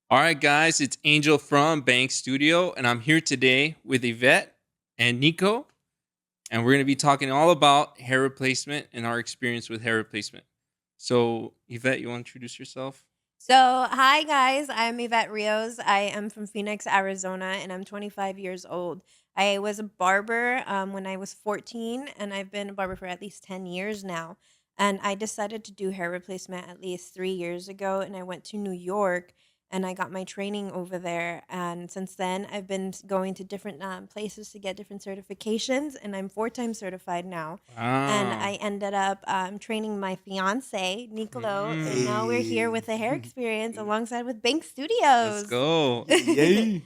All right, guys, it's Angel from Bank Studio, and I'm here today with Ivette and Nico, and we're going to be talking all about hair replacement and our experience with hair replacement. So, Yvette, you want to introduce yourself? Hi guys, I'm Ivette Rios. I am from Phoenix, Arizona, and I'm 25 years old. I was a barber when I was 14, and I've been a barber for at least 10 years now. And I decided to do hair replacement at least 3 years ago, and I went to New York and I got my training over there. And since then, I've been going to different places to get different certifications, and I'm 4 times certified now. And Wow. I ended up training my fiance, Nicolo, and now we're here Hey. with a hair experience alongside with Bank Let's Studios. go. Yay.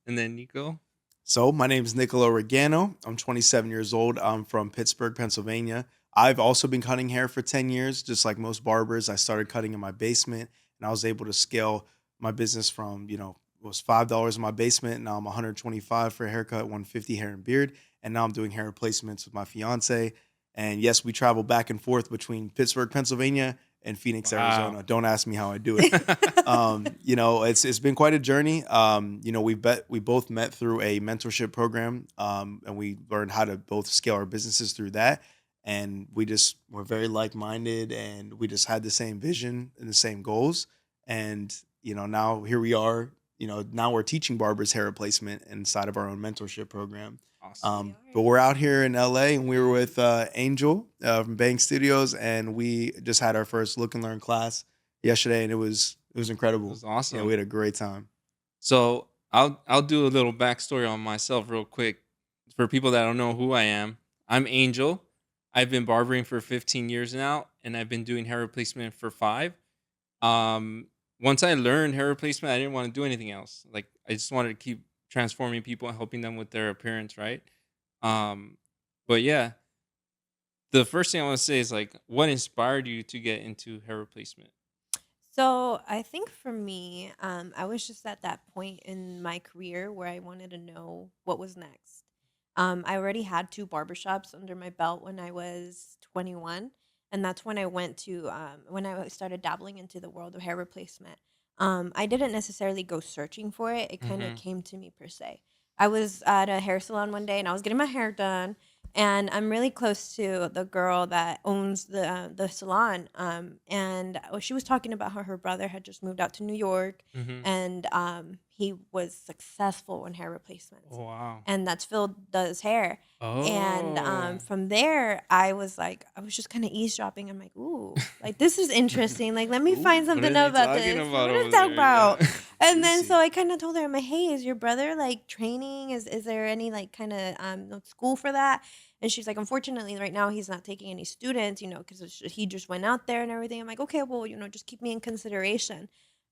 And then Nico. So, my name is Nicola Regano. I'm 27 years old. I'm from Pittsburgh, Pennsylvania. I've also been cutting hair for 10 years, just like most barbers. I started cutting in my basement and I was able to scale my business from, it was $5 in my basement. Now I'm 125 for a haircut, 150 hair and beard. And now I'm doing hair replacements with my fiance. And yes, we travel back and forth between Pittsburgh, Pennsylvania and Phoenix, Wow. Arizona. Don't ask me how I do it. It's been quite a journey. We both met through a mentorship program, and we learned how to both scale our businesses through that. And we just were very like minded, and we just had the same vision and the same goals. And now here we are. Now we're teaching barbers hair replacement inside of our own mentorship program. Awesome. We But are. we're out here in LA, and we were with Angel from Bank Studios, and we just had our first look and learn class yesterday, and it was It incredible. was Yeah, awesome. we had a great time. So, I'll do a little backstory on myself real quick for people that don't know who I am. I'm Angel. I've been barbering for 15 years now, and I've been doing hair replacement for 5. Um, Once I learned hair replacement, I didn't want to do anything else. Like I just wanted to keep transforming people and helping them with their appearance, right? Um, but yeah, the first thing I want to say is like, what inspired you to get into hair replacement? So I think for me, I was just at that point in my career where I wanted to know what was next. I already had 2 barbershops under my belt when I was 21, and that's when I went to when I started dabbling into the world of hair replacement. I didn't necessarily go searching for it; it kind of Mm-hmm. came to me per se. I was at a hair salon one day, and I was getting my hair done, and I'm really close to the girl that owns the salon. And she was talking about how her brother had just moved out to New York, Mm-hmm. and he was successful in hair replacements, Oh, wow. and that's Phil does hair. And Oh, from there, I was like, I was just kind of eavesdropping. I'm like, ooh, like this is interesting. Like, let me Ooh, find what something is he about talking this. about What is over that there? about? Yeah. And then so juicy. I kind of told her, I'm like, hey, is your brother like training? Is there any like kind of school for that? And she's like, unfortunately, right now he's not taking any students, because he just went out there and everything. I'm like, okay, well, just keep me in consideration.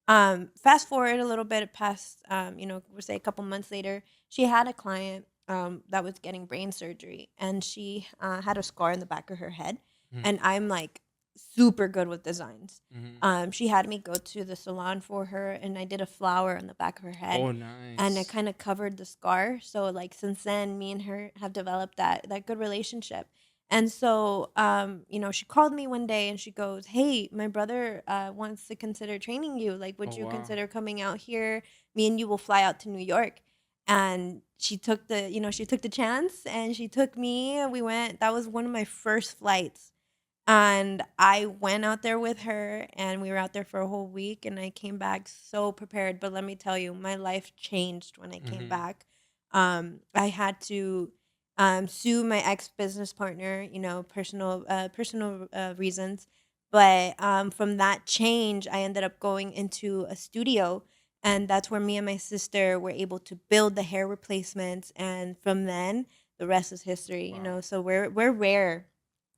Fast forward a little bit past, we'll say a couple months later, she had a client that was getting brain surgery, and she had a scar in the back of her head. Mm-hmm. And I'm like super good with designs. Mm-hmm. She had me go to the salon for her, and I did a flower on the back of her head, Oh, and it nice. kind of covered the scar. So like since then, me and her have developed that good relationship. And so, she called me one day and she goes, "Hey, my brother wants to consider training you. Like, would Oh, you wow. consider coming out here? Me and you will fly out to New York." And she took the chance and she took me. We went. That was one of my first flights, and I went out there with her, and we were out there for a whole week, and I came back so prepared. But let me tell you, my life changed when I came Mm-hmm. back. I had to sue my ex business partner, personal reasons. But from that change, I ended up going into a studio, and that's where me and my sister were able to build the hair replacements. And from then, the rest is history. Wow. So we're rare,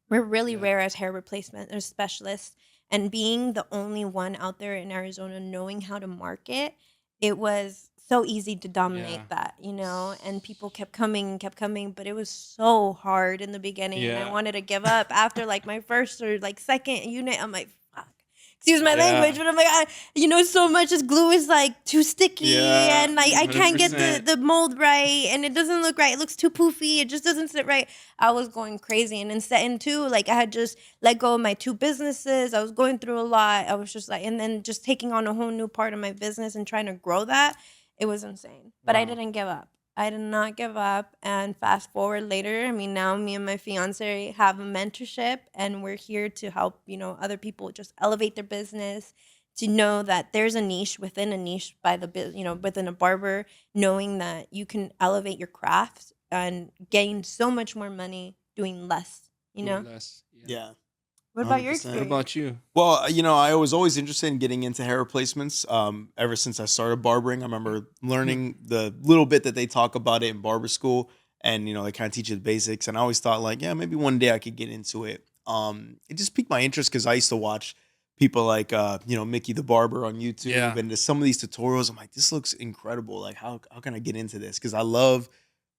we're really Yeah. rare as hair replacement or specialists. And being the only one out there in Arizona knowing how to market, it was so easy to Yeah. dominate that, and people kept coming and kept coming, but it was so hard in the beginning. And I Yeah. wanted to give up after like my first or like second unit. I'm like, fuck. excuse my Yeah. language, but I'm like, so much this glue is like too sticky, Yeah, and I can't get 100%. the mold right, and it doesn't look right. It looks too poofy. It just doesn't sit right. I was going crazy, and too, like I had just let go of my 2 businesses. I was going through a lot. I was just like, and then just taking on a whole new part of my business and trying to grow that. It was insane, but I Wow. didn't give up. I did not give up. And fast forward later, I mean, now me and my fiance have a mentorship, and we're here to help, other people just elevate their business, to know that there's a niche within a niche within a barber, knowing that you can elevate your craft and gain so much more money doing less, Doing less. Yeah. Yeah. What about your 100%. experience? What about you? Well, I was always interested in getting into hair replacements. Ever since I started barbering, I remember learning the little bit that they talk about it in barber school, and they kind of teach you the basics. And I always thought like, yeah, maybe one day I could get into it. It just piqued my interest because I used to watch people like Mickey the Barber on YouTube, Yeah. and some of these tutorials. I'm like, this looks incredible. Like, how can I get into this? Because I love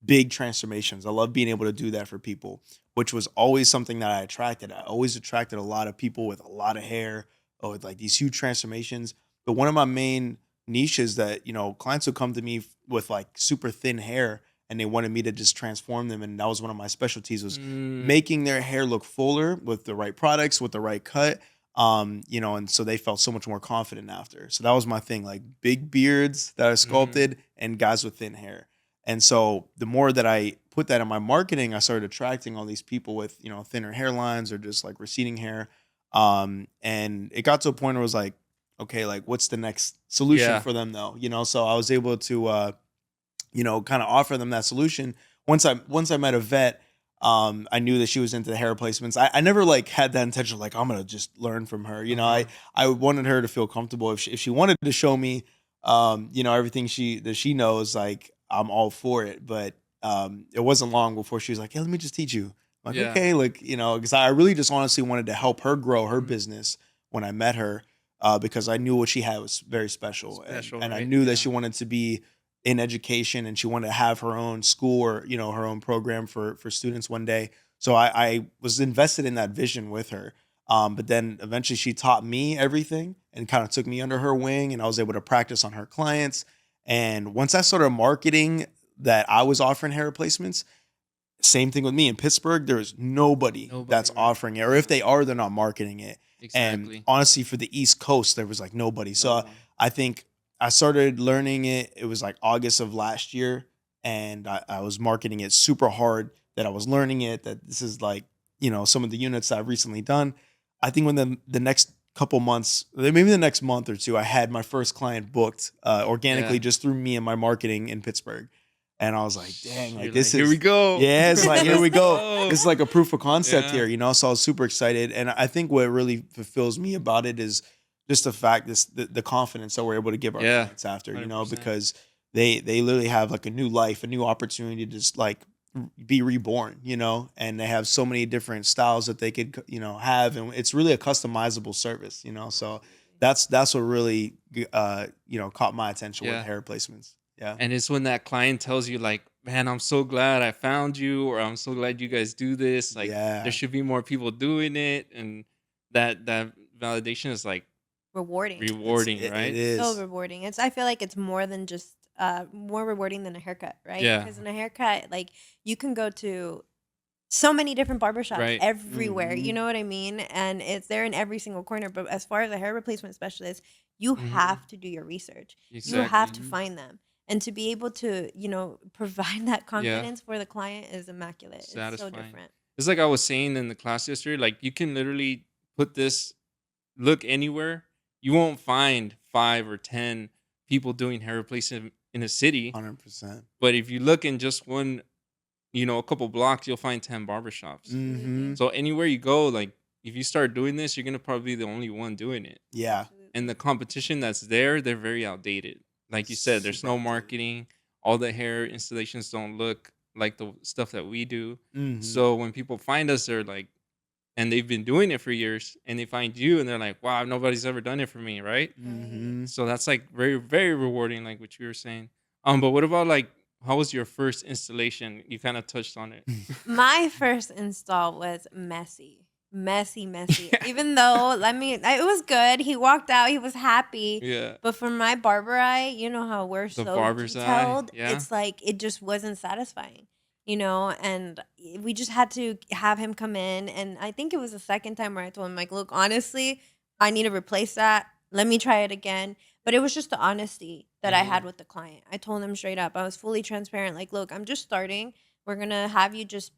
big transformations. I love being able to do that for people, which was always something that I attracted. I always attracted a lot of people with a lot of hair or with like these huge transformations. But one of my main niches that, clients would come to me with like super thin hair, and they wanted me to just transform them. And that was one of my specialties, was making their hair look fuller with the right products, with the right cut. And so they felt so much more confident after. So that was my thing, like big beards that are sculpted and guys with thin hair. And so the more that I put that in my marketing, I started attracting all these people with, thinner hairlines or just like receding hair. And it got to a point where it was like, okay, like what's the next solution Yeah. for them though? So I was able to, kind of offer them that solution. Once I met Ivette, I knew that she was into the hair replacements. I never like had that intention of like, I'm gonna just learn from her. I wanted her to feel comfortable. If she wanted to show me, everything she knows, like I'm all for it. But it wasn't long before she was like, "Hey, let me just teach you." I'm like, Yeah. okay, like because I really just honestly wanted to help her grow her business when I met her, because I knew what she had was very special, and I Right? knew Yeah. that she wanted to be in education, and she wanted to have her own school or her own program for students one day. So I was invested in that vision with her. But then eventually she taught me everything and kind of took me under her wing, and I was able to practice on her clients. And once I started marketing that I was offering hair replacements, same thing with me in Pittsburgh. There is nobody that's right? offering it, or if they are, they're not marketing it. And Exactly. honestly, for the East Coast, there was like nobody. No So one. I think I started learning it. It was like August of last year, and I was marketing it super hard. That I was learning it. That this is like some of the units that I've recently done. I think when the next couple months, maybe the next month or two, I had my first client booked organically Yeah. just through me and my marketing in Pittsburgh. And I was like, dang, like You're this here is, we go. yeah, it's like, here we go. Oh. This is like a proof of concept Yeah. here. So I was super excited. And I think what really fulfills me about it is just the fact, the confidence that we're able to give our Yeah. clients after, 100%. because they literally have like a new life, a new opportunity to just like be reborn, and they have so many different styles that they could, have. And it's really a customizable service, so that's what really, caught my attention with Yeah. hair replacements. Yeah. And it's when that client tells you like, man, I'm so glad I found you, or I'm so glad you guys do this. Like Yeah. there should be more people doing it. And that validation is like Rewarding. rewarding, It right? So is. rewarding. I feel like it's more than just more rewarding than a haircut, right? Yeah. Because in a haircut, like you can go to so many different barbershops Right. everywhere. You Mhm. know what I mean? And it's there in every single corner. But as far as a hair replacement specialist, you have to do your research. You have to Exactly. find them. And to be able to, provide that Yeah. confidence for the client is immaculate. It's so Satisfying. different. It's like I was saying in the class yesterday, like you can literally put this, look anywhere, you won't find 5 or 10 people doing hair replacement in a city. 100%. But if you look in just one, a couple blocks, you'll find 10 barbershops. Mm-hmm. So anywhere you go, like if you start doing this, you're gonna probably be the only one doing it. Yeah. And the competition that's there, they're very outdated. Like you said, there's Super no outdated. marketing. All the hair installations don't look like the stuff that we do. Mm-hmm. So when people find us, they're like, and they've been doing it for years, and they find you, and they're like, "Wow, nobody's ever done it for me," right? Mm-hmm. So that's like very, very rewarding, like what you were saying. But what about like, how was your first installation? You kind of touched on it. My first install was messy. messy. Even though, it was good. He walked out. He was happy. Yeah. But for my barber eye, you know how we're The so barber's eye. detailed. Yeah. It's like it just wasn't satisfying, and we just had to have him come in. And I think it was the second time where I told him, like, look, honestly, I need to replace that. Let me try it again. But it was just the honesty that I had with the client. I told him straight up. I was fully transparent. Like, look, I'm just starting. We're going to have you just,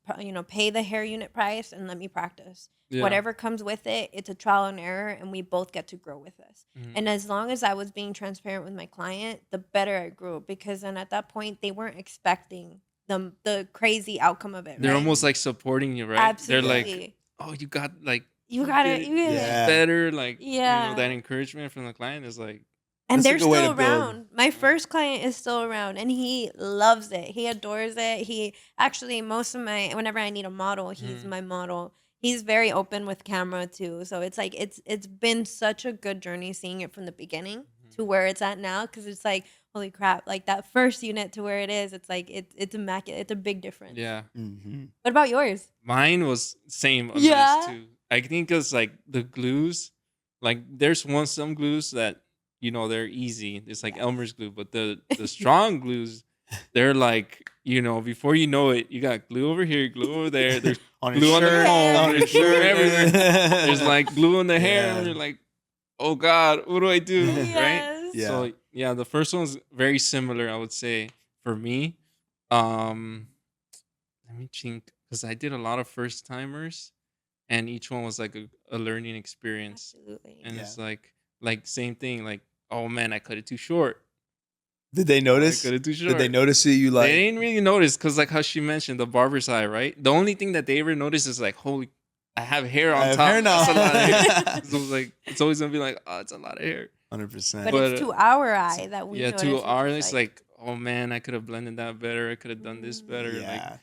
pay the hair unit price and let me practice. Yeah. Whatever comes with it, it's a trial and error, and we both get to grow with this. Mhm. And as long as I was being transparent with my client, the better I grew, because then at that point, they weren't expecting the crazy outcome of it. They're right? almost like supporting you, right? Absolutely. They're like, oh, you got like You got it. did You did it. Yeah. better. Like, Yeah. that encouragement from the client is like, And That's a they're good way still to build. around. My first client is still around, and he loves it. He adores it. He actually, whenever I need a model, he's Mhm. my model. He's very open with camera too. So it's like it's been such a good journey seeing it from the beginning to where it's at now, because it's like, holy crap, like that first unit to where it is, it's like it's immaculate. It's a big difference. yeah. Mm-hmm. What about yours? Mine was same on Yeah. this too. I think it's like the glues. Like there's some glues that they're easy. It's like Yes. Elmer's glue, but the strong glues, they're like before you know it, you got glue over here, glue over there. There's On glue on the shirt, comb, on there's his glue shirt, everywhere. There's like glue in the hair, Yeah. and you're like, oh God, what do I do? Right? Yes. Yeah. So yeah, the first one's very similar, I would say, for me. Let me think, because I did a lot of first timers, and each one was like a learning experience. Absolutely. And Yeah. it's like same thing, like, oh man, I cut it too short. Did they notice? I cut it too short. Did they notice that you like? They didn't really notice, because like how she mentioned, the barber's eye, right? The only thing that they ever notice is like, holy, I have hair on I have top. hair now. That's a lot of hair. So it's like, it's always gonna be like, oh, it's a lot of hair. 100%. But But, it's to our eye that we Yeah, notice. to it's our, just it's like, oh man, I could have blended that better. I could have done this better. Like, Yeah.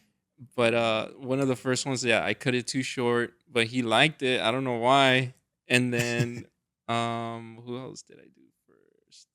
but one of the first ones, yeah, I cut it too short, but he liked it. I don't know why. And then who else did I do first?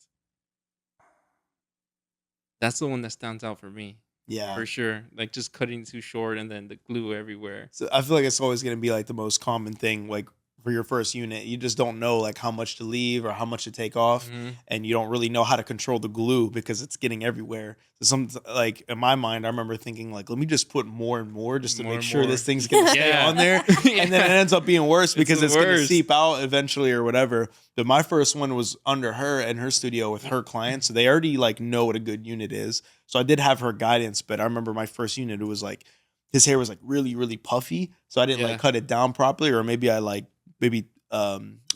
That's the one that stands out for me. Yeah. For sure. Like just cutting too short and then the glue everywhere. So I feel like it's always going to be like the most common thing, like for your first unit. You just don't know like how much to leave or how much to take off, Mhm. and you don't really know how to control the glue because it's getting everywhere. So like in my mind, I remember thinking like, let me just put more and more just to More make and sure more. this thing's going to stay Yeah. on there, and then it ends up being worse because the it's going to worst. seep out eventually or whatever. But my first one was under her in her studio with her clients, so they already like know what a good unit is. So I did have her guidance, but I remember my first unit, it was like his hair was like really, really puffy. So I didn't Yeah. like cut it down properly, or maybe I like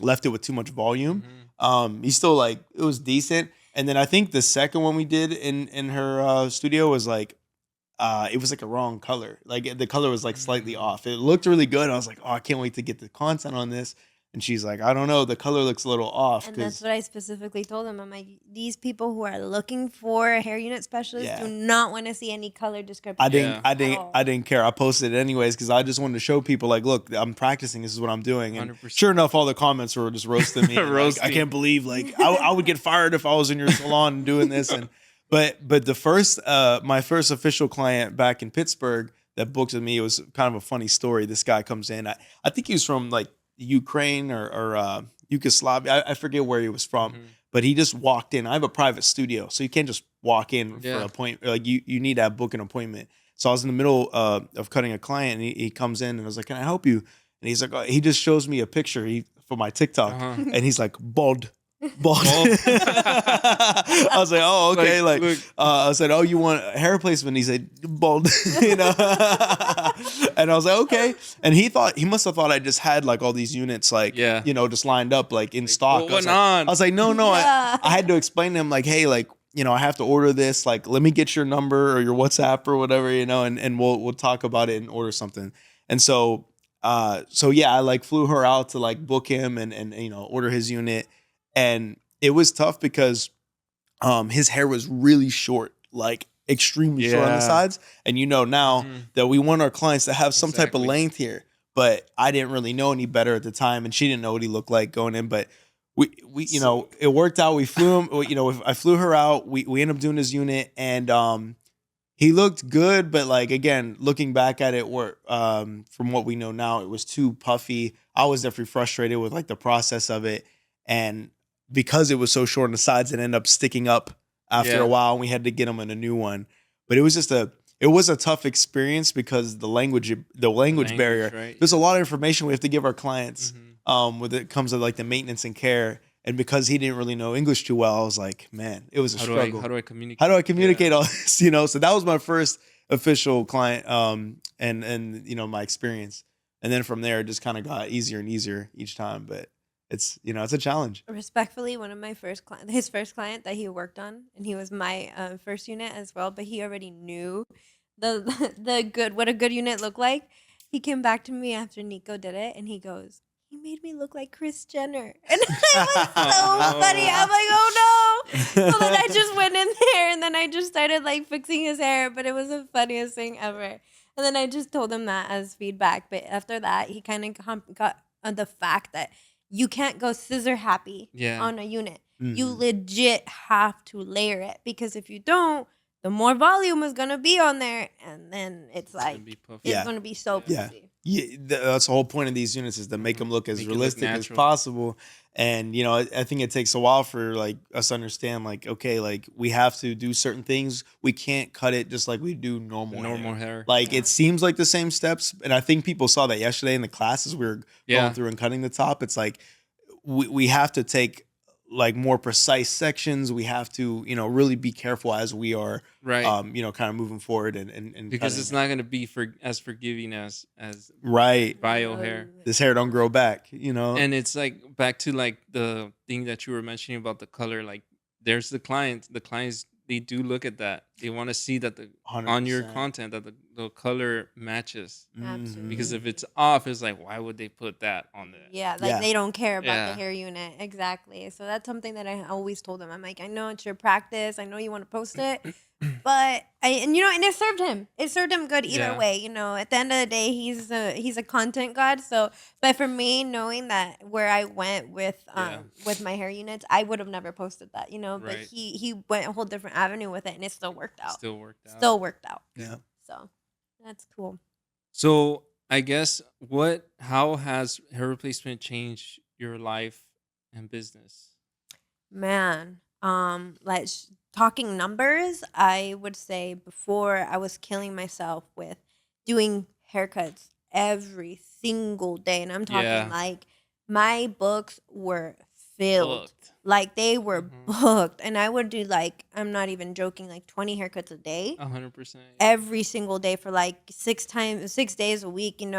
left it with too much volume. Mhm. He still like, it was decent. And then I think the second one we did in her studio was like it was like a wrong color. Like the color was like slightly off. It looked really good. I was like, oh, I can't wait to get the content on this. And she's like, I don't know, the color looks a little off. And that's what I specifically told them. I'm like, these people who are looking for a hair unit specialist Yeah. do not want to see any color discrepancy. I didn't care. I posted it anyways because I just wanted to show people like, look, I'm practicing. This is what I'm doing. And 100%. sure enough, all the comments were just roasting me. And, like, I Roasting. can't believe like I would get fired if I was in your salon doing this. And but the first my first official client back in Pittsburgh that booked with me, it was kind of a funny story. This guy comes in. I think he was from like Ukraine or Yugoslavia. I forget where he was from. Mhm. But he just walked in. I have a private studio, so you can't just walk in for Yeah. an appointment. Like you need to book an appointment. So I was in the middle of cutting a client, and he comes in, and I was like, "Can I help you?" And he's like, he just shows me a picture for my TikTok, Uh-huh. and he's like, bald. Bald. I was like, oh, okay. Like, Like, look. I said, oh, you want a hair replacement? He said, bald. You know, and I was like, okay. And he must have thought I just had like all these units, like, Yeah. just lined up like in stock. what I was went like, on? I was like, no. Yeah. I had to explain to him like, hey, like, I have to order this. Like, let me get your number or your WhatsApp or whatever, and we'll talk about it and order something. And so yeah, I like flew her out to like book him and order his unit. And it was tough because his hair was really short, like extremely short on the Yeah. sides. And now Mhm. that we want our clients to have some type of Exactly. length here, but I didn't really know any better at the time, and she didn't know what he looked like going in. But we it worked out. We flew him. I flew her out. We ended up doing his unit, and He looked good, but like again, looking back at it, from what we know now, it was too puffy. I was definitely frustrated with like the process of it, and because it was so short on the sides, it ended up sticking up after a Yeah. while, and we had to get him in a new one. But it was a tough experience because the The language language, barrier. right? There's a Yeah. lot of information we have to give our clients Hmm. when it comes to like the maintenance and care. And because he didn't really know English too well, I was like, man, it was a How struggle. do I How do communicate? I Yeah. communicate all this? So that was my first official client, and my experience. And then from there, it just kind of got easier and easier each time. But it's a challenge. Respectfully, one of my first client, his first client that he worked on, and he was my first unit as well. But he already knew the good what a good unit looked like. He came back to me after Nico did it, and he goes, "He made me look like Chris Jenner," and it was Oh so funny. no. I'm like, "Oh no!" So then I just went in there, and then I just started like fixing his hair. But it was the funniest thing ever. And then I just told him that as feedback. But after that, he kind of got the fact that you can't go scissor happy Yeah. on a unit. You Mhm. legit have to layer it because if you don't, the more volume is gonna be on there, and then it's It's gonna like be puffy. it's Yeah. gonna be so Yeah. Yeah. puffy. Yeah, that's the whole point of these units is to make them look as Make it look realistic as natural. possible. And I think it takes a while for like us to understand, like, okay, like we have to do certain things. We can't cut it just like we do The normal normal hair. hair. Like Yeah. it seems like the same steps, and I think people saw that yesterday in the classes we were going Yeah. through and cutting the top. It's like we have to take like more precise sections. We have to really be careful as we are Right. kind of moving forward and Because cutting it's it. not gonna be as forgiving as Right. bio hair. This hair don't grow back, And it's like back to like the thing that you were mentioning about the color. Like there's the clients. The clients they do look at that. They want to see that the on your 100%. content that the color matches. Because Mhm. if it's off, it's like why would they put that on there? Yeah, like Yeah. they don't care about the Yeah. hair unit. Exactly. So that's something that I always told them. I'm like, I know it's your practice. I know you want to post it, but and it served him. It served him good either Yeah. way. At the end of the day, he's a content god. So, but for me, knowing that where I went Yeah. with my hair units, I would have never posted that. But Right. he went a whole different avenue with it, and it still worked out. Still worked out. Still worked out. Yeah. So that's cool. So I guess how has hair replacement changed your life and business? Man, talking numbers, I would say before I was killing myself with doing haircuts every single day. And I'm talking Yeah. like my books were filled. Booked. Like they were Mhm. booked. And I would do I'm not even joking, like 20 haircuts a day. 100%. Every single day for like 6 days a week, and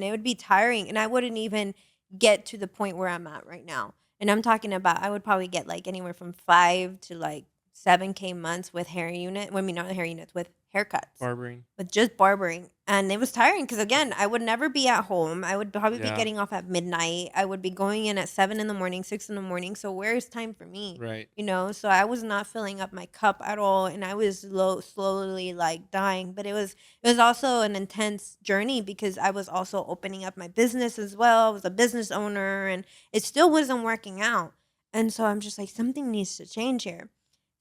it would be tiring. And I wouldn't even get to the point where I'm at right now. And I'm talking about I would probably get like anywhere from 5 to like 7K months with hair unit. Well, I mean, not hair units, with haircuts, Barbering. with just barbering. And it was tiring because, again, I would never be at home. I would probably be Yeah. getting off at midnight. I would be going in at 7 in the morning, 6 in the morning. So where is time for me? Right. So I was not filling up my cup at all. And I was slowly like dying. But it was also an intense journey because I was also opening up my business as well. I was a business owner and it still wasn't working out. And so I'm just like, something needs to change here.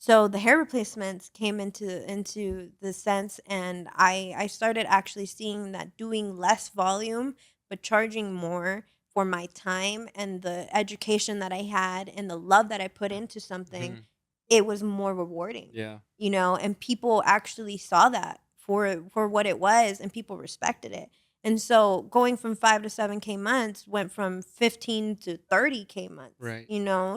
So the hair replacements came into the sense, and I started actually seeing that doing less volume but charging more for my time and the education that I had and the love that I put into something, Mhm. it was more rewarding. Yeah. And people actually saw that for what it was, and people respected it. And so going from 5 to 7K months went from 15 to 30K months. Right.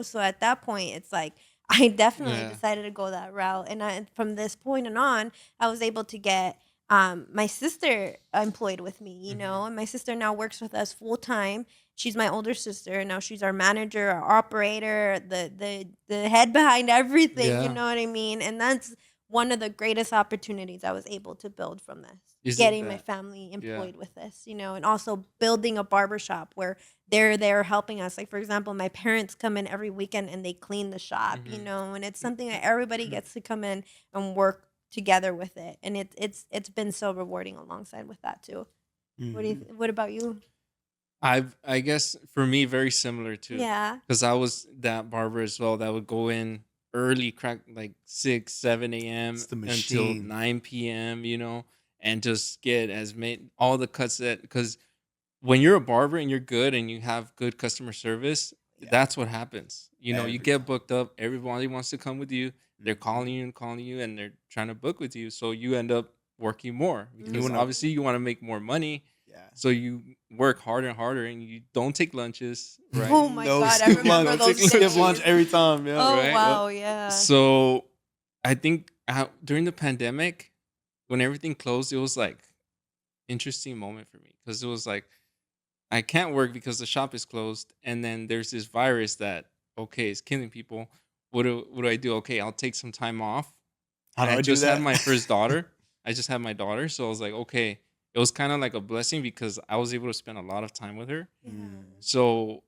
So at that point, it's like I definitely Yeah. decided to go that route. And from this point on, I was able to get my sister employed with me, Mhm. and my sister now works with us full time. She's my older sister, and now she's our manager, our operator, the head behind everything. You Yeah. know what I mean? And that's one of the greatest opportunities I was able to build from this. Isn't Getting my that? family Yeah. employed with this, and also building a barbershop where they're there helping us. Like, for example, my parents come in every weekend and they clean the shop, Mhm. and it's something that everybody gets to come in and work together with it. And it's been so rewarding alongside with that too. Mhm. What about you? I guess for me very similar too. Yeah. Because I was that barber as well that would go in early crack, like 6, 7 a.m. It's the until machine. 9 p.m., and just get as many all the cuts that because when you're a barber and you're good and you have good customer service, Yeah. that's what happens. You Every get time. booked up, everybody wants to come with you. They're Mhm. calling you, and they're trying to book with you. So you end up working more And you because wanna obviously you want to make more money. yeah. So you work harder and harder, and you don't take lunches, right? Oh my No, God, I skip You lunch. remember don't take those Skip lunch days. lunches, every time, yeah. Oh right? wow, yeah. So I think during the pandemic, when everything closed, it was like interesting moment for me because it was like I can't work because the shop is closed, and then there's this virus that okay is killing people. What do I do? Okay, I'll take some time off, How and do I I do just had that? my first daughter. I just had my daughter, so I was like, okay, it was kind of like a blessing because I was able to spend a lot of time with her. Yeah. Mm. So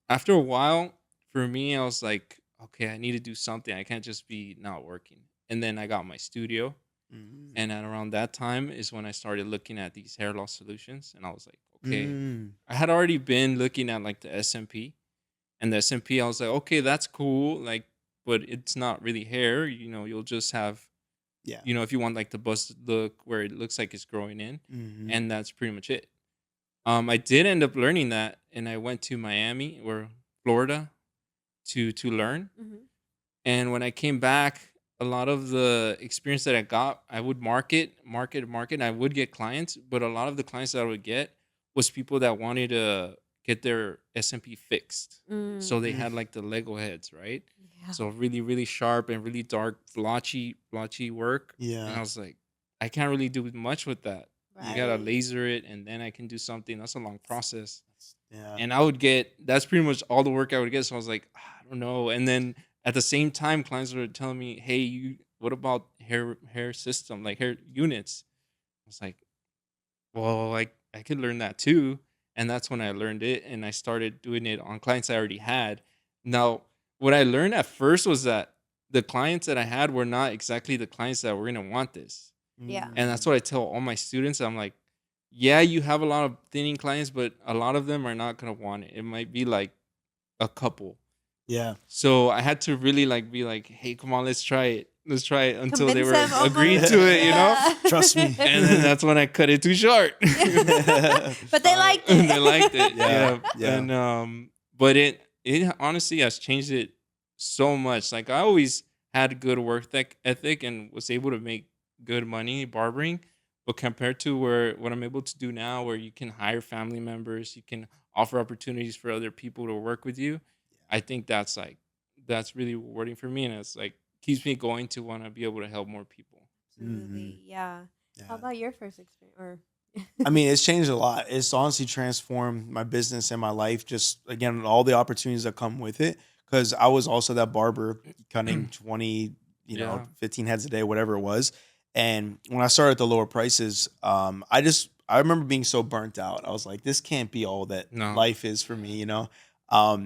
after a while, for me, I was like, okay, I need to do something. I can't just be not working. And then I got my studio, Mm. and at around that time is when I started looking at these hair loss solutions, and I was like, okay, Mm. I had already been looking at like the SMP, and the SMP, I was like, okay, that's cool, like, but it's not really hair. You'll just have, Yeah. if you want like the bust look where it looks like it's growing in, Mhm. and that's pretty much it. I did end up learning that, and I went to Miami or Florida to learn. Mhm. And when I came back, a lot of the experience that I got, I would market. And I would get clients, but a lot of the clients that I would get was people that wanted to get their SMP fixed. So Mm. they Mm. had like the Lego heads, right? Yeah. So really, really sharp and really dark, blotchy work. And I Yeah. was like, I can't really do much with that. You gotta Right. laser it, and then I can do something. That's a long process. Yeah. And I would get that's pretty much all the work I would get. So I was like, I don't know. And then at the same time, clients were telling me, hey, what about hair system, like hair units? I was like, well, like I could learn that too. And that's when I learned it, and I started doing it on clients I already had. Now, what I learned at first was that the clients that I had were not exactly the clients that were gonna want this. Yeah. And that's Mm. what I tell all my students. I'm like, yeah, you have a lot of thinning clients, but a lot of them are not gonna want it. It might be like a couple. Yeah. So I had to really like be like, hey, come on, let's try it. Let's try it until they Convince were them agreed almost. to it, Yeah. Trust me. And then that's when I cut it too short. But they liked And it. they liked it. Yeah. Yeah. Yeah. And but it honestly has changed it so much. Like I always had good work ethic and was able to make good money barbering. But compared to what I'm able to do now, where you can hire family members, you can offer opportunities for other people to work with you, I think that's really rewarding for me, and it's like keeps me going to want to be able to help more people. Mhm. Absolutely. Yeah. How Yeah. about your first experience? Or I mean, it's changed a lot. It's honestly transformed my business and my life. Just again, all the opportunities that come with it. Because I was also that barber cutting 20, Yeah. 15 heads a day, whatever it was. And when I started at the lower prices, I remember being so burnt out. I was like, this can't be all that No. life is for me.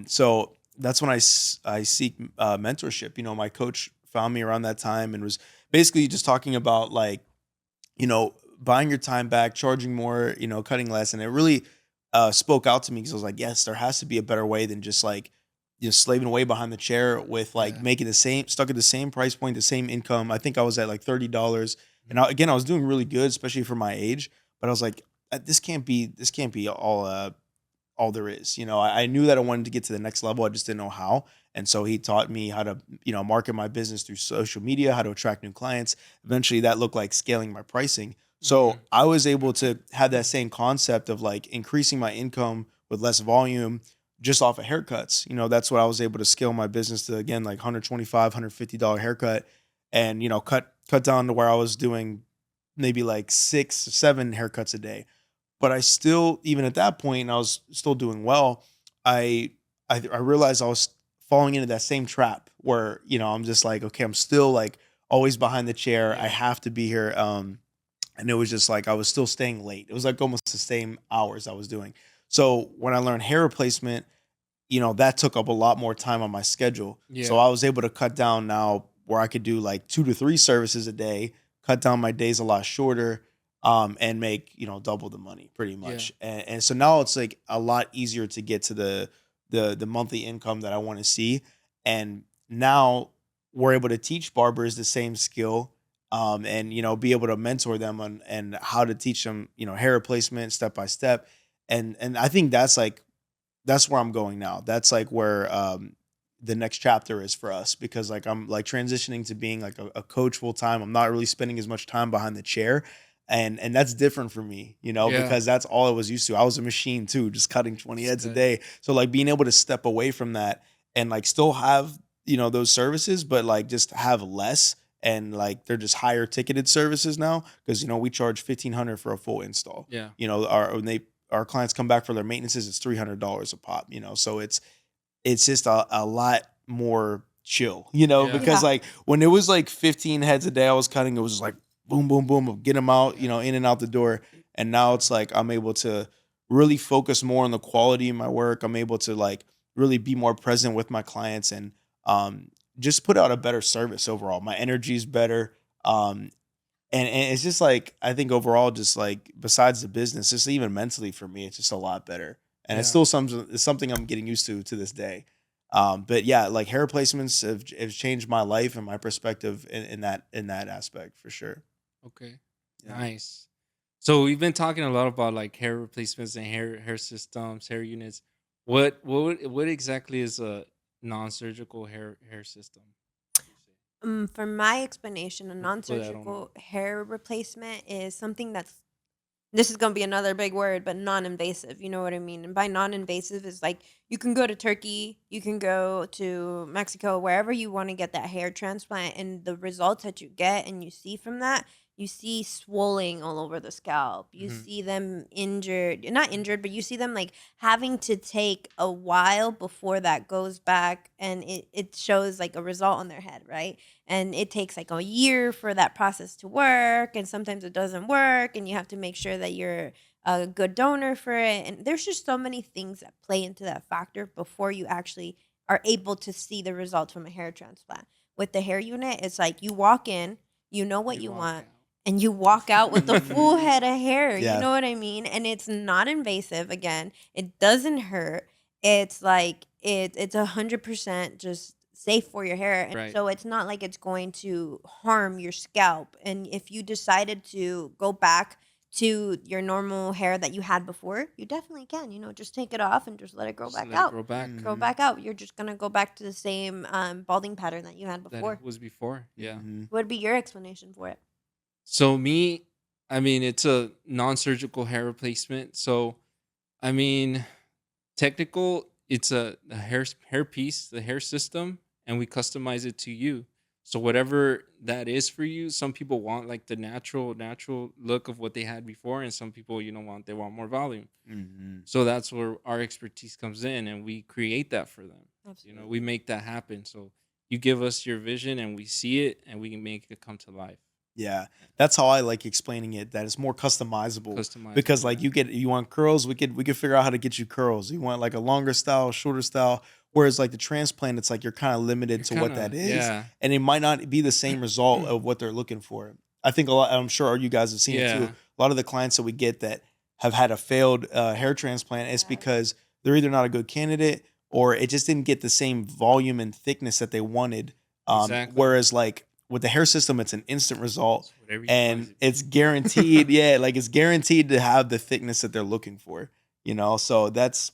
So that's when I seek mentorship. My coach found me around that time and was basically just talking about like buying your time back, charging more, cutting less. And it really spoke out to me because I was like, yes, there has to be a better way than just like slaving away behind the chair with like Yeah. making stuck at the same price point, the same income. I think I was at like $30. And Mhm. again, I was doing really good, especially for my age. But I was like, this can't be all there is. I knew that I wanted to get to the next level. I just didn't know how. And so he taught me how to, market my business through social media, how to attract new clients. Eventually that looked like scaling my pricing. So Mhm. I was able to have that same concept of like increasing my income with less volume just off of haircuts. That's what I was able to scale my business to, again, like $125, $150 haircut and, cut down to where I was doing maybe like 6 or 7 haircuts a day. But I still, even at that point, I was still doing well. I I realized I was falling into that same trap where I'm just like, okay, I'm still like always behind the chair. I Yeah. have to be here. And it was just like I was still staying late. It was like almost the same hours I was doing. So when I learned hair replacement, that took up a lot more time on my schedule. So Yeah. I was able to cut down now where I could do like 2 to 3 services a day, cut down my days a lot shorter, and make, double the money pretty Yeah. much. And so now it's like a lot easier to get to the monthly income that I want to see. And now we're able to teach barbers the same skill, and be able to mentor them on and how to teach them hair replacement step by step, and I think that's where I'm going now. That's like where the next chapter is for us, because like I'm like transitioning to being like a coach full time. I'm not really spending as much time behind the chair. And that's different for me, Yeah. because that's all I was used to. I was a machine too, just cutting 20 It's heads a good. day. So like being able to step away from that and like still have, those services, but like just have less, and like they're just higher ticketed services now, because we charge 1,500 for a full install. Yeah. Our clients come back for their maintenances, it's $300 a pop, so it's just a lot more chill, Yeah. because Yeah. like when it was like 15 heads a day I was cutting, it was just like boom, boom, boom, get them out, in and out the door. And now it's like I'm able to really focus more on the quality of my work. I'm able to like really be more present with my clients, and just put out a better service overall. My energy is better. And it's just like, I think overall, just like besides the business, just even mentally for me, it's just a lot better. And it's Yeah. still it's something I'm getting used to this day. But yeah, like hair replacements have changed my life and my perspective in that aspect for sure. Okay. Yeah. Nice. So we've been talking a lot about like hair replacements and hair systems, hair units. What exactly is a non-surgical hair system? Would you say? For my explanation, a For people that don't know. non-surgical hair replacement is something that's, this is going to be another big word, but non-invasive. You know what I mean? And by non-invasive is like you can go to Turkey, you can go to Mexico, wherever you want to get that hair transplant, and the results that you get and you see from that, you see swelling all over the scalp. You Hmm. see them injured, not injured, but you see them like having to take a while before that goes back, and it shows like a result on their head, right? And it takes like a year for that process to work, and sometimes it doesn't work, and you have to make sure that you're a good donor for it, and there's just so many things that play into that factor before you actually are able to see the results from a hair transplant. With the hair unit, it's like you walk in, you know what You you walk want, out. and you walk out with a full head of hair. You Yeah. know what I mean? And it's not invasive. Again, it doesn't hurt. It's like it's 100% just safe for your hair, and Right. so it's not like it's going to harm your scalp. And if you decided to go back to your normal hair that you had before, you definitely can. Just take it off and just let it grow Just back let it out. grow back. Grow Mhm. back out. You're just gonna go back to the same balding pattern that you had That it before. was before. Yeah. Mhm. What would be your explanation for it? So me, I mean, it's a non-surgical hair replacement. So I mean, technical, it's a hair piece, the hair system, and we customize it to you. So whatever that is for you, some people want like the natural look of what they had before, and some people they want more volume. Mhm. So that's where our expertise comes in, and we create that for them. We Absolutely. make that happen. So you give us your vision, and we see it, and we can make it come to life. Yeah, that's how I like explaining it. That it's more customizable, because Customizable, like yeah. you want curls, we could figure out how to get you curls. You want like a longer style, shorter style. Whereas like the transplant, it's like you're kind of limited You're to kind what that of, is, yeah. and it might not be the same result of what they're looking for. I think a lot. I'm sure you guys have seen it too. Yeah. A lot of the clients that we get that have had a failed hair transplant, it's Yes. because they're either not a good candidate, or it just didn't get the same volume and thickness that they wanted. Exactly. Whereas like with the hair system, it's an instant result, It's whatever you want and it to it's be. guaranteed. Yeah, like it's guaranteed to have the thickness that they're looking for. So that's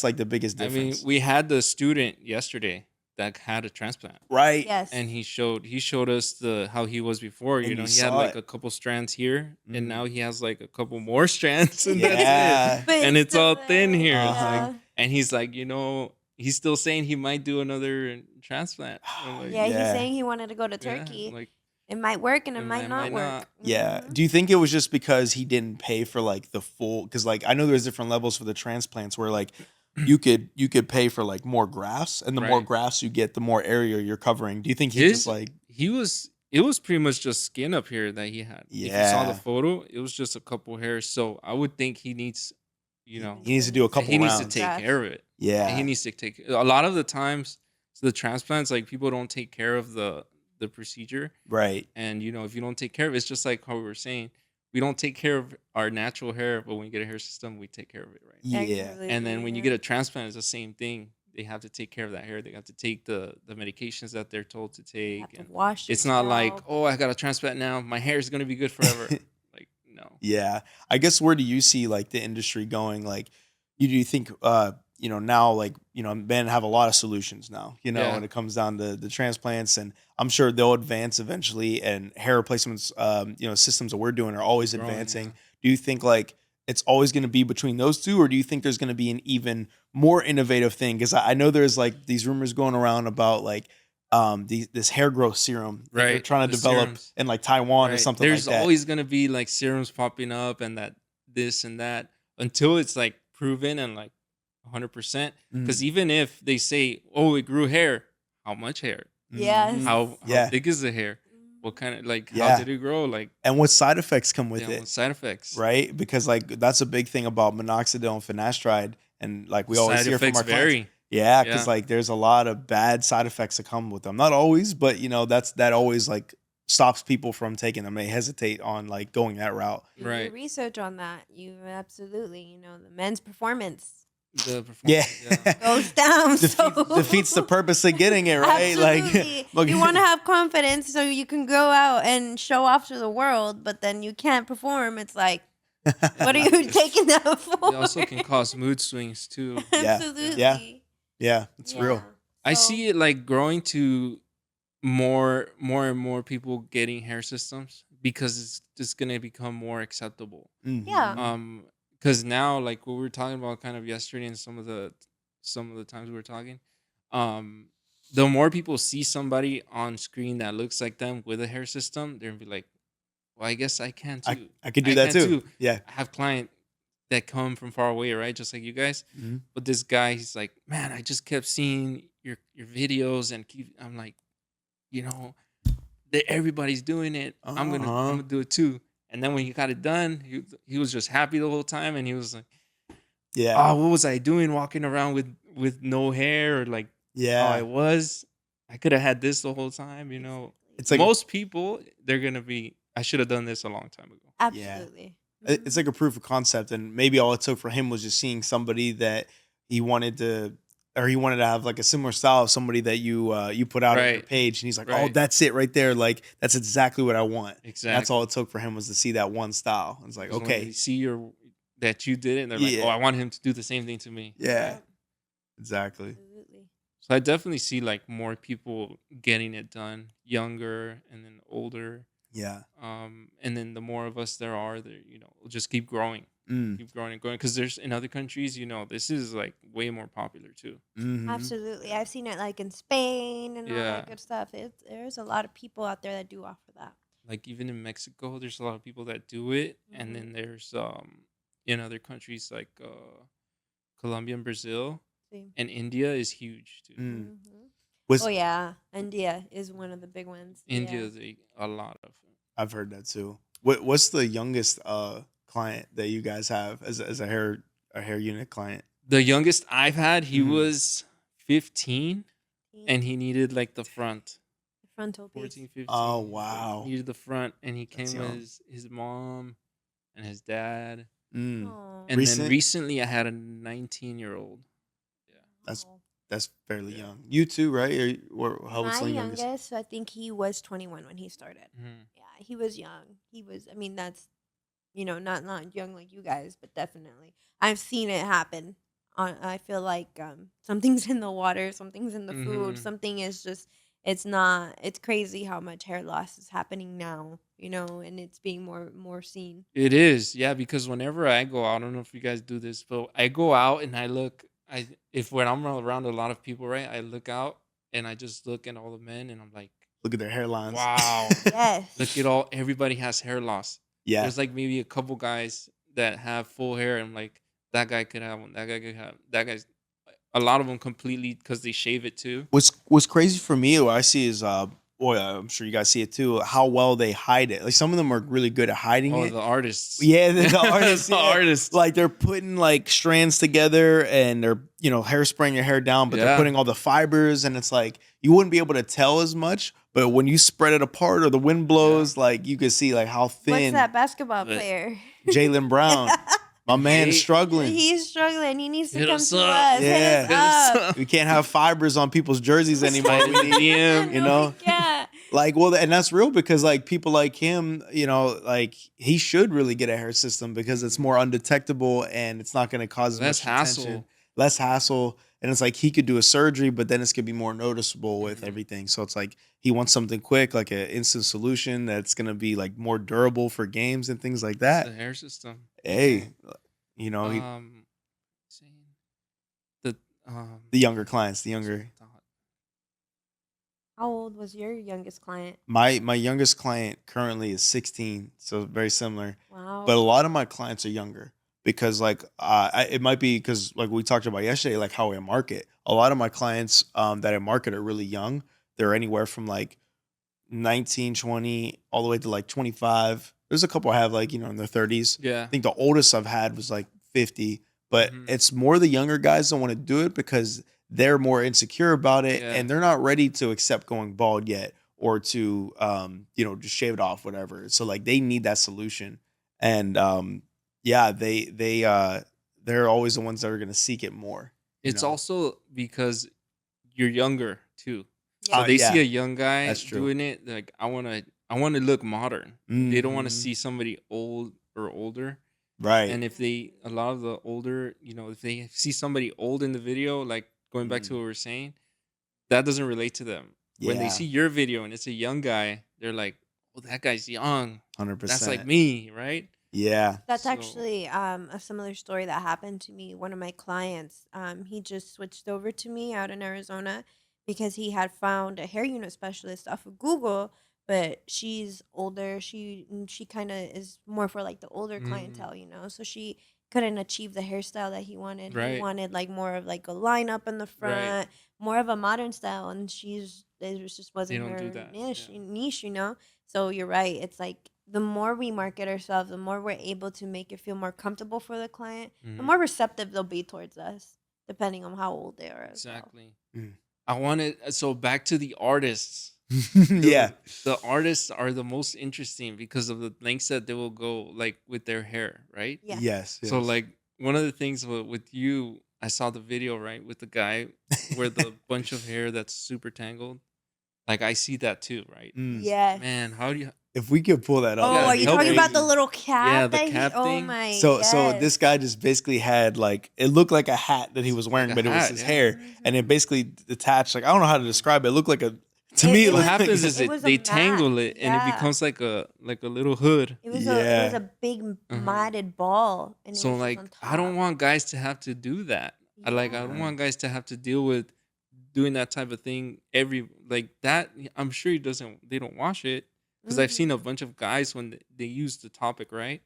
like the biggest I mean, difference, we had the student yesterday that had a transplant, right? and Yes. he showed us the how he was before. And you He had saw like it. a couple strands here, and Mm. now he has like a couple more strands, and that's it. Yeah. But And it's it's still all thin there. here. Uh It's like, huh. Yeah. and he's like, he's still saying he might do another transplant. I'm like, Yeah, he's Yeah. saying he wanted to go to yeah, Turkey. like It might work and it it might might, not might work. not. Yeah. Hmm. Do you think it was just because he didn't pay for like the full? Because like I know there's different levels for the transplants where like you could pay for like more grafts, and the more Right. grafts you get, the more area you're covering. Do you think he just His like he was it was pretty much just skin up here that he had. If you saw the yeah? photo, it was just a couple hairs. So I would think he needs, you He, know, he needs to do a he couple needs to rounds. take Grafts. care of it. And he Yeah. needs to take a lot of the times, so the transplants, like people don't take care of the procedure. Right. And if you don't take care of it, it's just like how we were saying, we don't take care of our natural hair, but when you get a hair system, we take care of it, right? Yeah. And then Absolutely. when you Yeah. get a transplant, it's the same thing. they have to take care of that hair. They have to take the medications that they're told to You have take, to and wash your it's not like, scalp. oh, I got a transplant now, my hair is gonna be good forever. Like, no. Yeah. I guess where do you see like the industry going? Like, you do you think now like, men have a lot of solutions now, Yeah, when it comes down to the transplants, and I'm sure they'll advance eventually, and hair replacements systems that we're doing are always growing. Yeah. advancing. Do you think like it's always going to be between those two, or do you think there's going to be an even more innovative thing? Because I know there's like these rumors going around about like this hair growth serum that they're Right. trying to The develop serums. in like Taiwan or Right. something like There's that. always gonna be like serums popping up and that this and that until it's like proven and like 100%. Mm, Because even if they say, "Oh, it grew hair," how much hair? Yes. How Yeah. thick is the hair? What kind of like how Yeah. did it grow? Like, And what side effects come with yeah, it, what side effects? right? Because like that's a big thing about minoxidil and finasteride, and like we always Side hear from effects our clients. vary. Yeah, because Yeah. like there's a lot of bad side effects that come with them. Not always, but that always like stops people from taking them. They hesitate on like going that route. Do your Right. research on that. You absolutely, the men's performance The Yeah, performance. Yeah. goes down. defeats the purpose of getting it, right? Absolutely. Like, You want to have confidence so you can go out and show off to the world, but then you can't perform. It's like, what are you taking that for? It also can cause mood swings too. Yeah. Absolutely. Yeah, it's real. I So- see it like growing to more and more people getting hair systems because it's just gonna become more acceptable. Mhm. Yeah. Because now, like what we were talking about kind of yesterday and some of the times we were talking, um the more people see somebody on screen that looks like them with a hair system, they're gonna be like, well, I guess I can too. I could do that can too. Yeah. I have client that come from far away, right? Just like you guys. Mhm. But this guy, he's like, man, I just kept seeing your videos and I'm like, that everybody's doing it. I'm gonna do it too. And then when he got it done, he was just happy the whole time, and he was like, Yeah. oh, what was I doing walking around with no hair, or like Yeah. how I was? I could have had this the whole time, It's like Most people, they're gonna be, I should have done this a long time ago. Absolutely. it's like a proof of concept, and maybe all it took for him was just seeing somebody that he wanted to have like a similar style of somebody that you put out on your Right. page, and he's like, oh, Right. that's it right there, like that's exactly what I want. Exactly. That's all it took for him was to see that one style. It's like, 'Cause when okay, they see that you did it, and they're like, Yeah. oh, I want him to do the same thing to me. yeah, exactly. Absolutely. So I definitely see like more people getting it done, younger and then older. Yeah. And then the more of us there are, will just keep growing, Mm. keep growing and growing. Because there's in other countries, this is like way more popular too. Mhm. Absolutely. I've seen it like in Spain and all Yeah. that good stuff. There's a lot of people out there that do offer that. Like even in Mexico, there's a lot of people that do it, Mhm. and then there's in other countries like Colombia and Brazil, See. and India is huge too. Mm. Mhm. Was Oh yeah, India is one of the big ones. India Yeah. is a lot of. I've heard that too. What's the youngest client that you guys have as a hair unit client? The youngest I've had, he Mhm. was 15, and he needed like the front. The frontal piece. 14, 15. Oh, wow. He needed the front, and he That's came young. with his mom and his dad. Mm. Aw. And Recent? then recently I had a 19-year-old. Yeah. That's Aw. That's fairly Yeah. young. You too, right? How old's My the youngest? youngest, I think he was 21 when he started. Mhm. Yeah, he was young. He was. I mean, that's not young like you guys, but definitely I've seen it happen. I feel like something's in the water, something's in the food, Mhm. something is just. It's not. It's crazy how much hair loss is happening now. And it's being more seen. It is, yeah, because whenever I go out, I don't know if you guys do this, but I go out and I look. When I'm around a lot of people, right? I look out and I just look at all the men, and I'm like, Look at their hairlines. Yes. wow, look at everybody has hair loss. Yeah. There's like maybe a couple guys that have full hair, and I'm like, that guy could have one. That guy could have. That guy's. A lot of them completely because they shave it too. What's crazy for me, what I see is I'm sure you guys see it too, how well they hide it. Like some of them are really good at hiding Oh, it. the artists. Yeah, the artists. The yeah. artists. Like they're putting like strands together and they're, hairspraying your hair down, but they're Yeah. putting all the fibers, and it's like you wouldn't be able to tell as much, but when you spread it apart or the wind blows, like you could see like how What's thin that basketball But- player? Jaylen Brown. My man's Hey, struggling. He's struggling. He needs to Hit come us to up. us. Yeah. Hit us up. We can't have fibers on people's jerseys anymore. Slide in the DM. You No, know? we can't. Like, well, and that's real because like people like him, you know, like he should really get a hair system because it's more undetectable and it's not going to cause as Less much attention, hassle. less hassle. And it's like he could do a surgery, but then it's going to be more noticeable with Mhm. everything. So it's like he wants something quick, like an instant solution that's going to be like more durable for games and things like It's that. the hair system. Hey, you know, Saying the the younger clients, the younger. How old was your youngest client? My youngest client currently is 16, so very similar. Wow. But a lot of my clients are younger because like it might be because like we talked about yesterday, like how I market. A lot of my clients that I market are really young. They're anywhere from like 19, 20, all the way to like 25. There's a couple I have like, you know, in their 30s. Yeah. I think the oldest I've had was like 50. But Mhm. it's more the younger guys don't want to do it because they're more insecure about it Yeah. and they're not ready to accept going bald yet or to you know, just shave it off, whatever. So like they need that solution. And yeah, they're always the ones that are gonna seek it more. you It's know? also because you're younger too. Yeah. So they see yeah, a young guy that's true. doing it, like I wanna look modern. They don't wanna Mhm. see somebody old or older. Right. And if they a lot of the older, you know, if they see somebody old in the video, like going back to what we were saying, that doesn't relate to them. When they Yeah. see your video and it's a young guy, they're like, "Oh, that guy's young. That's like 100%. me, right?" Yeah. That's So- actually a similar story that happened to me. One of my clients, he just switched over to me out in Arizona because he had found a hair unit specialist off of Google, but she's older. She kind of is more for like the older Mhm. clientele, you know. So she couldn't achieve the hairstyle that he wanted. He Right. wanted like more of like a lineup in the Right. front, more of a modern style, and it just They wasn't don't do her that. niche, you know. So you're right. It's like the more we market ourselves, the more we're able to make it feel more comfortable for the client, the Mhm. more receptive they'll be towards us, depending on how old they are. Exactly. Mm. I wanted so back to the artists. Yeah. The artists are the most interesting because of the lengths that they will go like with their hair, right? Yeah. Yes. So yes. like one of the things with you, I saw the video, right, with the guy where the bunch of hair that's super tangled. Like I see that too, right? Mm. Yes. Man, how do you If we could pull that up, Oh, Yeah, are you help talking me. about the little cap? Yeah, the that cap Oh thing. my. So yes. this guy just basically had like it looked like a hat that he was wearing, a but it was hat, his yeah. hair, and it Mhm. basically detached. Like I don't know how to describe it. It looked like a to me. It It what was- looked happens like, is it was a they mat, tangle it and it yeah. becomes like a little hood. It was Yeah. a big Uh-huh. matted ball, and it So was like just on top. I don't want guys to have to do that. I don't Yeah. want guys to have to deal with doing that type of thing every like that. I'm sure they don't wash it because I've seen a Mhm. bunch of guys when they use the topic, right?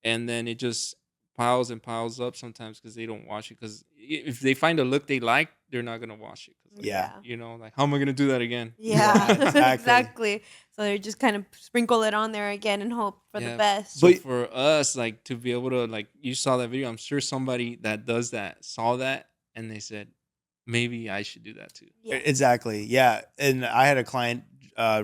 And then it just piles and piles up sometimes because they don't wash it. Because if they find a look they like, they're not gonna wash it. 'Cause, like, Yeah. you know, like how am I gonna do that again? Yeah, Yeah, exactly. exactly. So they just kind of sprinkle it on there again and hope for the Yeah. best. So But- for us, like to be able to like you saw that video, I'm sure somebody that does that saw that and they said, maybe I should do that too. Yeah. Exactly. Yeah. And I had a client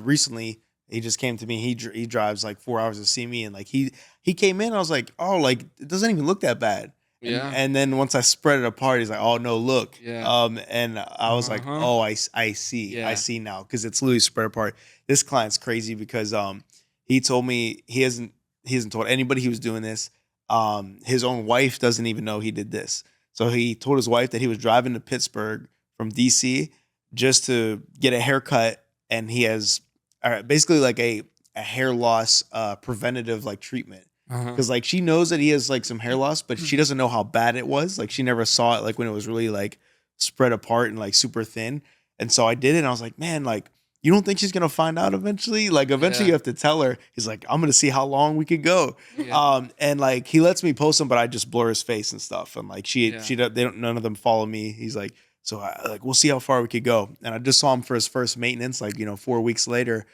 recently. He just came to me. He drives like 4 hours to see me, and like he came in. I was like, oh, like it doesn't even look that bad. And, Yeah. and then once I spread it apart, he's like, oh no, look. Yeah. And I was like, Uh-huh. oh, I see. Yeah. I see now because it's literally spread apart. This client's crazy because he told me he hasn't told anybody he was doing this. His own wife doesn't even know he did this. So he told his wife that he was driving to Pittsburgh from DC just to get a haircut, and he has basically like a hair loss preventative like treatment. Uh-huh. Because like she knows that he has like some hair loss, but she doesn't know how bad it was. Like she never saw it like when it was really like spread apart and like super thin. And so I did it, and I was like, man, like you don't think she's gonna find out eventually? Like eventually Yeah. you have to tell her. He's like, I'm gonna see how long we could go. Yeah. And like he lets me post them, but I just blur his face and stuff. And like Yeah. they don't, none of them follow me. He's like, so like we'll see how far we could go. And I just saw him for his first maintenance, like 4 weeks later.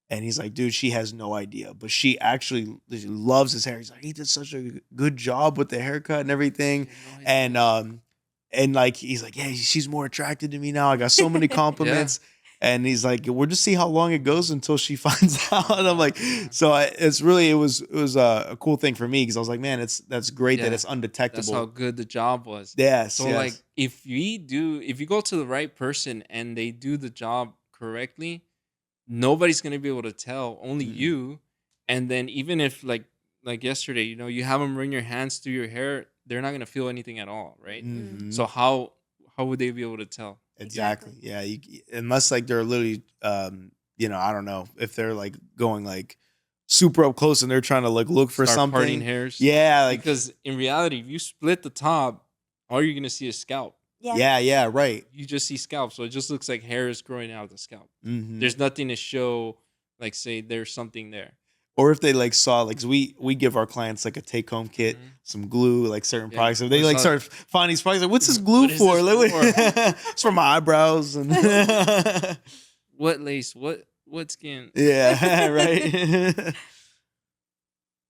And he's like, dude, she has no idea, but she actually loves his hair. He's like, he did such a good job with the haircut and everything. And like he's like, yeah, she's more attracted to me now. I got so many compliments. And he's like, we'll just see how long it goes until she finds out. And I'm like, so it was a cool thing for me because I was like, man, that's great that Yeah, it's that's how undetectable. good the job was. Yes, So like yes. if you go to the right person and they do the job correctly, nobody's gonna be able to tell, only Mm, you. And then even if like yesterday, you have them run your hands through your hair, they're not gonna feel anything at all, right? Mm, So mhm. how would they be able to tell? Exactly. exactly. Yeah. Unless like they're literally, I don't know if they're like going like super up close and they're trying to like look for Start parting something. hairs. Yeah. Like, Because in reality, if you split the top, all you're gonna see is scalp. Yeah. yeah, yeah, right. You just see scalp, so it just looks like hair is growing out of the scalp. Hmm. There's nothing to show, like say there's something there. Or if they like saw like 'cause we give our clients like a take home kit, Mhm. some glue, like certain Yeah. products. If Or they like so, start finding these products, like what's this glue what is for? this Like, for? it's for my eyebrows and What lace? What skin? yeah, right.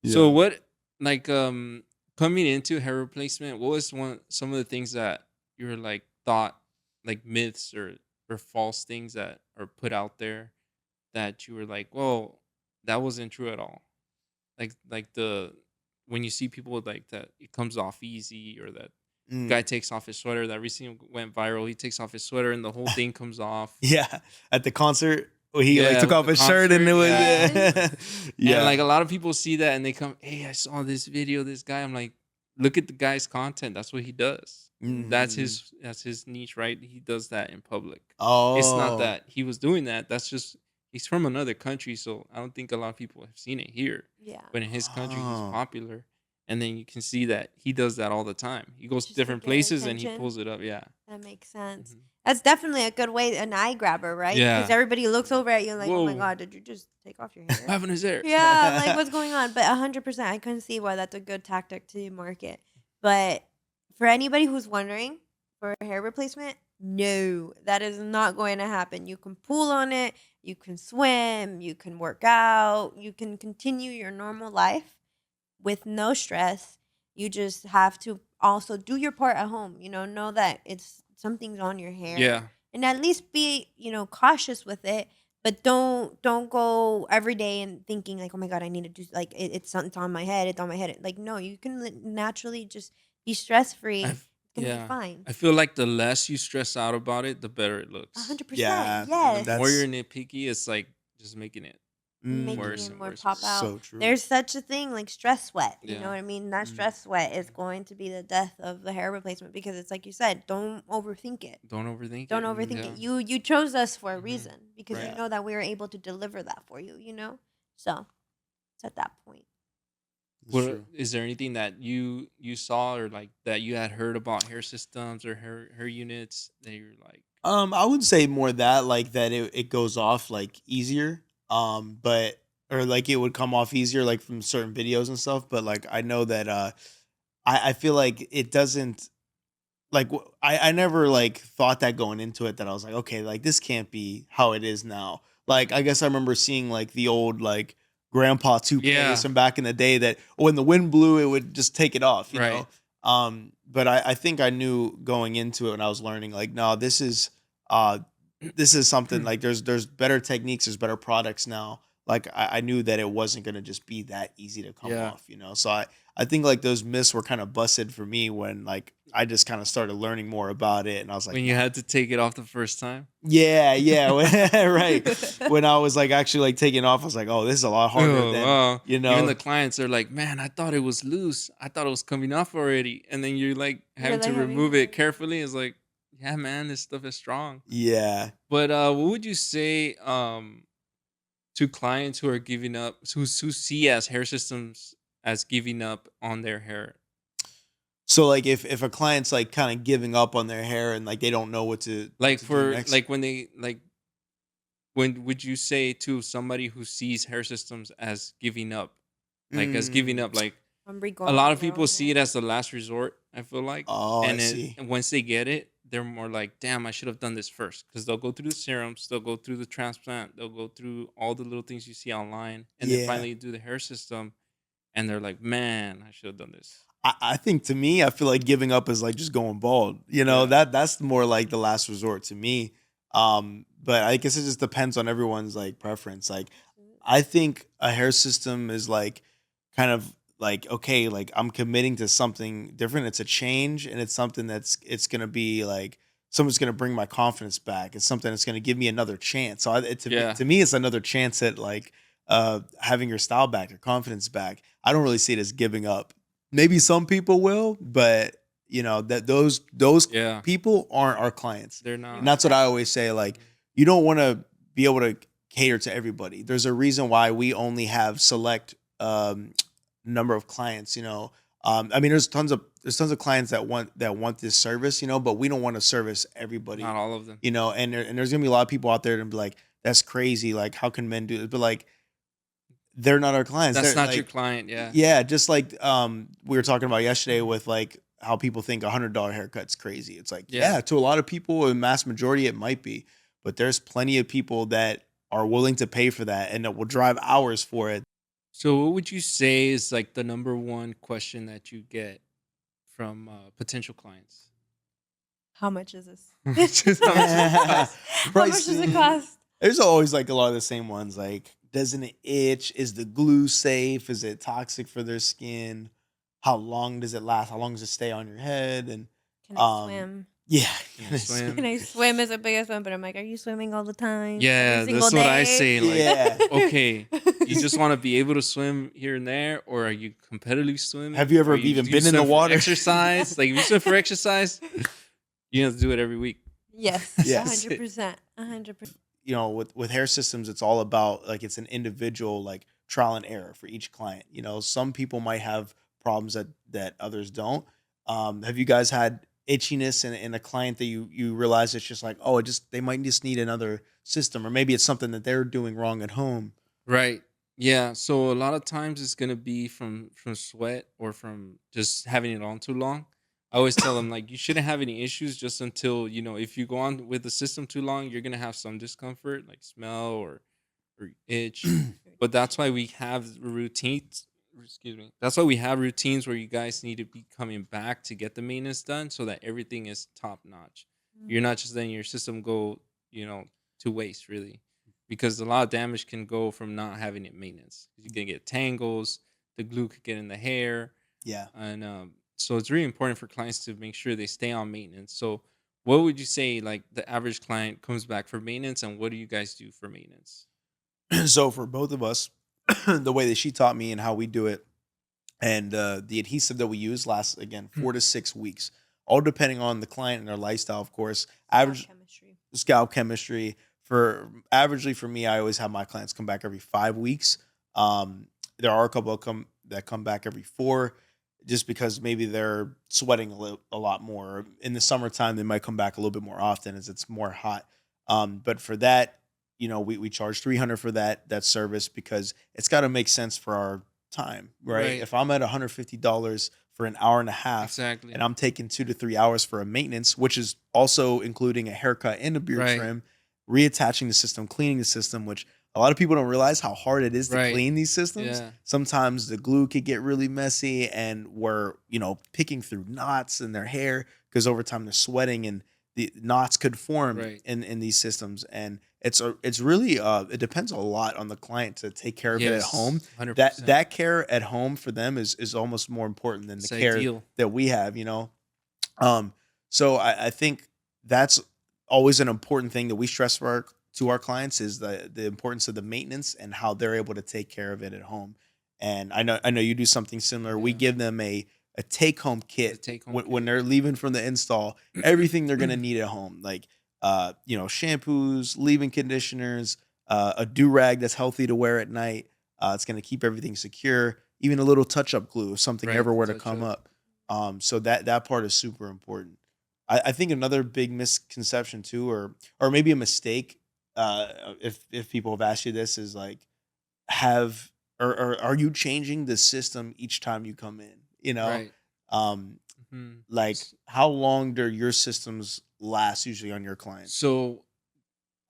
So Yeah. what like coming into hair replacement, what was some of the things that you were like thought like myths or false things that are put out there that you were like, well, that wasn't true at all. Like the when you see people with like that it comes off easy or that guy Mm. takes off his sweater that recently went viral. He takes off his sweater and the whole thing comes off. Yeah, at the concert where he like Yeah, took with off the his shirt and concert. it was Yeah. And yeah. like a lot of people see that and they come, hey, I saw this video, of this guy. I'm like, look at the guy's content. That's what he does. Mhm. That's his niche, right? He does that in public. It's not Oh, that he was doing that. That's just he's from another country, so I don't think a lot of people have seen it here. Yeah. But in his country, he's oh, popular. And then you can see that he does that all the time. He goes to Just to different get places and he attention. pulls it up. Yeah. That makes sense. Mhm. That's definitely a good way, an eye grabber, right? Because Yeah. everybody looks over at you and like, oh my Whoa. God, did you just take off your What hair? happened to his hair? Yeah, like what's going on? But 100%, I couldn't see why that's a good tactic to market. But for anybody who's wondering for a hair replacement, no, that is not going to happen. You can pull on it, you can swim, you can work out, you can continue your normal life with no stress. You just have to also do your part at home. Know that it's something's on your hair, Yeah. and at least be cautious with it. But don't go every day and thinking like, oh my God, I need to do like it's something on my head. It's on my head. Like no, you can naturally just be stress free. I've, It's gonna be yeah. fine. I feel like the less you stress out about it, the better it A looks. hundred percent. yeah, And the Yes. more you're that's nitpicky, it's like just making it Making mm, worse it and more worse and pop worse. out. so true. There's such a thing like stress sweat. You know Yeah. what I mean? That Mm, stress sweat is going to be the death of the hair replacement because it's like you said, don't overthink it. Don't overthink Don't it. overthink Yeah. it. You chose us for a Hmm. reason because you Right. yeah, know that we were able to deliver that for you. So it's at that point. it's What true. is there anything that you saw or like that you had heard about hair systems or hair units that you're like, I would say more that like that it goes off like easier. But or like it would come off easier like from certain videos and stuff. But like I know that I feel like it doesn't like I never like thought that going into it that I was like, okay, like this can't be how it is now. Like I guess I remember seeing like the old like grandpa toupees yeah, from back in the day that when the wind blew it would just take it off, you right, know. But I think I knew going into it when I was learning like no, uh this is something like there's better techniques, there's better products now. Like I knew that it wasn't gonna just be that easy to come yeah. off, you know. So I think like those myths were kind of busted for me when like I just kind of started learning more about it, and I was like, When you nah. had to take it off the first time. Yeah, yeah, right. When I was like actually like taking off, I was like, oh, this is a lot harder Oh, than wow. you Even the know. clients are like, man, I thought it was loose. I thought it was coming off already. And then you're like You're having to like remove it having carefully. It's like, yeah, man, this stuff is strong. Yeah. But what would you say to clients who are giving up, who see as hair systems as giving up on their hair? So like if a client's like kind of giving up on their hair and like they don't know what Like to do for next. like when they like when would you say to somebody who sees hair systems as giving up? Like as giving Mm. up, like I'm a regrowing lot my of people own see it hair. as the last resort, I feel like. Oh, I see. And once they get it, they're more like, damn, I should have done this first. Because they'll go through the serums, they'll go through the transplant, they'll go through all the little things you see online, and then Yeah. finally do the hair system, and they're like, man, I should have done this. I think to me, I feel like giving up is like just going bald. You know, Yeah. that's more like the last resort to me. But I guess it just depends on everyone's like preference. Like I think a hair system is like kind of like okay, like I'm committing to something different. It's a change, and it's something it's gonna be like someone's gonna bring my confidence back. It's something that's gonna give me another chance. So Yeah. to me, it's another chance at like having your style back, your confidence back. I don't really see it as giving up. Maybe some people will, but you know that those Yeah. people aren't our clients, They're and not. that's what I always say. Like you don't want to be able to cater to everybody. There's a reason why we only have select number of clients. I mean, there's tons of clients that want this service. But we don't want to service everybody. Not all of them. And there's gonna be a lot of people out there and be like, that's crazy. Like, how can men do this? But like, they're not our clients. That's They're not your like, client. Yeah. yeah, just like we were talking about yesterday with like how people think $100 haircut's crazy. It's like, Yeah. yeah, to a lot of people, a mass majority, it might be, but there's plenty of people that are willing to pay for that and that will drive hours for it. So, what would you say is like the number one question that you get from potential clients? How much is this? Just how much it costs. How much does it Pricing. cost? There's always like a lot of the same ones. Like, doesn't it itch? Is the glue safe? Is it toxic for their skin? How long does it last? How long does it stay on your head? And Can I um, swim? yeah, Can I swim? Can I swim is the biggest one, but I'm like, are you swimming all the time? Yeah, Every that's single what I day? say. Like, yeah. okay, you just want to be able to swim here and there, or are you competitively swimming? Have you ever Or even you been in the swim for water? Exercise, like if you swim for exercise, you have to do it every week. Yes, Yes. 100%. 100%. With hair systems, it's all about like it's an individual like trial and error for each client. Some people might have problems that others don't. Have you guys had itchiness in a client that you realize it's just like, oh, they might just need another system, or maybe it's something that they're doing wrong at home. Right. Yeah. So a lot of times it's gonna be from sweat or from just having it on too long. I always tell them like you shouldn't have any issues just until if you go on with the system too long, you're gonna have some discomfort like smell or itch. But that's why we have routines. Excuse me. That's why we have routines where you guys need to be coming back to get the maintenance done so that everything is top notch. You're not just letting your system go, to waste really, because a lot of damage can go from not having it maintenance. You can get tangles, the glue could get in the hair, Yeah. and so it's really important for clients to make sure they stay on maintenance. So, what would you say like the average client comes back for maintenance, and what do you guys do for maintenance? So for both of us, the way that she taught me and how we do it, and the adhesive that we use lasts again 4 to 6 weeks, all depending on the client and their lifestyle, of course. Average Chemistry. scalp chemistry. For averagely for me, I always have my clients come back every 5 weeks. There are a couple that come back every 4, just because maybe they're sweating a lot more. In the summertime, they might come back a little bit more often as it's more hot. But for that, we charge 300 for that service because it's got to make sense for our time, right? Right. If I'm at $150 for an hour and a half, Exactly. and I'm taking 2 to 3 hours for a maintenance, which is also including a haircut and a beard Right. trim, reattaching the system, cleaning the system, which a lot of people don't realize how hard it is to Right. clean these systems. Yeah. Sometimes the glue could get really messy, and we're, picking through knots in their hair because over time they're sweating and the knots could form Right. in these systems. And it's really it depends a lot on the client to take care of it at home. 100%. That care at home for them is almost more important than the It's care ideal. that we have. So I think that's always an important thing that we stress to our clients is the importance of the maintenance and how they're able to take care of it at home. And I know you do something similar. We Yeah. give them a take home kit take-home when kit. they're leaving from the install, everything they're gonna need at home, like shampoos, leave-in conditioners, a do rag that's healthy to wear at night. It's gonna keep everything secure. Even a little touch up glue if something Right, ever were to touch come up. up. So that part is super important. I think another big misconception too, or maybe a mistake, if people have asked you this, is like have or are you changing the system each time you come in? Right. Um, Mhm. like how long do your systems last usually on your clients? So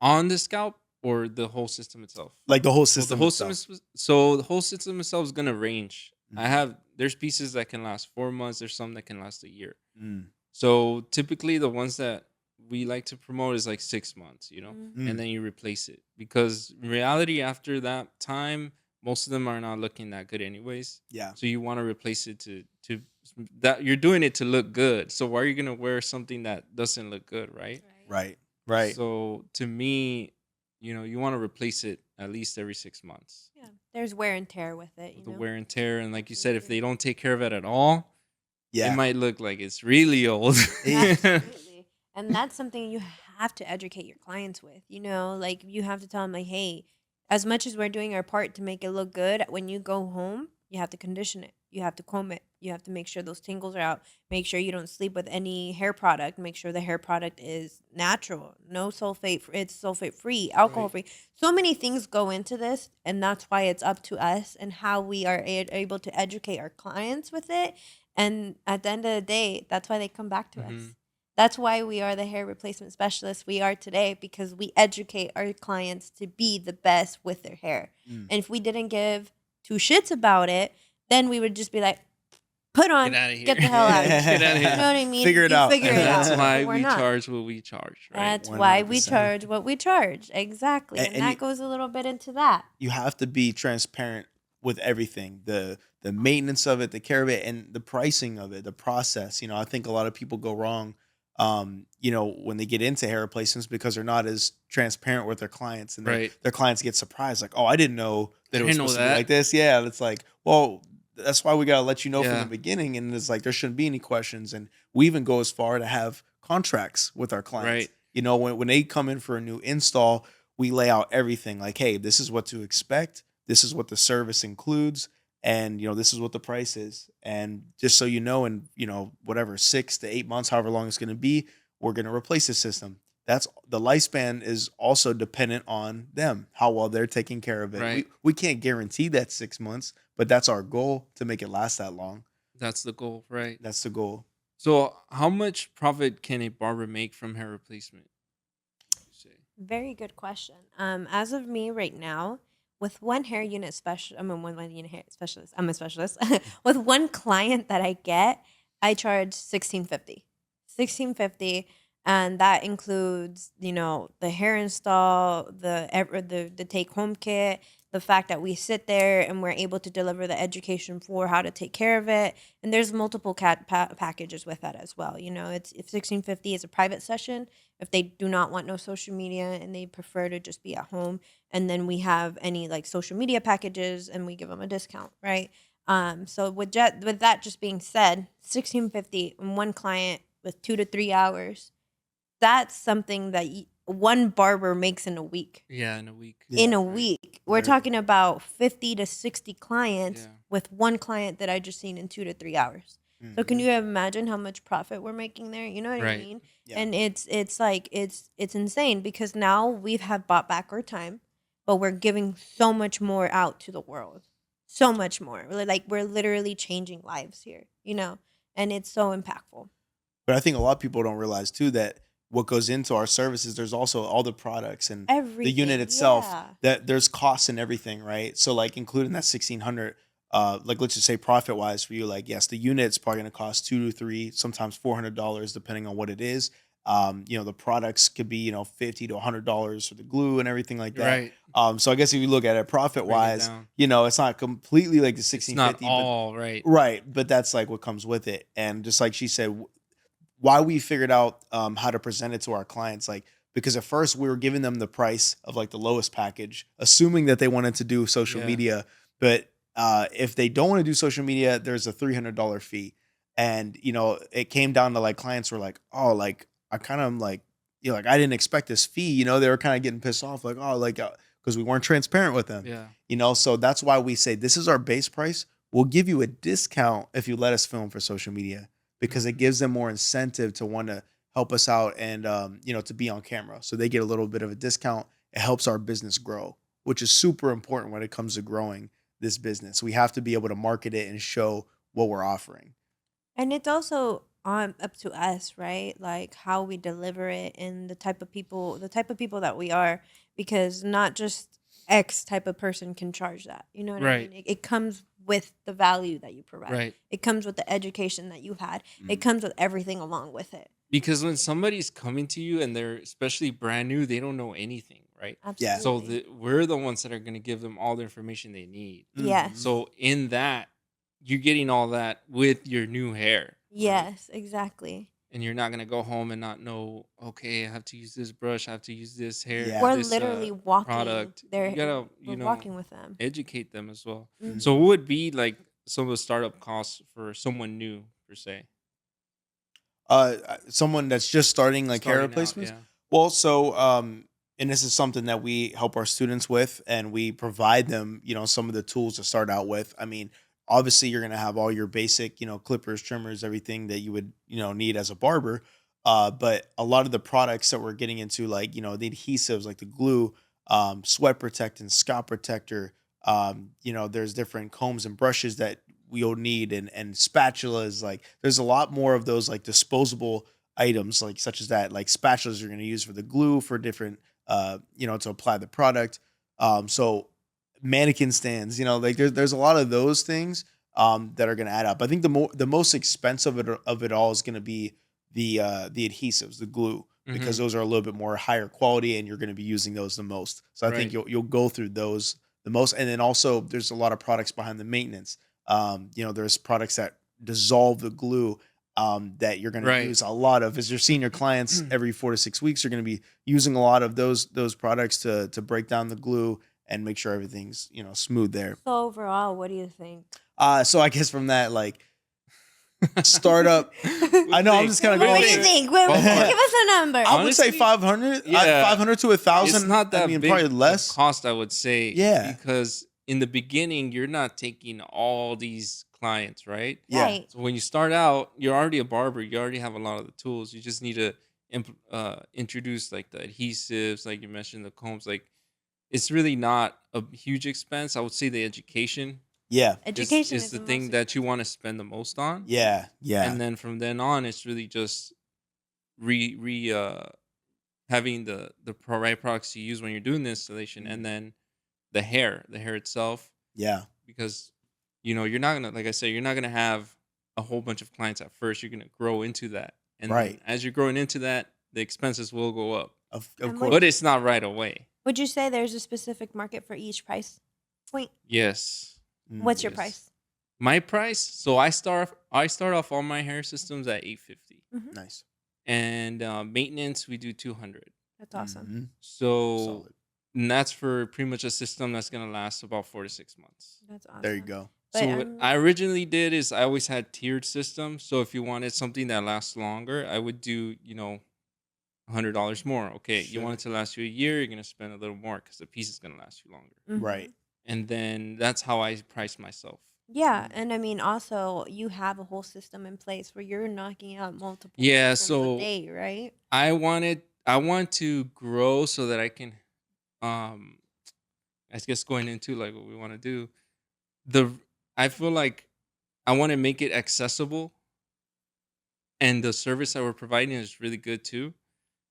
on the scalp or the whole system itself? Like the whole Well, system the whole itself. system so the whole system itself is gonna range. Mhm. There's pieces that can last 4 months, there's some that can last a year. Mm. So typically the ones that we like to promote is like 6 months, Mhm. and then you replace it, because in reality after that time, most of them are not looking that good anyways. Yeah. So you want to replace it to that you're doing it to look good. So why are you gonna wear something that doesn't look good, right? Right. Right. Right. So to me, you want to replace it at least every 6 months. Yeah. There's wear and tear with it, The wear and tear, and like you said, if they don't take care of it at Absolutely. all, it Yeah. might look like it's really old. Absolutely. And that's something you have to educate your clients with. Like you have to tell them, like, hey, as much as we're doing our part to make it look good, when you go home, you have to condition it. You have to comb it. You have to make sure those tingles are out. Make sure you don't sleep with any hair product. Make sure the hair product is natural. No sulfate. It's sulfate free, alcohol Right. free. So many things go into this. And that's why it's up to us and how we are able to educate our clients with it. And at the end of the day, that's why they come back to us. Mhm. That's why we are the hair replacement specialists we are today, because we educate our clients to be the best with their hair. Mm. And if we didn't give two shits about it, then we would just be like, put on, Get out of here. get the hell out of here. Get out of You know here. what I mean? Figure it You out. Figure And it that's out. why We're we not. charge what we charge, right? That's why we 100%. charge what we charge. Exactly. And And that you- goes a little bit into that. You have to be transparent with everything, the maintenance of it, the care of it, and the pricing of it, the process. I think a lot of people go wrong, when they get into hair replacements, because they're not as transparent with their clients, and Right. their clients get surprised, like, oh, I didn't know that I it was didn't know supposed to be that. like this. Yeah, and it's like, well, that's why we gotta let you know from Yeah. the beginning, and it's like there shouldn't be any questions, and we even go as far to have contracts with our clients. Right. When they come in for a new install, we lay out everything, like, hey, this is what to expect, this is what the service includes, and this is what the price is. And just so you know, in whatever 6 to 8 months, however long it's going to be, we're going to replace the system. That's the lifespan is also dependent on them, how well they're taking care of it. Right. We can't guarantee that 6 months, but that's our goal, to make it last that long. That's the goal, right? That's the goal. So how much profit can a barber make from hair replacement, you say? Very good question. As of me right now, with one hair unit special, one unit hair specialist. I'm a specialist. With one client that I get, I charge $16.50, and that includes the hair install, the take home kit, the fact that we sit there and we're able to deliver the education for how to take care of it, and there's multiple packages with that as well. It's if $16.50 is a private session, if they do not want no social media and they prefer to just be at home, and then we have any like social media packages and we give them a discount, right? So with that just being said, $16.50 and one client with 2 to 3 hours, that's something that one barber makes in a week. Yeah, in a week. In a Right. week, we're Right. talking about 50 to 60 clients Yeah. with one client that I just seen in 2 to 3 hours. So can Mhm. you imagine how much profit we're making there? You know what I Right. mean? Yeah. And it's like it's insane, because now we have bought back our time, but we're giving so much more out to the world. So much more. We're literally changing lives here, and it's so impactful. But I think a lot of people don't realize too that what goes into our services, there's also all the products and the Everything. unit itself, Yeah. that there's costs and everything, right? So like including that 1,600, like let's just say profit wise for you, like yes, the unit's probably going to cost 2 to 3, sometimes $400 depending on what it is. The products could be $50 to $100 for the glue and everything like that. Right. So I guess if you look at it profit Bring it wise, down. it's not completely like the It's 1650, not all right. right? But that's like what comes with it, and just like she said, why we figured out how to present it to our clients, like because at first we were giving them the price of like the lowest package, assuming that they wanted to do social Yeah. media, but if they don't want to do social media, there's a $300 fee. And it came down to like clients were like, oh, like I kind of like like I didn't expect this fee. They were kind of getting pissed off, like, oh, like because we weren't transparent with them. Yeah. So that's why we say this is our base price. We'll give you a discount if you let us film for social media, because it gives them more incentive to want to help us out and to be on camera. So they get a little bit of a discount. It helps our business grow, which is super important when it comes to growing this business. We have to be able to market it and show what we're offering. And it's also up to us, right? Like how we deliver it and the type of people that we are, because not just X type of person can charge that. You know what I Right. mean? It comes with the value that you provide. Right. It comes with the education that you had. It Mm. comes with everything along with it. Because when somebody's coming to you and they're especially brand new, they don't know anything, right? Yeah. So Absolutely. we're the ones that are going to give them all the information they need. Mhm. Yes. So in that, you're getting all that with your new hair, right? Yes, exactly. And you're not going to go home and not know, okay, I have to use this brush, I have to use this hair, Yeah. We're this literally walking product. You there. got to, We're walking with them. educate them as well. Hmm. So what would be like some of the startup costs for someone new per se? Someone that's just starting like hair Starting out, replacements. yeah. Well, so and this is something that we help our students with, and we provide them, some of the tools to start out with. I mean, obviously, you're gonna have all your basic, clippers, trimmers, everything that you would, need as a barber. But a lot of the products that we're getting into, like the adhesives, like the glue, sweat protectant, scalp protector. There's different combs and brushes that we'll need, and spatulas. Like, there's a lot more of those like disposable items, like such as that, like spatulas you're going to use for the glue for different to apply the product. So mannequin stands, like there's a lot of those things that are going to add up. I think the most expensive of it all is going to be the adhesives, the glue, because Hmm. those are a little bit more higher quality and you're going to be using those the most. So I think Right. you'll go through those the most. And then also there's a lot of products behind the maintenance. There's products that dissolve the glue, that you're going to Right. use a lot of as your senior clients every 4 to 6 weeks. You're going to be using a lot of those products to break down the glue and make sure everything's smooth there. So overall, what do you think? So I guess from that, like, startup, I know I'm just kind of What going. do you think? Give Ballpark. us a number. I would say Honestly, 500, yeah. 500 to It's 1,000. not that I mean, big probably of less. cost, I would say. Yeah. Because in the beginning, you're not taking all these clients, right? Yeah. Right. So when you start out, you're already a barber. You already have a lot of the tools. You just need to introduce like the adhesives, like you mentioned, the combs. Like, it's really not a huge expense. I would say the education Yeah. Education is is the the thing most that you expensive. want to spend the most on. Yeah. Yeah. And then from then on, it's really just re having the right products to use when you're doing the installation, and then the hair itself, Yeah. because you're not gonna, like I said, you're not gonna have a whole bunch of clients at first. You're gonna grow into that, and then Right. as you're growing into that, the expenses will go up, Of And course. but it's not right away. Would you say there's a specific market for each price point? Yes. What's your Yes. price? My price. So I start off all my hair systems at 850, Nice. and maintenance we do 200. That's awesome. Mhm. So Solid. and that's for pretty much a system that's gonna last about 4 to 6 months. That's awesome. There you go. But, So what I originally did is I always had tiered systems. So if you wanted something that lasts longer, I would do, $100 more. Okay, you want it to last you a year, you're gonna spend a little more because the piece is gonna last you longer. Mhm. Right. And then that's how I price myself. Yeah, and I mean, also you have a whole system in place where you're knocking out multiple Yeah, systems so a day, right? I want to grow so that I can, um I guess going into like what we want to do, the I feel like I want to make it accessible, and the service that we're providing is really good too.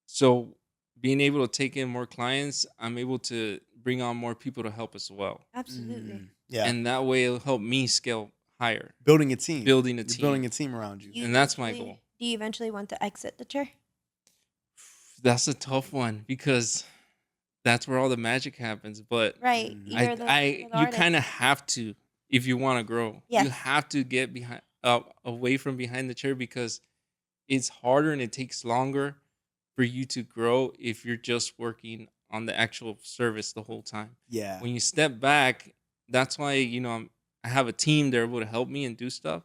So being able to take in more clients, I'm able to bring on more people to help as well. Absolutely. Yeah. And that way it'll help me scale higher, Building a team. building a You're team. building a team around you. You And that's my eventually- goal. Do you eventually want to exit the chair? That's a tough one because that's where all the magic happens. But Right. Mhm. You're the you artist. kind of have to if you want to grow. You Yes. have to get behind away from behind the chair, because it's harder and it takes longer for you to grow if you're just working on the actual service the whole time. Yeah. When you step back, that's why I have a team. They're able to help me and do stuff.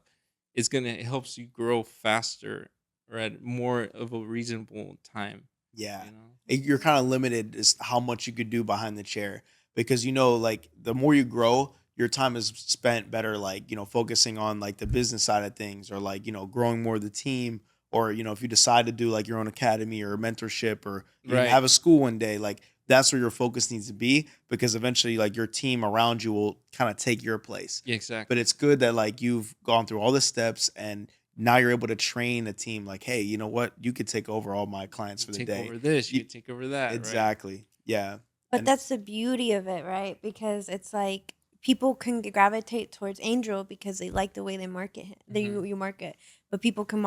It helps you grow faster or at more of a reasonable time. Yeah. You know? You're kind of limited as how much you could do behind the chair, because like the more you grow, your time is spent better, like focusing on like the business side of things, or like growing more of the team, or if you decide to do like your own academy or mentorship, or Right. have a school one day, like that's where your focus needs to be, because eventually like your team around you will kind of take your place. Yeah, exactly. But it's good that like you've gone through all the steps, and now you're able to train a team like, hey, you know what, you could take over all my clients for the take day. over this, you You- take over that. Right? Exactly. Yeah. But And- that's the beauty of it, right? Because it's like people can gravitate towards Angel because they like the way they market him. Mhm. You market, but people can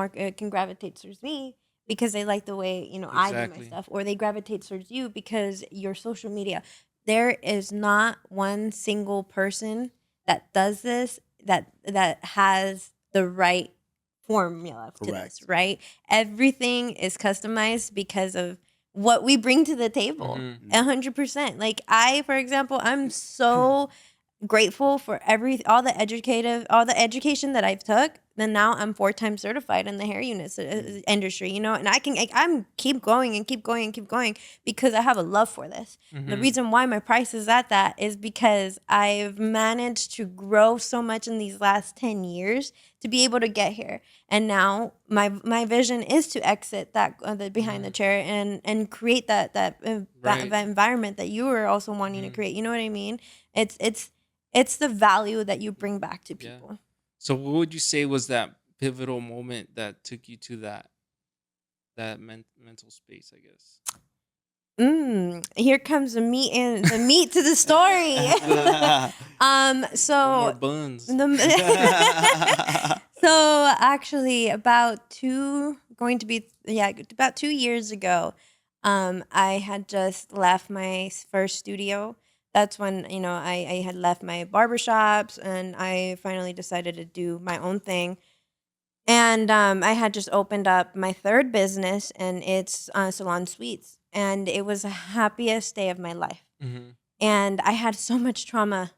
gravitate towards me because they like the way, I do my Exactly. stuff, or they gravitate towards you because your social media. There is not one single person that does this that has the right formula to this, Correct. right? Everything is customized because of what we bring to the table. Mm-hmm. 100%. Like for example, I'm so grateful for all the education that I took. Then now I'm 4 times certified in the hair units industry, and I'm keep going and keep going and keep going because I have a love for this. The Mm-hmm. reason why my price is at that is because I've managed to grow so much in these last 10 years to be able to get here. And now my vision is to exit that behind the chair and create that Right. environment that you were also wanting to create. You know what I mean? It's the value that you bring back to Yeah. people. So what would you say was that pivotal moment that took you to that mental space, I guess? Here comes the meat to the story. No more So buns. so actually about 2 years ago, I had just left my first studio. That's when, I had left my barbershops and I finally decided to do my own thing. And I had just opened up my third business, and it's Salon Suites. And it was the happiest day of my life. Mm-hmm. And I had so much trauma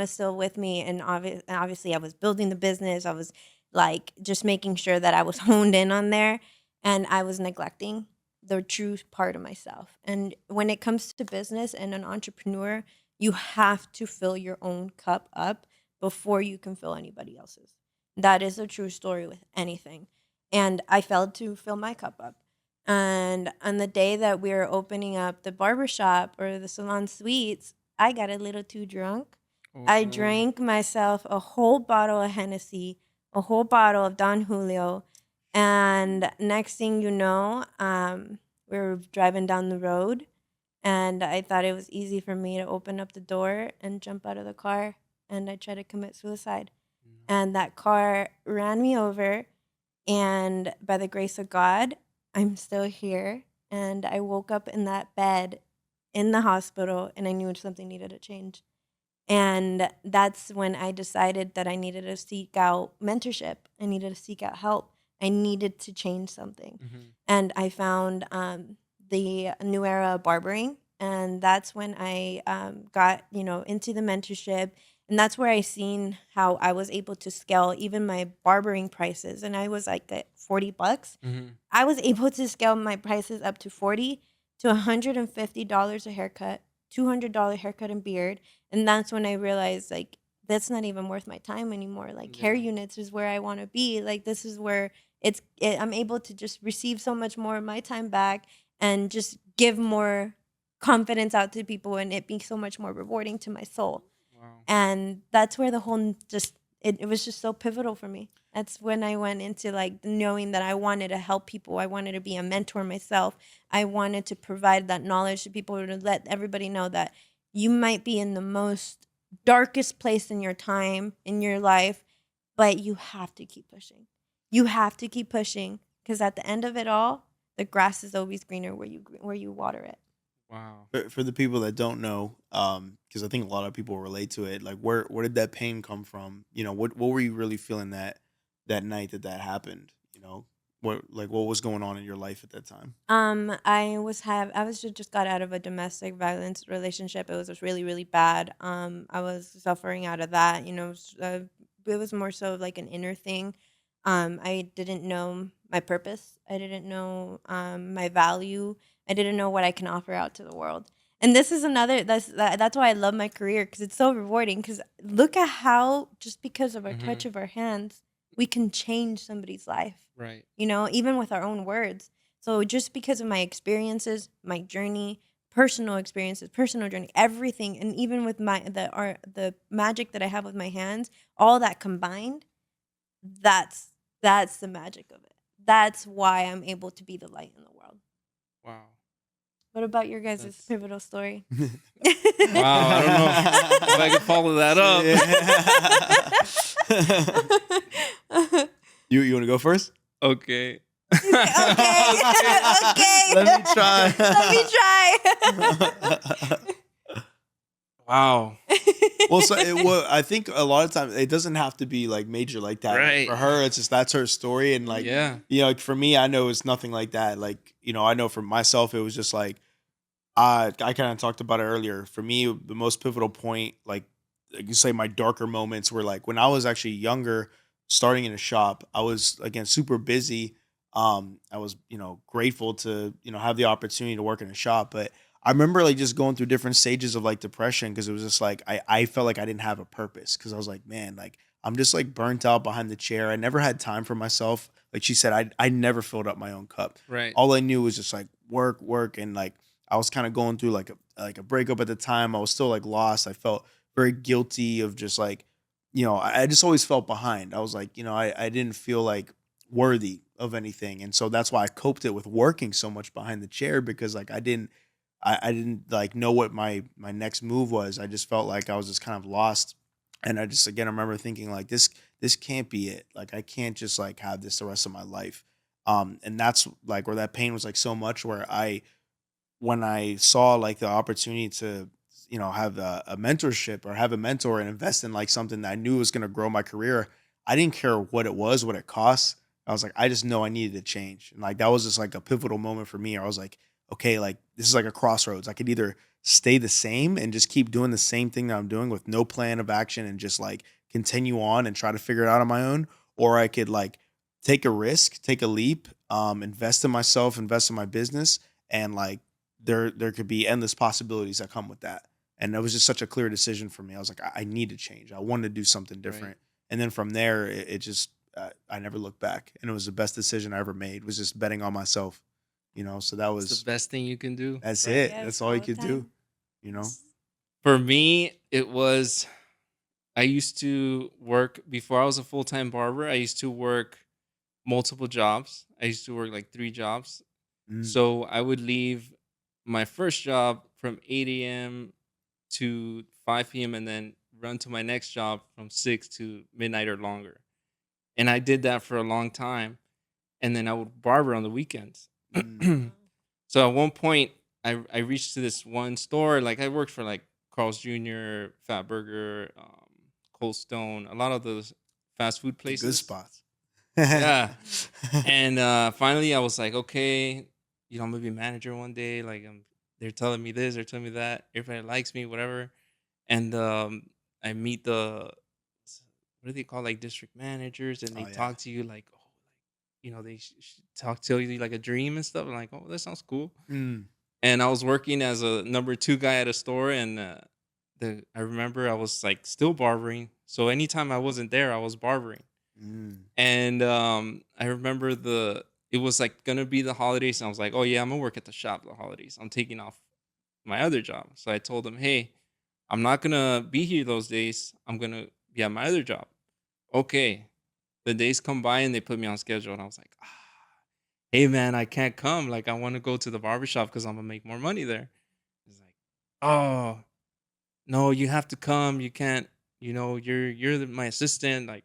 still with me. And obviously, I was building the business. I was like just making sure that I was honed in on there. And I was neglecting the true part of myself. And when it comes to business and an entrepreneur, you have to fill your own cup up before you can fill anybody else's. That is a true story with anything. And I failed to fill my cup up. And on the day that we were opening up the barbershop or the salon suites, I got a little too drunk. I Oh. drank myself a whole bottle of Hennessy, a whole bottle of Don Julio. And next thing you know, we were driving down the road. And I thought it was easy for me to open up the door and jump out of the car. And I tried to commit suicide. And that car ran me over. And by the grace of God, I'm still here. And I woke up in that bed in the hospital, and I knew something needed to change. And that's when I decided that I needed to seek out mentorship. I needed to seek out help. I needed to change something. Mm-hmm. And I found the new era of barbering. And that's when I got, into the mentorship. And that's where I seen how I was able to scale even my barbering prices. And I was like at $40. Mm-hmm. I was able to scale my prices up to $40 to $150 a haircut, $200 haircut and beard. And that's when I realized, like, that's not even worth my time anymore. Like, hair Yeah. units is where I want to be. Like, this is where I'm able to just receive so much more of my time back and just give more confidence out to people, and it be so much more rewarding to my soul. Wow. And that's where the whole it was just so pivotal for me. That's when I went into like knowing that I wanted to help people. I wanted to be a mentor myself. I wanted to provide that knowledge to people, to let everybody know that you might be in the most darkest place in your time, in your life, but you have to keep pushing. You have to keep pushing, because at the end of it all, the grass is always greener where you water it. Wow. For the people that don't know, because I think a lot of people relate to it. Like, where did that pain come from? What were you really feeling that night that happened? What was going on in your life at that time? I was just got out of a domestic violence relationship. It was just really, really bad. I was suffering out of that. It was more so like an inner thing. I didn't know my purpose. I didn't know my value. I didn't know what I can offer out to the world. And this is that's why I love my career, because it's so rewarding. Because look at how just because of a Mm-hmm. touch of our hands, we can change somebody's life. Right. Even with our own words. So just because of my experiences, my journey, personal experiences, personal journey, everything, and even with the magic that I have with my hands, all that combined, that's the magic of it. That's why I'm able to be the light in the world. Wow. What about your guys' That's- pivotal story? Wow. I don't know if I can follow that up. You want to go first? Okay. Okay. Okay. Let me try. Let me try. Wow. Well, I think a lot of times it doesn't have to be like major like that. Like, Right. for her, it's just that's her story, and like Yeah. like for me, I know it's nothing like that. Like I know for myself, it was just like I kind of talked about it earlier. For me, the most pivotal point, like you say, my darker moments were like when I was actually younger, starting in a shop. I was again super busy. I was grateful to have the opportunity to work in a shop, but I remember like just going through different stages of like depression because it was just like I felt like I didn't have a purpose because I was like, man, like I'm just like burnt out behind the chair. I never had time for myself. Like she said, I never filled up my own cup. Right. All I knew was just like work, work, and like I was kind of going through like a breakup at the time. I was still like lost. I felt very guilty of just like, I just always felt behind. I was like, I didn't feel like worthy of anything. And so that's why I coped it with working so much behind the chair because like I didn't like know what my next move was. I just felt like I was just kind of lost. And I just again I remember thinking like this can't be it. Like I can't just like have this the rest of my life. And that's like where that pain was like so much where when I saw like the opportunity to, have a mentorship or have a mentor and invest in like something that I knew was going to grow my career, I didn't care what it was, what it costs. I was like, I just know I needed to change. And like, that was just like a pivotal moment for me. I was like, okay, like this is like a crossroads. I could either stay the same and just keep doing the same thing that I'm doing with no plan of action and just like continue on and try to figure it out on my own. Or I could like take a risk, take a leap, invest in myself, invest in my business, and like there could be endless possibilities that come with that. And it was just such a clear decision for me. I was like, I need to change. I wanted to do something different. Right. And then from there, it just I never looked back. And it was the best decision I ever made. Was just betting on myself. So that It's the was best thing you can do. that's Right. it. Yes, That's all all you the could do. time. For me, it was I used to work before I was a full-time barber. I used to work multiple jobs. I used to work like 3 jobs. Mm, So I would leave my first job from 8 a.m. to 5 p.m. and then run to my next job from 6 to midnight or longer. And I did that for a long time. And then I would barber on the weekends. mm. So at one point, I reached to this one store. Like I worked for like Carl's Jr., Fat Burger, Cold Stone, a lot of those fast food The good places. spots. Yeah. And finally, I was like, okay, I'm gonna be a manager one day. Like, they're telling me this, they're telling me that. Everybody likes me, whatever. And I meet what do they call like district managers, and they Oh yeah. talk to you like, oh, they talk to you like a dream and stuff. I'm like, oh, that sounds cool. Mm, And I was working as a number 2 guy at a store, and I remember I was like still barbering. So anytime I wasn't there, I was barbering. mm, And I remember it was like gonna be the holidays, and I was like, oh yeah, I'm gonna work at the shop the holidays. I'm taking off my other job. So I told them, hey, I'm not gonna be here those days. I'm gonna be at my other job. Okay. The days come by and they put me on schedule, and I was like, hey man, I can't come. Like I want to go to the barbershop because I'm gonna make more money there. It's like, oh no, you have to come. You can't, my assistant. Like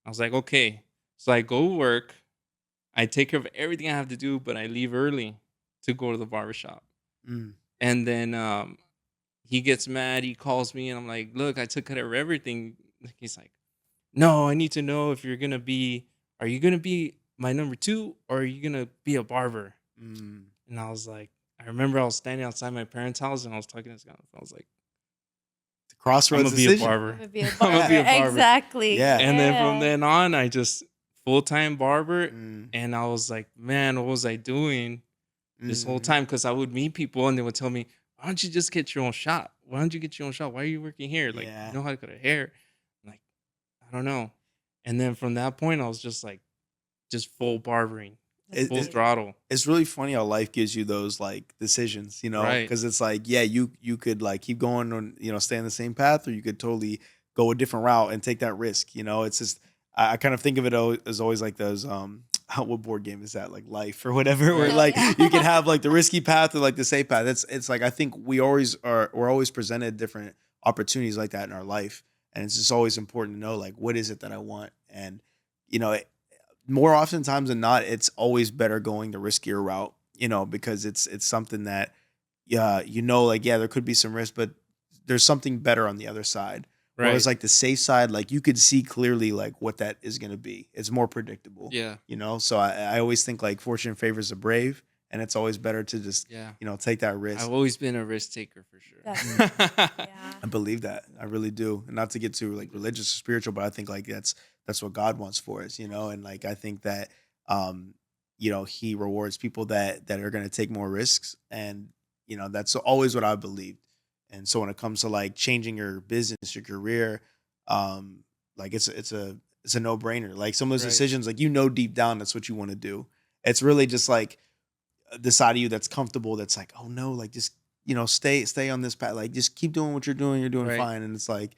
I was like, okay. So I go work. I take care of everything I have to do, but I leave early to go to the barbershop. mm. And then he gets mad. He calls me, and I'm like, look, I took care of everything. He's like, no, I need to know if are you going to be my number 2 or are you going to be a barber? Mm. And I was like, I remember I was standing outside my parents' house and I was talking to this guy. I was like, The I'm crossroads going to be a decision. I'm barber. gonna be a I'm going to be barber. a barber. Exactly. Yeah. And then from Yeah. then on, I just full-time barber. Mm, And I was like, man, what was I doing this whole mm. time? Because I would meet people and they would tell me, why don't you just get your own shop? Why don't you get your own shop? Why are you working here? Like, Yeah. you know how to cut a hair? I'm like, I don't know. And then from that point, I was just like, just full barbering, That's It, full it, good. throttle. it's really funny how life gives you those like decisions, Right. because it's like, yeah, you could like keep going on, stay on the same path, or you could totally go a different route and take that risk. It's just I kind of think of it as always like those what board game is that, like Life or whatever, where Right. like Yeah. you can have like the risky path or like the safe path. It's like I think we're always presented different opportunities like that in our life, and it's just always important to know like what is it that I want. And you know more oftentimes than not, it's always better going the riskier route, because it's something that, yeah, like, yeah, there could be some risk, but there's something better on the other side. Whereas Right. like the safe side, like you could see clearly like what that is going to be. It's more predictable, Yeah. So I always think like fortune favors the brave, and it's always better to just, Yeah. take that risk. I've always been a risk taker for sure. Yeah. I believe that. I really do. And not to get too like religious or spiritual, but I think like that's what God wants for us, and like I think that he rewards people that are going to take more risks, and that's always what I believed. And so when it comes to like changing your business, your career, like it's a no-brainer. Like some of those Right. decisions, like deep down that's what you want to do. It's really just like the side of you that's comfortable, that's like, oh no, like just stay on this path, like just keep doing what you're doing, you're doing Right. fine. And it's like,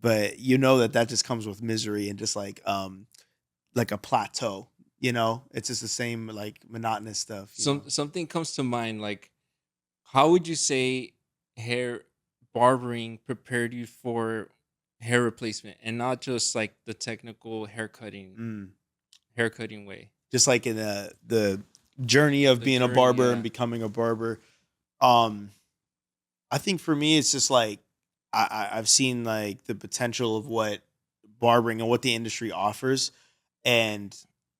but that just comes with misery and just like a plateau. It's just the same like monotonous stuff. Something comes to mind, like, how would you say hair barbering prepared you for hair replacement, and not just like the technical haircutting way? Just like in the journey of The being a journey, barber yeah. and becoming a barber. I think for me, it's just like I've seen like the potential of what barbering and what the industry offers, and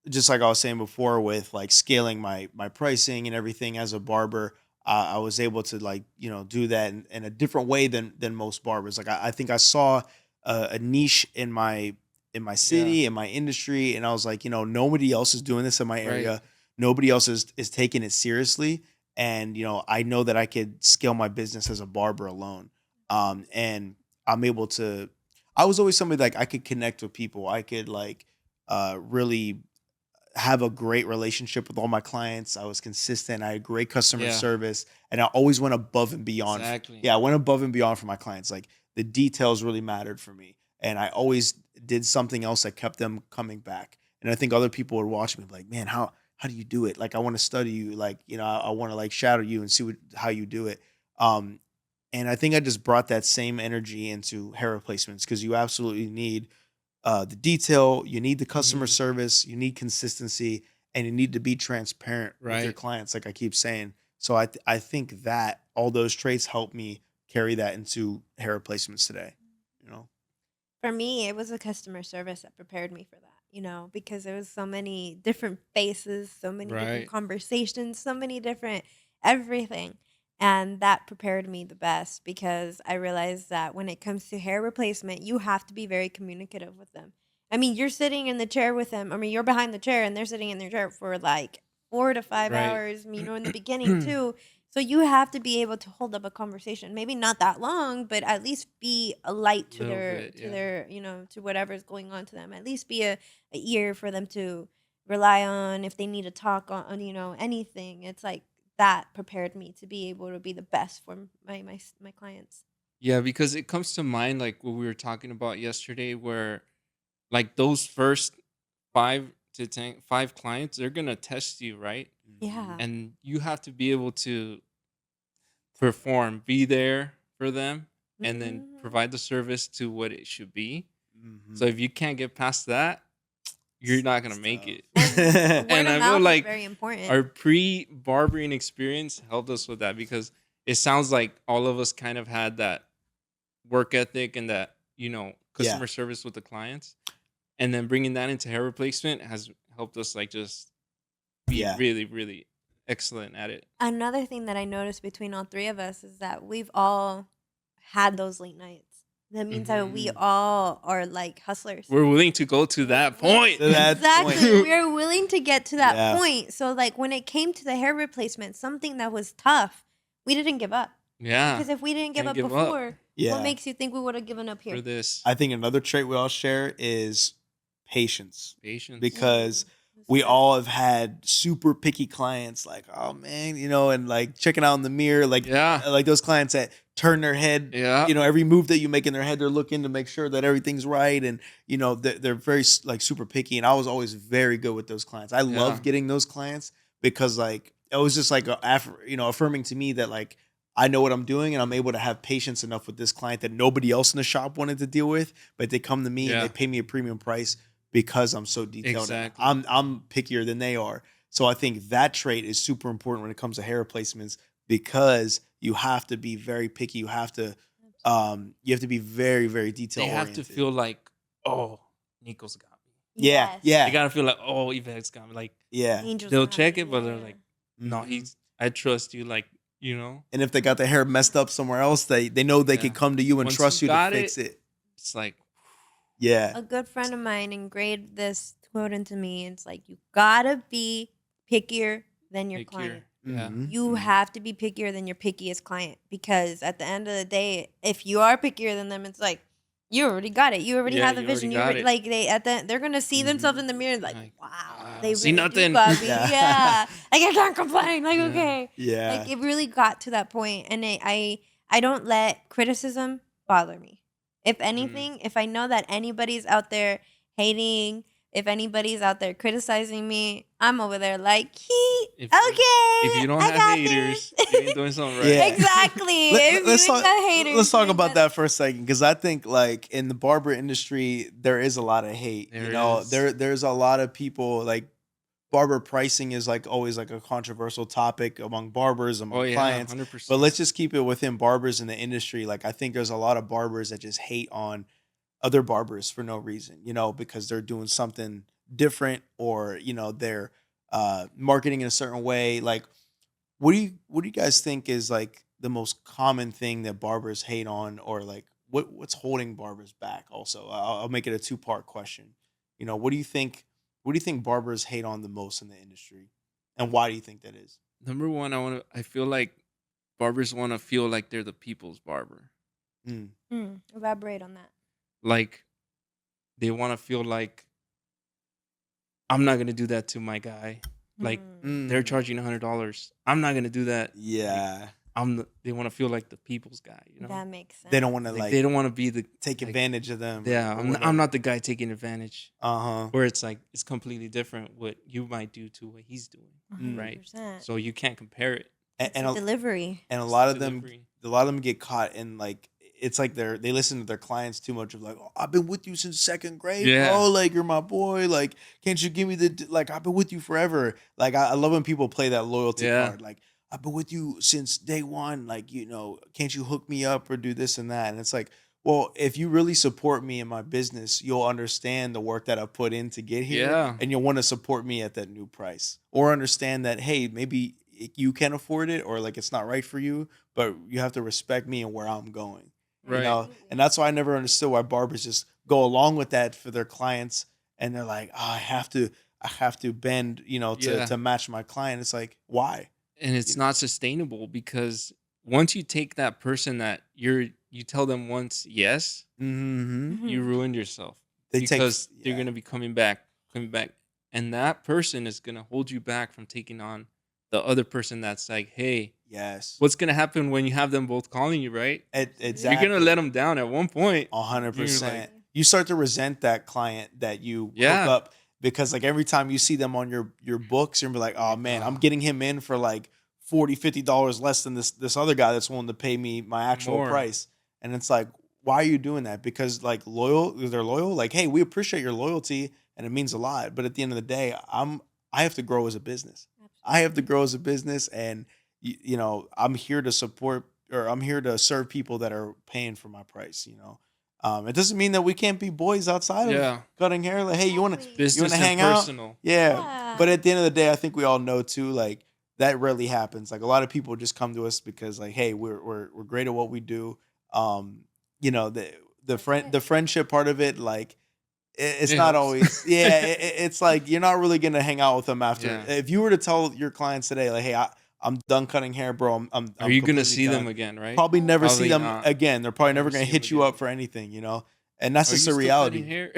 just like I was saying before, with like scaling my pricing and everything as a barber, I was able to like do that in a different way than most barbers. Like I think I saw a niche in my Yeah. city, in my industry, and I was like, nobody else is doing this in my Right. area. Nobody else is taking it seriously, and I know that I could scale my business as a barber alone. And I'm able to. I was always somebody like I could connect with people. I could like really have a great relationship with all my clients. I was consistent. I had great customer Yeah. service, and I always went above and beyond. Exactly. Yeah, I went above and beyond for my clients. Like the details really mattered for me, and I always did something else that kept them coming back. And I think other people would watch me like, man, how do you do it? Like I want to study you. Like I want to like shadow you and see how you do it. Um, and I think I just brought that same energy into hair replacements, because you absolutely need the detail, you need the customer Mhm. service, you need consistency, and you need to be transparent with your Right. clients, like I keep saying. So I think that all those traits help me carry that into hair replacements today. You know, For me, it was the customer service that prepared me for that, because there was so many different faces, so many different Right. conversations, so many different everything. And that prepared me the best because I realized that when it comes to hair replacement, you have to be very communicative with them. I mean, you're sitting in the chair with them. I mean, you're behind the chair and they're sitting in their chair for like 4 to 5 Right. hours, in the beginning too. So you have to be able to hold up a conversation. Maybe not that long, but at least be a light to Little their bit, to yeah. their, to whatever's going on to them. At least be a ear for them to rely on if they need to talk on, anything. It's like that prepared me to be able to be the best for my clients. Yeah, because it comes to mind like what we were talking about yesterday, where like those first 5 clients, they're gonna test you, right? Yeah. And you have to be able to perform, be there for them, and then Mhm. provide the service to what it should be. mm-hmm. So if you can't get past that, you're not gonna It's make it. And word And of I feel mouth is like very important. our pre-barbering experience helped us with that, because it sounds like all of us kind of had that work ethic and that, Yeah, customer service with the clients. And then bringing that into hair replacement has helped us like just be yeah. really, really excellent at it. Another thing that I noticed between all three of us is that we've all had those late nights. That means that we Mm. all are like hustlers. We're willing to go to that We- point. To that exactly. point. We are willing to get to that Yeah. point. So like when it came to the hair replacement, something that was tough, we didn't give up. Yeah. Because if we didn't give Can't up give up. before, Yeah. what makes you think we would have given up here? For this I think another trait we all share is patience, patience. because That's we true. all have had super picky clients, like, oh man, and like checking out in the mirror, like Yeah. like those clients that turn their head, Yeah. every move that you make in their head, they're looking to make sure that everything's right, and they're very like super picky, and I was always very good with those clients. I love Yeah. getting those clients, because like it was just like affirming to me that like I know what I'm doing, and I'm able to have patience enough with this client that nobody else in the shop wanted to deal with, but they come to me and Yeah. they pay me a premium price because I'm so detailed. Exactly. I'm pickier than they are. So I think that trait is super important when it comes to hair replacements because you have to be very picky. You have to be very, very They detail have to oriented. feel like, oh, Nico's got me. Yeah, Yes. They yeah, gotta feel like, oh, Yvette's got me. Like yeah. Angels they'll have check me, it, but they're yeah. like, no, Mhm. I trust you. Like, you know, And if they got their hair messed up somewhere else, they know they yeah. can come to you and Once trust you you to got fix it, it. it's like, Yeah. A good friend of mine engraved this quote into me. It's like, you gotta be pickier than your pick client. here. Yeah. Mhm, You mhm. have to be pickier than your pickiest client, because at the end of the day, if you are pickier than them, it's like you already got it. You already Yeah, have the you already vision. You got already it. like they're gonna see themselves Mhm. in the mirror like, Like, wow, they see really do nothing. got me. Yeah. Yeah, like I can't complain. Like Yeah. okay, Yeah. like it really got to that point, and I don't let criticism bother me. If anything, if I know that anybody's out there hating, if anybody's out there criticizing me, I'm over there like, If okay, you don't I have got haters, this. you ain't doing something right. Yeah. Exactly. If Let's you ain't talk. got haters, Let's you talk ain't about got- that for a second, because I think like in the barber industry, there is a lot of hate. There you know, is. there's a lot of people like barber pricing is like always like a controversial topic among barbers, among Oh yeah, clients. 100%. But let's just keep it within barbers in the industry. Like I think there's a lot of barbers that just hate on other barbers for no reason, because they're doing something different, or they're marketing in a certain way. Like what do you guys think is like the most common thing that barbers hate on, or like what's holding barbers back? Also, I'll make it a two-part question. What do you think barbers hate on the most in the industry, and why do you think that is? Number one, I feel like barbers want to feel like they're the people's barber. Mm. Elaborate on that. Like they want to feel like I'm not gonna do that to my guy. Like they're Mm. charging $100. I'm not gonna do that. Like, Yeah, they want to feel like the people's guy. You know, That makes sense. they don't want to like like they don't want to be the take like, advantage of them. Yeah, I'm not the guy taking advantage. Uh-huh. Where it's like it's completely different what you might do to what he's doing, Mm. right? 100%. So you can't compare it. And, It's and a a, delivery. and a It's lot the of them delivery. get caught in like it's like they listen to their clients too much of like, oh, I've been with you since second grade, Yeah. bro. Like you're my boy. Like can't you give me like I've been with you forever. Like I love when people play that loyalty Yeah. card. Like I've been with you since day one. Like can't you hook me up or do this and that? And it's like, well, if you really support me in my business, you'll understand the work that I put in to get here, Yeah. and you'll want to support me at that new price, or understand that hey, maybe you can afford it, or like it's not right for you, but you have to respect me and where I'm going. Right. And that's why I never understood why barbers just go along with that for their clients, and they're like, oh, I have to bend, Yeah. to match my client. It's like, why? And it's not sustainable because once you take that person that you tell them once yes, Mm-hmm. you ruined yourself They take- because they're yeah. gonna be coming back, and that person is gonna hold you back from taking on the other person that's like, hey, Yes. what's gonna happen when you have them both calling you, right? Exactly. You're gonna let them down at one point. 100%. like- You start to resent that client that you Yeah. hook up, because like every time you see them on your books, you're gonna be like, oh man, I'm getting him in for like $40-$50 less than this other guy that's willing to pay me my actual More. price. And it's like, why are you doing that? Because like they're loyal. Like, hey, we appreciate your loyalty and it means a lot. But at the end of the day, I have to grow as a business. I have to grow as a business, and I'm here to support, or I'm here to serve people that are paying for my price. It doesn't mean that we can't be boys outside of Yeah. cutting hair. Like, hey, you want Exactly. to Business and hang out? personal. Yeah. But at the end of the day, I think we all know too, like that rarely happens. Like a lot of people just come to us because like, hey, we're great at what we do. The friendship part of it, like it's It not helps. always. Yeah, it's like you're not really gonna hang out with them after. Yeah. If you were to tell your clients today, like, hey, I'm done cutting hair, bro. I'm Are you gonna completely see them done. again, right? Probably never see Probably them not. again. They're probably never Never gonna see hit them you up again. for anything, And that's Are you just a still reality. cutting hair?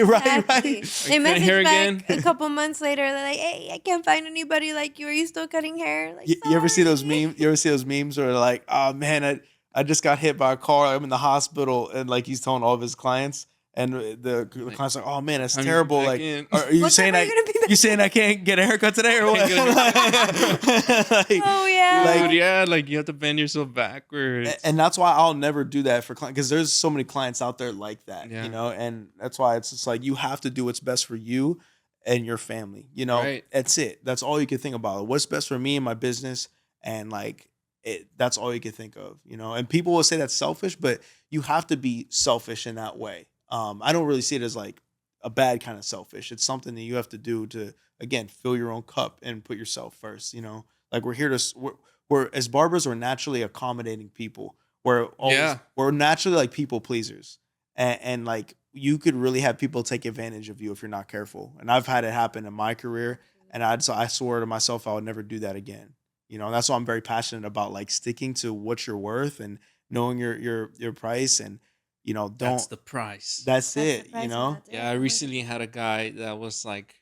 Right. Exactly. They Are you cutting message hair back again? a couple months later. They're like, "Hey, I can't find anybody like you. Are you still cutting hair?" Like, You ever see those "Sorry." memes? You ever see those memes where they're like, oh man, I just got hit by a car. I'm in the hospital, and like he's telling all of his clients, And the Like, client's like, "Oh man, that's time to terrible." back Like, in. are you What saying time are I you gonna be back? you saying I can't get a haircut today or what? Can't get Like, Oh yeah. like, Dude, yeah, like you have to bend yourself backwards. and that's why I'll never do that for clients, because there's so many clients out there like that, Yeah. and that's why it's just like you have to do what's best for you and your family. Right. That's it. That's all you can think about. What's best for me and my business, and like that's all you can think of. And people will say that's selfish, but you have to be selfish in that way. I don't really see it as like a bad kind of selfish. It's something that you have to do to, again, fill your own cup and put yourself first. Like we're here to we're as barbers, we're naturally accommodating people. Yeah. We're naturally like people pleasers, and like you could really have people take advantage of you if you're not careful. And I've had it happen in my career, and I swore to myself I would never do that again. And that's why I'm very passionate about like sticking to what you're worth and knowing your price, and don't. That's the price. That's That's it. the price, and that's Yeah, it. I I'm with recently you. had a guy that was like,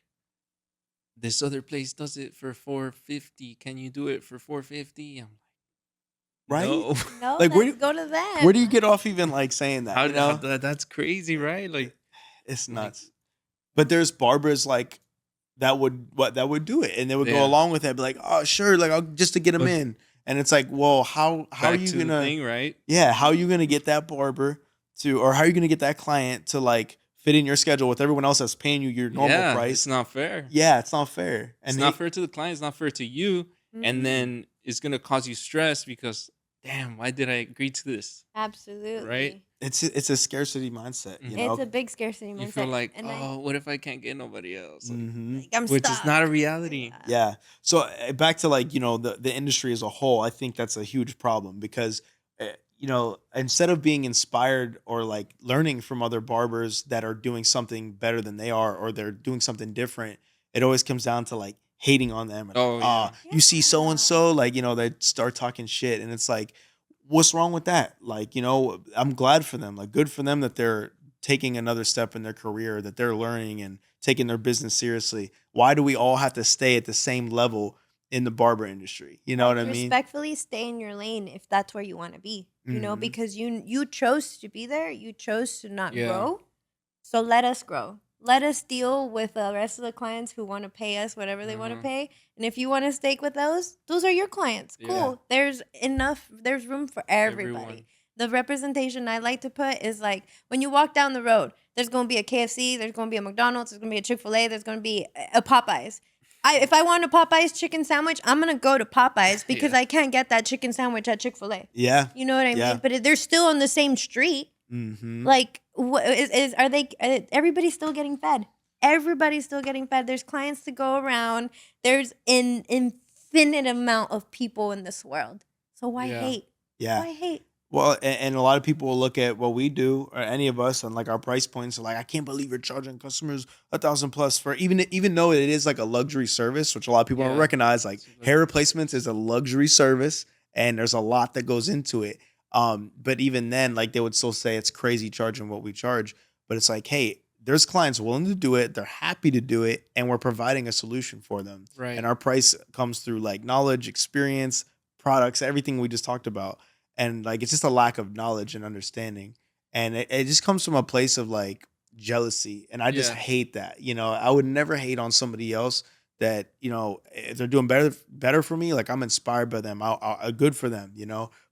this other place does it for 450. Can you do it for 450? I'm like, Right? no. No, Like, where let's do- go to them. Where do you get off even like saying that? That's crazy, right? Like, It's like, nuts. But there's barbers like that would do it, and they would go yeah. along with it, be like, "Oh, sure," like just to get them But in. And it's like, well, how are back you to the gonna? thing, right? Yeah, how are you gonna get that barber to, or how are you gonna get that client to like fit in your schedule with everyone else that's paying you your normal Yeah, price? it's not fair. Yeah, it's not fair. It's And not fair to the client. It's not fair to you. And Mhm. then it's gonna cause you stress because, damn, why did I agree to this? Absolutely. it's a scarcity mindset, Mhm. It's a big scarcity mindset. You feel like, and oh, what if I can't get nobody else? hmm like I'm Which is not a stuck. reality. Yeah. So back to like, the industry as a whole, I think that's a huge problem because instead of being inspired or like learning from other barbers that are doing something better than they are, or they're doing something different, it always comes down to like hating on them, and Oh, yeah. you see so and so, like, they start talking shit, and it's like, what's wrong with that? Like, I'm glad for them. Like, good for them that they're taking another step in their career, that they're learning and taking their business seriously. Why do we all have to stay at the same level in the barber industry? You know Like, what I mean? respectfully stay in your lane if that's where you want to be. Mhm. Because you chose to be there, you chose to not Yeah. grow. So let us grow. Let us deal with the rest of the clients who want to pay us whatever they want to Mhm. pay. And if you want to stake with those are your clients. Yeah. Cool. There's room for everybody. Everyone. The representation I like to put is like when you walk down the road, there's going to be a KFC, there's going to be a McDonald's, there's going to be a Chick-fil-A, there's going to be a Popeyes. If I want a Popeyes chicken sandwich, I'm going to go to Popeyes because Yeah. I can't get that chicken sandwich at Chick-fil-A. Yeah. You know what I Yeah. mean? But they're still on the same street. Mm-hmm. Like, are they? Everybody's still getting fed. Everybody's still getting fed. There's clients to go around. There's an infinite amount of people in this world. So why Yeah. hate? Yeah. Why hate? Well, and a lot of people will look at what we do, or any of us, and like our price points. Like, I can't believe you're charging customers 1,000 plus for, even though it is like a luxury service, which a lot of people don't Yeah. recognize. Like, It's a luxury hair replacements is a luxury service, and there's a lot that goes into it. But even then, like, they would still say it's crazy charging what we charge. But it's like, hey, there's clients willing to do it. They're happy to do it, and we're providing a solution for them. Right. And our price comes through like knowledge, experience, products, everything we just talked about. And like, it's just a lack of knowledge and understanding, and it just comes from a place of like jealousy, and I just Yeah. hate that. I would never hate on somebody else that, if they're doing better for me, like, I'm inspired by them. I good for them.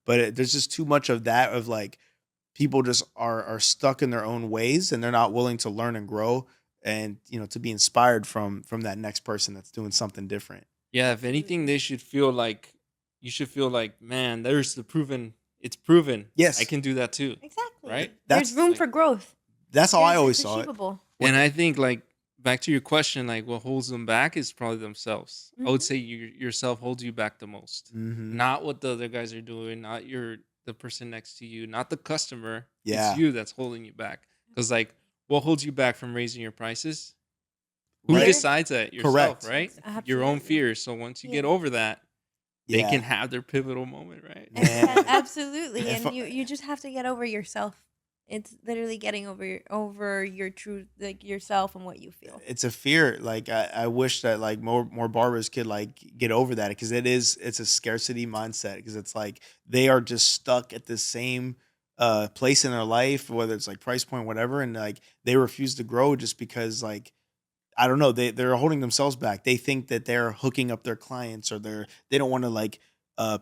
But there's just too much of that, of like, people just are stuck in their own ways, and they're not willing to learn and grow, and to be inspired from that next person that's doing something different. Yeah, if anything, they should feel like you should feel like, man, it's proven. Yes. I can do that too. Exactly. Right? There's That's room like- for growth. That's how I It's always saw it. achievable. And I think, like, back to your question, like, what holds them back is probably themselves. I would Mhm. say yourself holds you back the most. Mhm. Not what the other guys are doing, not the person next to you, not the customer. Yeah. It's you that's holding you back. Because, like, what holds you back from raising your prices? Who Right. decides that? Yourself, Correct. right? Absolutely. Your own fears. So once you get Yeah. over that, they Yeah. can have their pivotal moment, right? Man. Absolutely. If And I- you just have to get over yourself. It's literally getting over your truth, like yourself and what you feel. It's a fear. Like, I wish that like more barbers could like get over that, because it's a scarcity mindset, because it's like they are just stuck at the same place in their life, whether it's like price point, whatever, and like they refuse to grow just because like I don't know, they're holding themselves back. They think that they're hooking up their clients or they don't want to like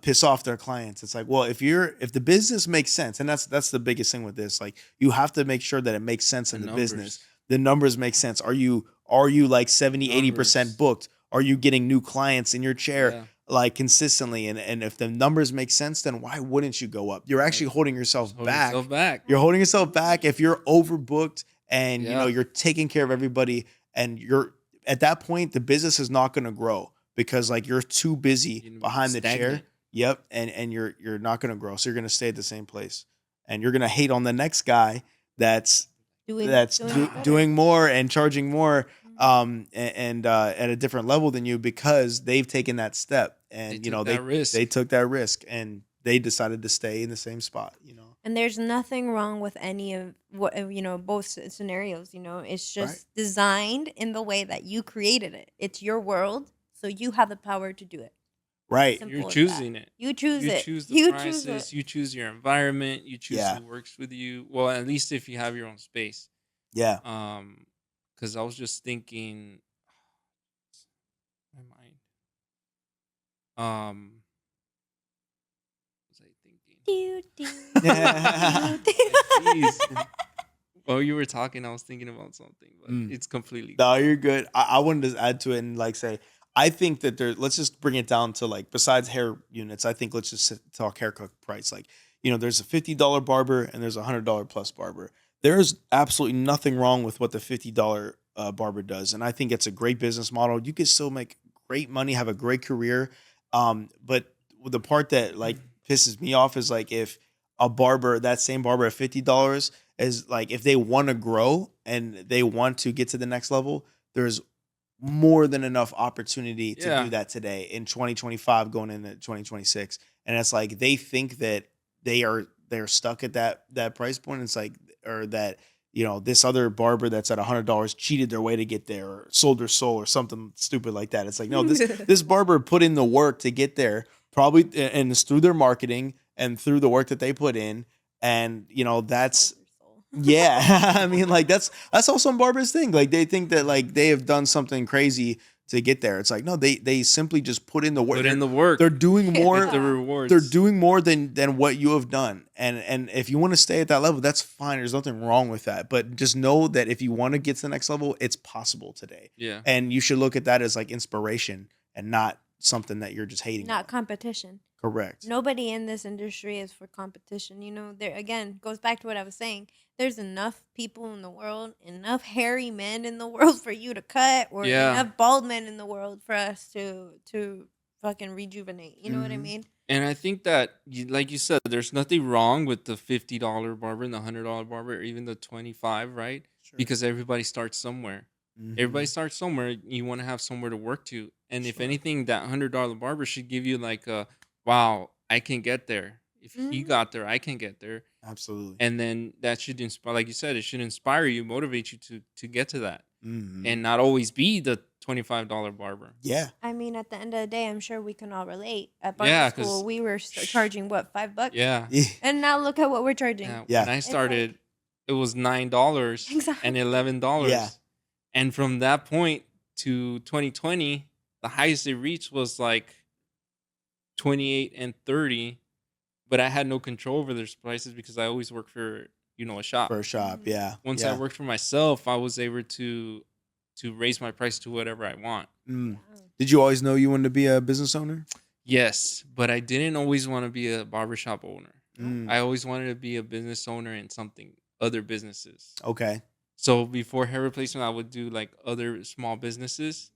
piss off their clients. It's like, well, if the business makes sense, and that's the biggest thing with this, like you have to make sure that it makes sense The in the business. numbers. The numbers make sense. Are you like 70-80% Numbers. booked? Are you getting new clients in your chair Yeah. like consistently? And if the numbers make sense, then why wouldn't you go up? You're actually holding yourself Just hold back. yourself back. You're holding yourself back if you're overbooked and Yeah. you're taking care of everybody and you're at that point the business is not going to grow because like you're too busy You're gonna be behind the chair. stagnant. Yep, and you're not going to grow. So you're going to stay at the same place. And you're going to hate on the next guy that's Doing better. doing more and charging more Mhm. and at a different level than you because they've taken that step and They you know took that risk. they took that risk and they decided to stay in the same spot, you know. And there's nothing wrong with any of what both scenarios. It's Right. just designed in the way that you created it. It's your world, so you have the power to do it. Right. Simple You're as choosing it. You choose You it. choose the You prices. choose it. You choose your environment. You choose Yeah. who works with you. Well, at least if you have your own space. Yeah. Because I was just thinking, my mind. What was I thinking? Do, do, Yeah. do, Jeez. While you were talking, I was thinking about something, but Mm. it's completely No, gone. you're good. I wanted to add to it and like say, I think that let's just bring it down to like, besides hair units, I think let's just talk haircut price. Like, there's a $50 barber and there's a $100 plus barber. There's absolutely nothing wrong with what the $50 barber does. And I think it's a great business model. You can still make great money, have a great career. But the part that like pisses me off is like if that same barber at $50 is like, if they want to grow and they want to get to the next level, there's more than enough opportunity to Yeah. do that today in 2025 going into 2026. And it's like they think that they're stuck at that price point. It's like, or that this other barber that's at $100 cheated their way to get there or sold their soul or something stupid like that. It's like, no, this barber put in the work to get there, probably, and it's through their marketing and through the work that they put in. And that's yeah. I mean, like that's also some barbers thing. Like they think that like they have done something crazy to get there. It's like, no, they simply just put in the work. Put in the work. They're doing more. Get the rewards. They're doing more than what you have done. And if you want to stay at that level, that's fine. There's nothing wrong with that. But just know that if you want to get to the next level, it's possible today. Yeah. And you should look at that as like inspiration and not something that you're just hating Not on. competition. Correct. Nobody in this industry is for competition. There again goes back to what I was saying. There's enough people in the world, enough hairy men in the world for you to cut, or Yeah. enough bald men in the world for us to fucking rejuvenate. You know what I Mhm. mean? And I think that, like you said, there's nothing wrong with the $50 barber and the $100 barber, or even the 25, right? Sure. Because everybody starts somewhere. Mhm. Everybody starts somewhere. You want to have somewhere to work to. And if Sure. anything, that $100 barber should give you like a, wow, I can get there. If he Mhm. got there, I can get there. Absolutely. And then that should inspire, like you said, it should inspire you, motivate you to get to that, Mhm. and not always be the $25 barber. Yeah. I mean, at the end of the day, I'm sure we can all relate. At barber Yeah, school, 'cause- we were charging what, $5? Yeah. Yeah. And now look at what we're charging. Yeah. Yeah. When I It's like- started, it was $9 Exactly. and $11. Yeah. And from that point to 2020, the highest it reached was like 28 and 30. But I had no control over their prices because I always worked for, a shop. For a shop. Mhm. Yeah. Once yeah. I worked for myself, I was able to raise my price to whatever I want. Mm. Did you always know you wanted to be a business owner? Yes, but I didn't always want to be a barbershop owner. Mm. I always wanted to be a business owner in other businesses. Okay. So before hair replacement, I would do like other small businesses,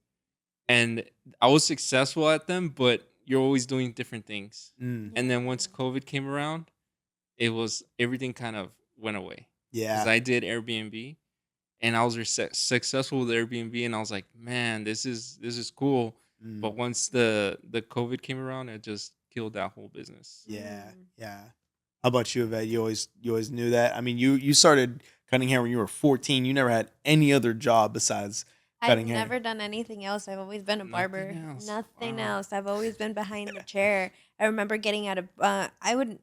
and I was successful at them, but you're always doing different things. Mm. And then once COVID came around, everything kind of went away. Yeah. Because I did Airbnb, and I was successful with Airbnb, and I was like, man, this is cool. Mm. But once the COVID came around, it just killed that whole business. Yeah. Mm. Yeah. How about you, Yvette? You always knew that. I mean, you started cutting hair when you were 14. You never had any other job besides I've cutting hair. never done anything else. I've always been a Nothing barber. else. Nothing Wow. else. I've always been behind the chair. I remember getting out of, I would,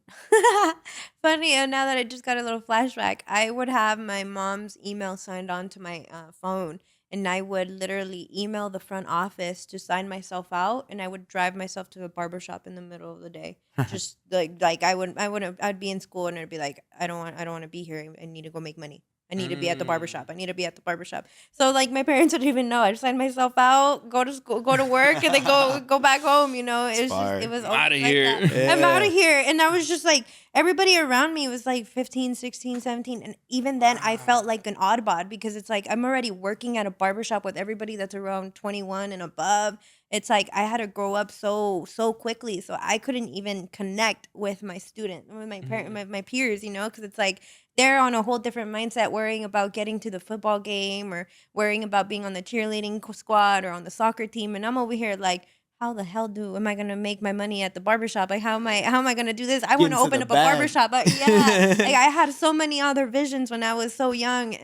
funny, now that I just got a little flashback, I would have my mom's email signed on to my phone, and I would literally email the front office to sign myself out, and I would drive myself to a barber shop in the middle of the day. Just like I'd be in school and I'd be like, I don't want to be here. I need to go make money. I need to be at the barber Mm. shop. I need to be at the barber shop. So like my parents wouldn't even know. I just sign myself out, go to school, go to work, and then go back home. You know, it was just Fire. it was I'm always outta like here. that. I'm out Yeah. of here, and I was just like everybody around me was like 15, 16, 17, and even then I felt Wow. like an oddball because it's like I'm already working at a barber shop with everybody that's around 21 and above. It's like I had to grow up so quickly, so I couldn't even connect with my student, with my parent, Mhm. my peers. You know, because it's like they're on a whole different mindset, worrying about getting to the football game or worrying about being on the cheerleading squad or on the soccer team, and I'm over here like, how the hell am I gonna make my money at the barbershop? Like, how am I gonna do this? I Get want to into open the up a bag. barbershop, but yeah, like I had so many other visions when I was so young,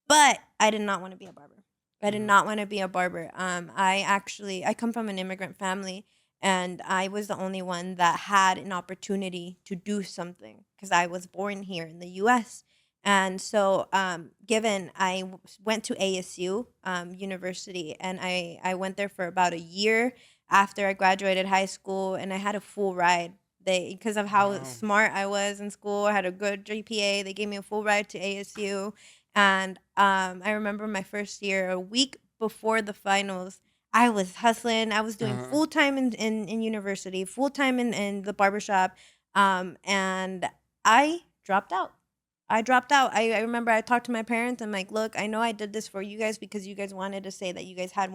but I did not want to be a barber. I did Mhm. not want to be a barber. I come from an immigrant family, and I was the only one that had an opportunity to do something because I was born here in the U.S. And so, given went to ASU University, and I went there for about a year after I graduated high school, and I had a full ride. Because of how Wow. smart I was in school, I had a good GPA. They gave me a full ride to ASU, and I remember my first year, a week before the finals, I was hustling. I was doing Uh-huh. full time in university, full time in the barbershop. And I dropped out. I dropped out. I remember I talked to my parents. I'm like, look, I know I did this for you guys because you guys wanted to say that you guys had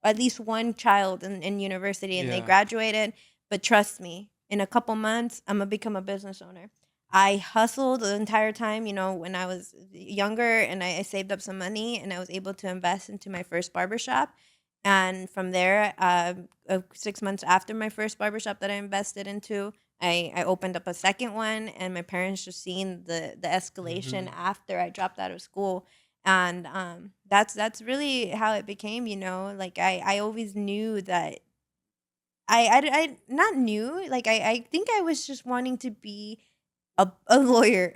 at least one child in university and they Yeah. graduated. But trust me, in a couple months, I'm going to become a business owner. I hustled the entire time, when I was younger, and I saved up some money and I was able to invest into my first barbershop. And from there, 6 months after my first barbershop that I invested into, I opened up a second one, and my parents just seen the escalation Mhm. after I dropped out of school. And that's really how it became, like I always knew that I not knew, like I think I was just wanting to be a lawyer.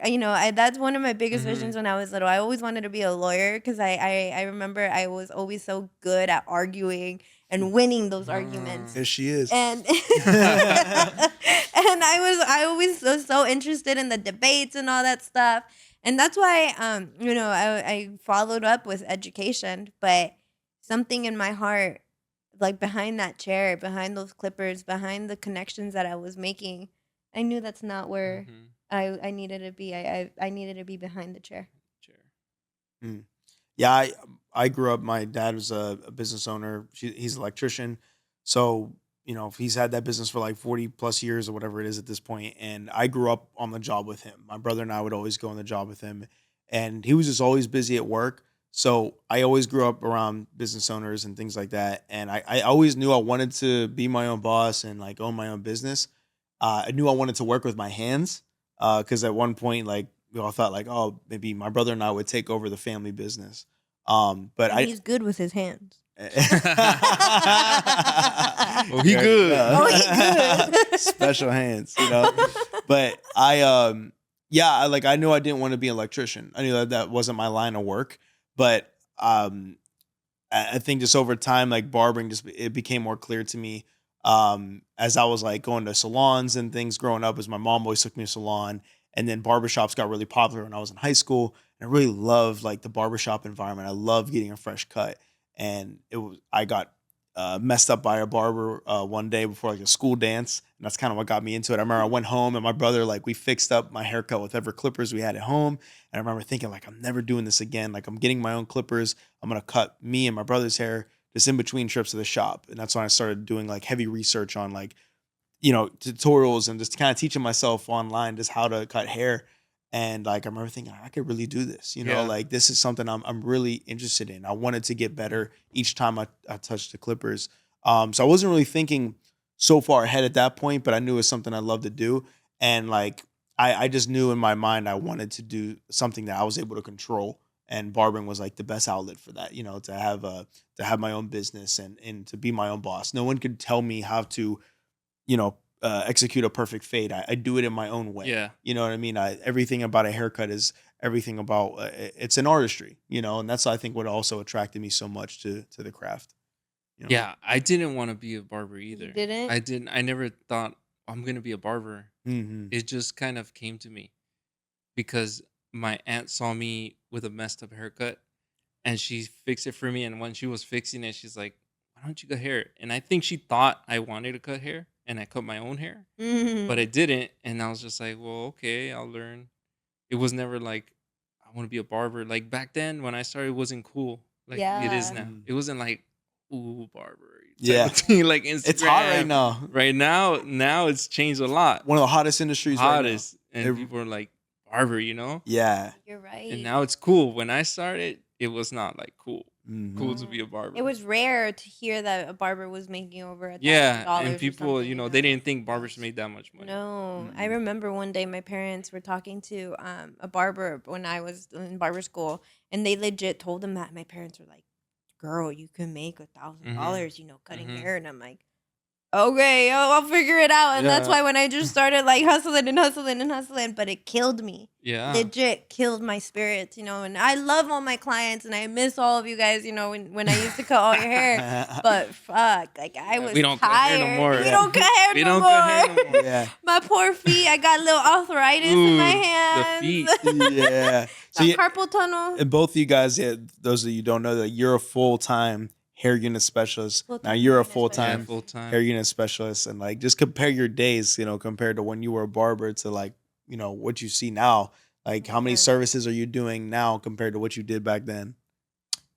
That's one of my biggest visions Mhm. when I was little. I always wanted to be a lawyer because I remember I was always so good at arguing and winning those arguments. There she is. And and I always was so interested in the debates and all that stuff. And that's why I followed up with education, but something in my heart, like behind that chair, behind those clippers, behind the connections that I was making, I knew that's not where Mhm. I needed to be. I needed to be behind the chair. Sure. Mm. Yeah, I grew up. My dad was a business owner. He's an electrician, so he's had that business for like 40 plus years or whatever it is at this point. And I grew up on the job with him. My brother and I would always go on the job with him, and he was just always busy at work. So I always grew up around business owners and things like that. And I always knew I wanted to be my own boss and like own my own business. I knew I wanted to work with my hands because at one point, like we all thought, like, oh, maybe my brother and I would take over the family business. But And I, he's good with his hands. Oh, You he already good. know. Oh, he good. Special hands, But yeah, I knew I didn't want to be an electrician. I knew that wasn't my line of work. But I think just over time, like barbering, just it became more clear to me as I was like going to salons and things growing up. As my mom always took me to a salon, and then barbershops got really popular when I was in high school. And I really loved like the barbershop environment. I loved getting a fresh cut, and I got messed up by a barber one day before like a school dance, and that's kind of what got me into it. I remember I went home and my brother, like, we fixed up my haircut with whatever clippers we had at home, and I remember thinking like, I'm never doing this again. Like, I'm getting my own clippers. I'm gonna cut me and my brother's hair just in between trips to the shop, and that's when I started doing like heavy research on like tutorials and just kind of teaching myself online just how to cut hair. And like I remember thinking I could really do this, Yeah. like this is something I'm really interested in. I wanted to get better each time I touched the clippers. So I wasn't really thinking so far ahead at that point, but I knew it was something I loved to do. And like I just knew in my mind I wanted to do something that I was able to control and barbering was like the best outlet for that. To have my own business and to be my own boss. No one could tell me how to execute a perfect fade. I do it in my own way. Yeah. You know what I mean? Everything about a haircut is everything about it's an artistry, and that's I think what also attracted me so much to the craft. Yeah, I didn't want to be a barber You either. didn't? I never thought I'm gonna be a barber. Hmm. It just kind of came to me because my aunt saw me with a messed up haircut and she fixed it for me. And when she was fixing it, she's like, "Why don't you cut hair?" And I think she thought I wanted to cut hair, and I cut my own hair, but I Mhm. didn't. And I was just like, "Well, okay, I'll learn." It was never like I want to be a barber. Like back then when I started, it wasn't cool like it is Yeah. now. It wasn't like ooh barber type Yeah, of thing like it's hot right Instagram. now. Right now it's changed a lot. One of the hottest industries right now. Hottest, and It- people are like barber. yeah. You're And right. now it's cool. When I started, it was not like cool to Hmm. be a barber. It was rare to hear that a barber was making over Yeah, $1,000 and or people, something. they didn't think barbers Yes. made that much money. No, I Mm. remember one day my parents were talking to a barber when I was in barber school, and they legit told them that. My parents were like, "Girl, you can make $1,000, cutting Mhm. hair," and I'm like, "Okay, I'll figure it out." And that's Yeah. why when I just started like hustling and hustling and hustling, but it killed me. Yeah. Legit killed my spirits, and I love all my clients and I miss all of you guys, when I used to cut all your hair. But fuck, like I Yeah, was we don't cut hair no tired. more. We Yeah. don't cut hair We no don't cut hair more. no more. Yeah. My poor feet. I got a little arthritis in my Ooh, the hands. feet. Yeah. So Got yeah, carpal tunnel. and both of you guys, yeah, those of you who don't know that you're a full-time hair unit specialist. Now Full-time you're hair a unit Yeah, full-time full time. hair unit specialist, and like just compare your days, compared to when you were a barber to like, what you see now. Like how many Man. services are you doing now compared to what you did back then?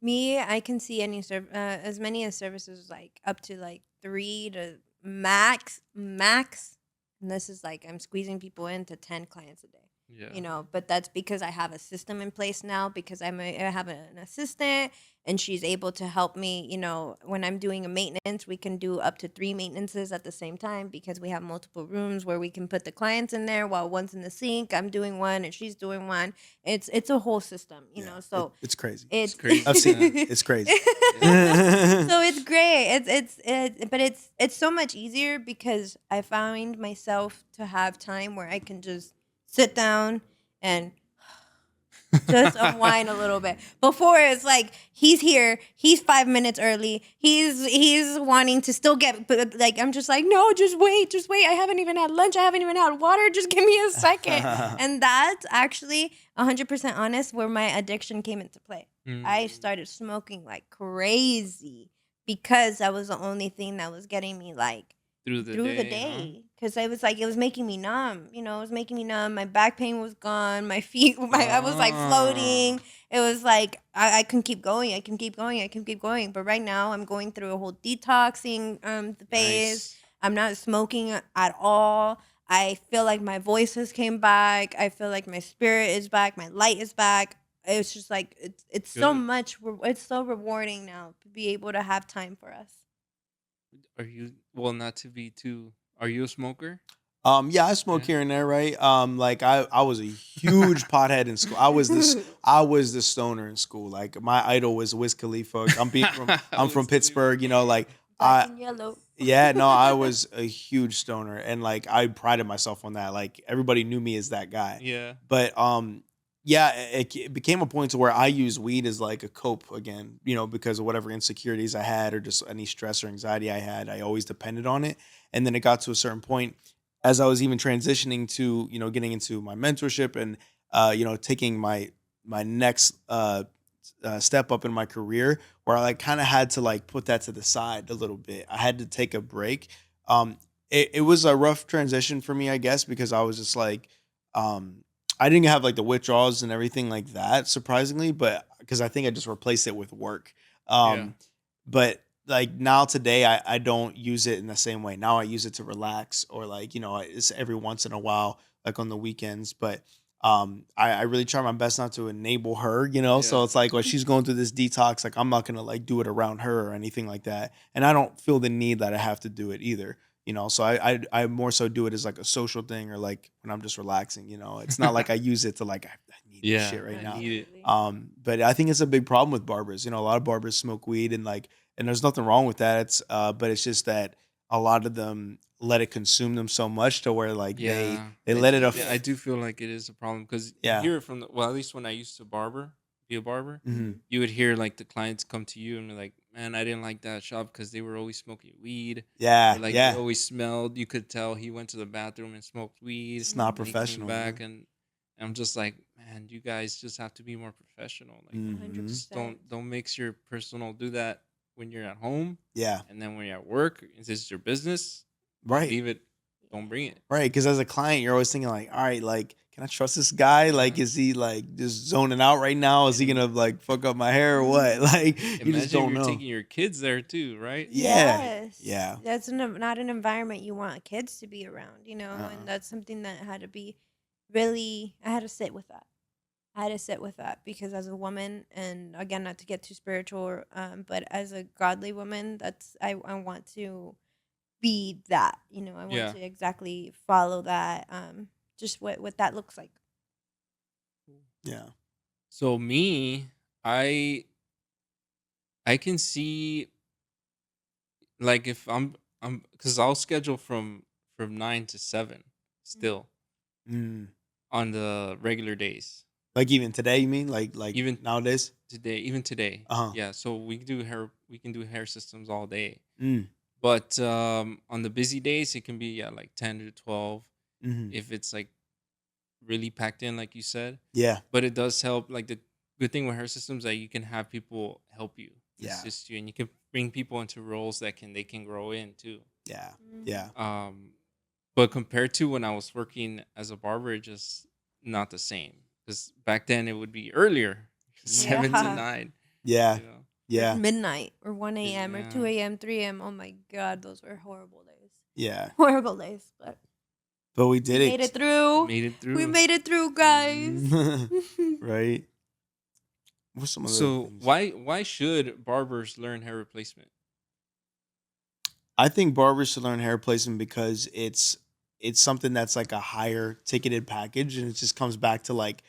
Me, I can see as many as services like up to like 3 to max. And this is like I'm squeezing people into 10 clients a day. Yeah. But that's because I have a system in place now because I have an assistant and she's able to help me, when I'm doing a maintenance, we can do up to 3 maintenances at the same time because we have multiple rooms where we can put the clients in there while one's in the sink, I'm doing one and she's doing one. It's a whole system, Yeah, so it's crazy. it's crazy. I've seen Yeah. it. It's crazy. So it's great. But it's so much easier because I find myself to have time where I can just sit down and just unwind a little bit. Before it's like he's here, he's 5 minutes early, he's wanting to still get, but like I'm just like no, just wait. I haven't even had lunch. I haven't even had water. Just give me a second. And that's actually 100% honest where my addiction came into play. I Mm, started smoking like crazy because that was the only thing that was getting me like through the through the day, huh? day because I was like it was making me numb. It was making me numb. My back pain was gone. My feet, I was like floating. It was like I can keep going. I can keep going. But right now I'm going through a whole detoxing phase. Nice. I'm not smoking at all. I feel like my voice has came back. I feel like my spirit is back. My light is back. It's just like it's so Good. much. It's so rewarding now to be able to have time for us. Are you not to be too? Are you a smoker? Yeah, I smoke Yeah. here and there, right? Like I was a huge pothead in school. I was the stoner in school. Like my idol was Wiz Khalifa. I'm from Wiz Pittsburgh, like Black I and yellow. yeah, no, I was a huge stoner and like I prided myself on that. Like everybody knew me as that guy. Yeah. But yeah, it became a point to where I use weed as like a cope again, because of whatever insecurities I had or just any stress or anxiety I had. I always depended on it. And then it got to a certain point as I was even transitioning to, getting into my mentorship and taking my next step up in my career where I like kind of had to like put that to the side a little bit. I had to take a break. It was a rough transition for me, I guess, because I was just like, I didn't have like the withdrawals and everything like that, surprisingly, but because I think I just replaced it with work. Yeah. But like now today, I don't use it in the same way. Now I use it to relax or like, it's every once in a while, like on the weekends. But I really try my best not to enable her, so Yeah. it's like, well, she's going through this detox. Like I'm not going to like do it around her or anything like that. And I don't feel the need that I have to do it either. So I more so do it as like a social thing or like when I'm just relaxing. It's not like I use it to like I need this Yeah, shit right I now. need it. Absolutely. But I think it's a big problem with barbers. A lot of barbers smoke weed and there's nothing wrong with that. But it's just that a lot of them let it consume them so much to where like they Yeah, they I let it do. I affect. do feel like it is a problem because you Yeah. hear it from well, at least when I used to be a barber, Hmm. you would hear like the clients come to you and be like, "Man, I didn't like that shop because they were always smoking weed, or Yeah. like they Yeah. always smelled. You could tell he went to the bathroom and smoked weed, It's not Mhm. and he came professional, back." And I'm just like, man, you guys just have to be more professional. Like, Hmm. just 100%. don't mix your personal. Do that when you're at home, Yeah. and then when you're at work, this is your business. Right. Leave it. Don't bring it. Right, because as a client, you're always thinking like, all right, like, can I trust this guy? Like, Yeah. is he like just zoning out right now? Is And he gonna like fuck up my hair or what? Like, you just imagine if don't you're know. taking your kids there too, right? Yeah, Like, Yes. yeah, That's not an environment you want kids to be around, uh, and that's something that had to be really, I had to sit with that. I had to sit with that because as a woman, and again, not to get too spiritual, but as a godly woman, I want to be that, I want yeah. to exactly follow that, just what that looks like. yeah, So me, I I can see like if I'm because I'll schedule from 9 to 7 Mhm. still mm. on the regular days. Like even today, you mean like Even nowadays? even today. Uh huh. Yeah, so we can do hair systems all day. Mm. But on the busy days it can be like 10 to 12 Hmm. if it's like really packed in like you said. Yeah, But it does help. Like the good thing with her systems that you can have people help you, yeah, assist you, and you can bring people into roles that they can grow in too. yeah, Mhm. yeah, Um, but compared to when I was working as a barber, it's just not the same. Because back then it would be earlier, seven to Yeah. nine. yeah, You know, Or yeah, midnight or 1 a.m. or yeah, 2 a.m., 3 a.m. Oh my God, those were horrible days. yeah. Horrible days, but But we we did made it. it through. made it We through. made it through, guys. Mhm. Right. What's some other So things? why should barbers learn hair replacement? I think barbers should learn hair replacement because it's something that's like a higher ticketed package, and it just comes back to like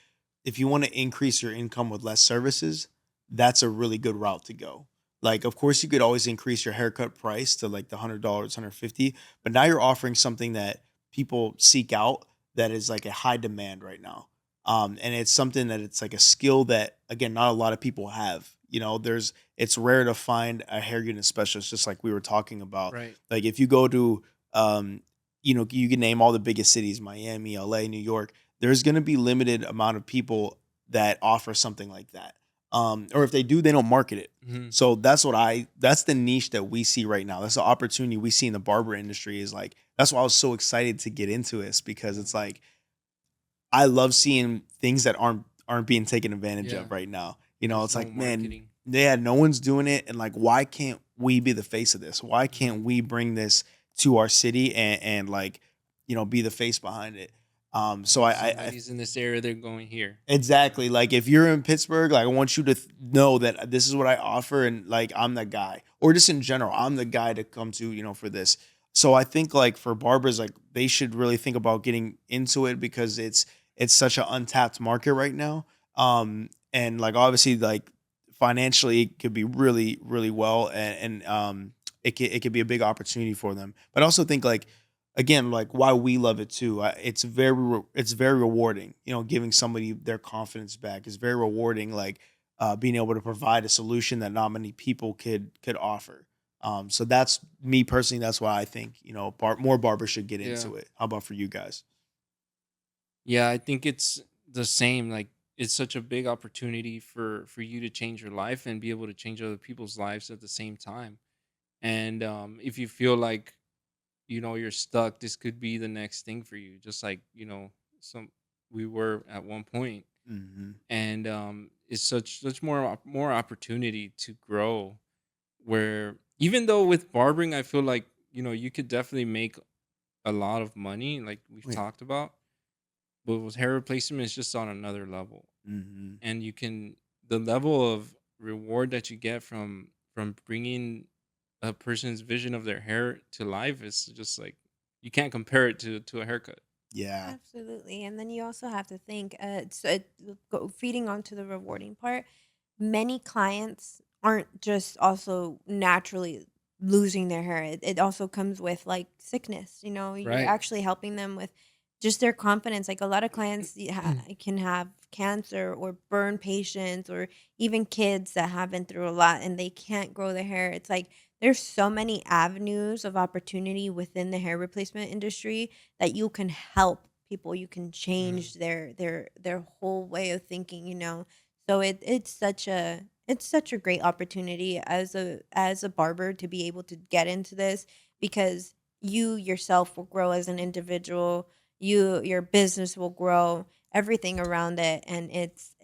if you want to increase your income with less services, that's a really good route to go. Like, of course, you could always increase your haircut price to like the $100, 150, but now you're offering something that people seek out that is like a high demand right now. And it's something that it's like a skill that again not a lot of people have. It's rare to find a hair unit specialist, just like we were talking about. Right. Like if you go to, um, you can name all the biggest cities: Miami, LA, New York. There's going to be limited amount of people that offer something like that. Or if they do, they don't market it. Hmm. So that's the niche that we see right now. That's the opportunity we see in the barber industry is like, that's why I was so excited to get into this because Yeah. it's like, I love seeing things that aren't being taken advantage Yeah. of right now. There's It's no like, man, marketing. yeah, no one's doing it, and like, why can't we be the face of this? Why Hmm. can't we bring this to our city and like, be the face behind it? So If I somebody's in this area, they're going here. exactly like if you're in Pittsburgh, like I want you to know that this is what I offer, and like I'm the guy, or just in general, I'm the guy to come to, for this. So I think like for barbers, like they should really think about getting into it because it's such an untapped market right now. And like obviously like financially it could be really really well, and it could be a big opportunity for them. But I also think like again like why we love it too, it's very rewarding, giving somebody their confidence back is very rewarding, like being able to provide a solution that not many people could offer. So that's me personally, that's why I think more barbers should get Yeah. into it. How about for you guys? Yeah, I think it's the same. Like it's such a big opportunity for you to change your life and be able to change other people's lives at the same time. And if you feel like you're stuck, this could be the next thing for you. Just like some we were at one point, Hmm. and it's such more opportunity to grow. Where even though with barbering, I feel like you could definitely make a lot of money, like we've Yeah. talked about. But with hair replacement, it's just on another level, Hmm. and the level of reward that you get from bringing a person's vision of their hair to life is just like you can't compare it to a haircut. Yeah. Absolutely. And then you also have to think, feeding onto the rewarding part, many clients aren't just also naturally losing their hair. It also comes with like sickness. You know, you're Right. actually helping them with just their confidence. Like a lot of clients can have cancer or burn patients or even kids that have been through a lot and they can't grow their hair. It's like there's so many avenues of opportunity within the hair replacement industry that you can help people, you can Mhm. change their whole way of thinking, you know. So it's such a great opportunity as a barber to be able to get into this because you yourself will grow as an individual, your business will grow, everything around it, and it's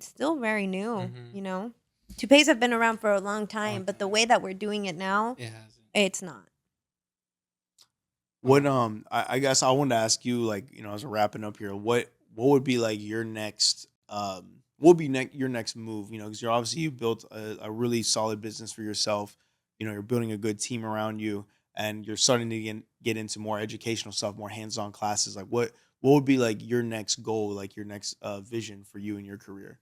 still very new, Mhm. you know. Toupees have been around for a long Long time, but the time. way that we're doing it now, It hasn't. it's not. What I guess I wanted to ask you, like, as we're wrapping up here, what would be like your next what would be your next move? Because you're obviously you built a really solid business for yourself. You're building a good team around you, and you're starting to get into more educational stuff, more hands-on classes. Like, what would be like your next goal, like your next vision for you in your career?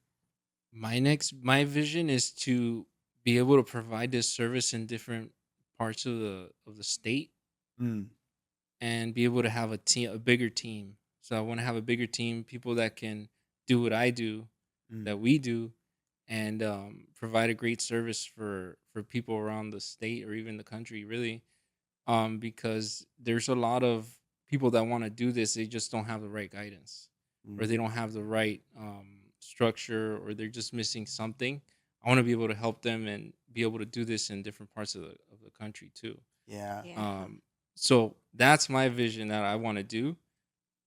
My vision is to be able to provide this service in different parts of the state Mm, and be able to have a bigger team. So I want to have a bigger team, people that can do what I do, mm, that we do, and provide a great service for people around the state or even the country, really. Because there's a lot of people that want to do this, they just don't have the right guidance, or mm. they don't have the right structure, or they're just missing something. I want to be able to help them and be able to do this in different parts of the country too. Yeah. Yeah. Um, so that's my vision that I want to do.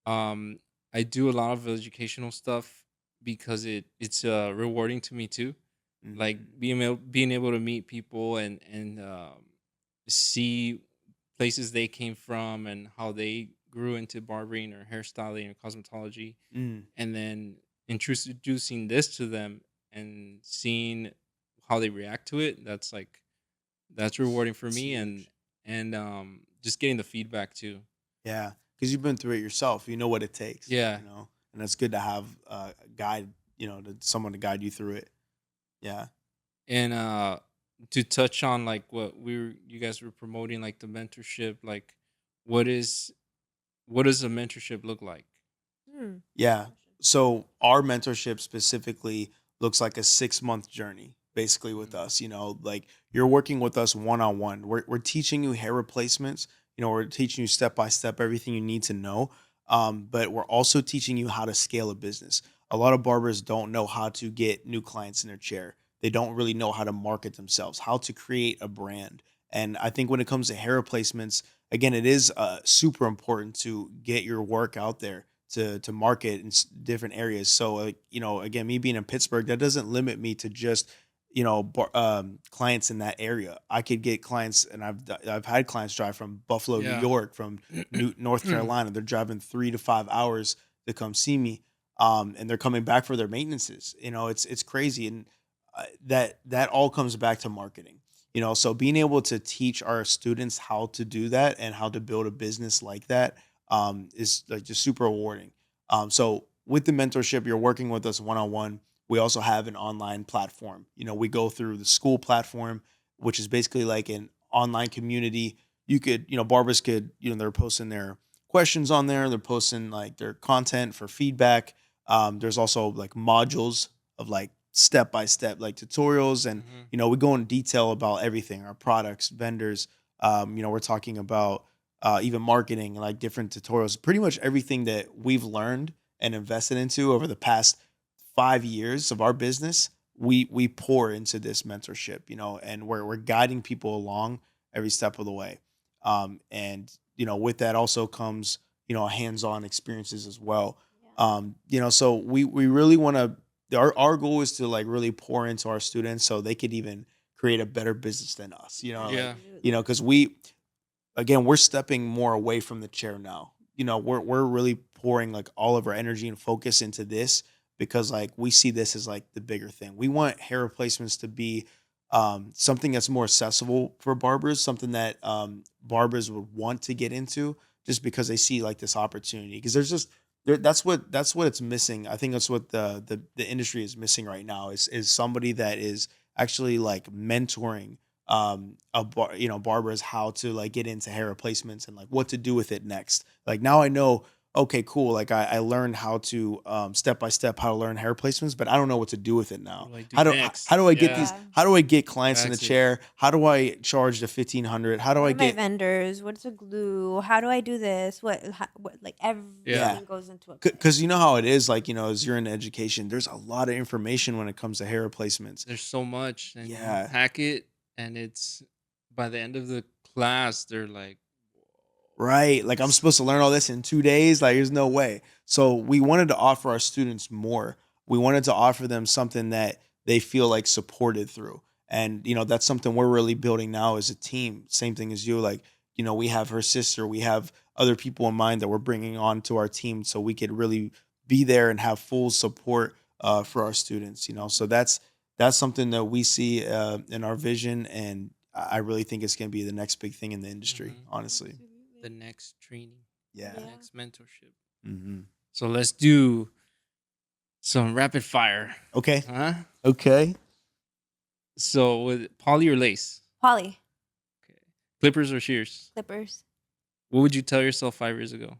Um, I do a lot of educational stuff because it's rewarding to me too. Hmm. Like being able to meet people and see places they came from and how they grew into barbering or hairstyling or cosmetology, Mm. and then introducing this to them and seeing how they react to it. That's rewarding for It's me, and huge. just getting the feedback too. Yeah, because you've been through it yourself. You know what it takes. Yeah. And it's good to have a guide. Someone to guide you through it. Yeah. And to touch on like what you guys were promoting, like the mentorship, like what is what does a mentorship look like? Yeah. Good question. So our mentorship specifically looks like a 6 month journey, basically with Mm. us. Like you're working with us one on one. We're teaching you hair replacements. We're teaching you step by step everything you need to know. But we're also teaching you how to scale a business. A lot of barbers don't know how to get new clients in their chair. They don't really know how to market themselves, how to create a brand. And I think when it comes to hair replacements, again, it is super important to get your work out there to market in different areas. So, again, me being in Pittsburgh, that doesn't limit me to just clients in that area. I could get clients, and I've had clients drive from Buffalo, New Yeah. York, from North Carolina. They're driving 3 to 5 hours to come see me, and they're coming back for their maintenances. It's crazy, and that all comes back to marketing. So being able to teach our students how to do that and how to build a business like that is like just super rewarding. So with the mentorship, you're working with us one on one. We also have an online platform. We go through the school platform, which is basically like an online community. Barbers could, they're posting their questions on there. They're posting like their content for feedback. There's also like modules of like step by step like tutorials, and Hmm. we go in detail about everything, our products, vendors. We're talking about even marketing, like different tutorials, pretty much everything that we've learned and invested into over the past 5 years of our business. We pour into this mentorship, and we're guiding people along every step of the way. And with that also comes hands-on experiences as well. So we really want to. Our goal is to like really pour into our students so they could even create a better business than us. Yeah. Absolutely. Because we're stepping more away from the chair now. We're really pouring like all of our energy and focus into this because like we see this as like the bigger thing. We want hair replacements to be something that's more accessible for barbers, something that barbers would want to get into just because they see like this opportunity. Because there's just that's what it's missing. I think that's what the industry is missing right now is somebody that is actually like mentoring barbers how to like get into hair replacements and like what to do with it next. Like now I know, okay, cool. Like I learned how to step by step how to learn hair replacements, but I don't know what to do with it now. Like, do How do next. how do I get Yeah. how do I get clients in the That's it. chair? How do I charge the 1,500? How do What I are my get vendors? What's a glue? How do I do this? What like everything Yeah. goes into it. because you know how it is, like, as you're in education, there's a lot of information when it comes to hair replacements. There's so much, and Yeah. you pack it, and it's by the end of the class, they're like, Right. Like I'm supposed to learn all this in 2 days. Like there's no way. So we wanted to offer our students more. We wanted to offer them something that they feel like supported through. And, that's something we're really building now as a team. Same thing as you. Like, we have her sister, we have other people in mind that we're bringing on to our team so we could really be there and have full support for our students, So that's something that we see in our vision. And I really think it's going to be the next big thing in the industry, Mhm. honestly. the next training, Yeah. the Yeah. next mentorship. Hmm. So let's do some rapid fire. Okay. Huh? Okay. So with poly or lace? Polly, Okay. Clippers or shears? Clippers, What would you tell yourself 5 years ago?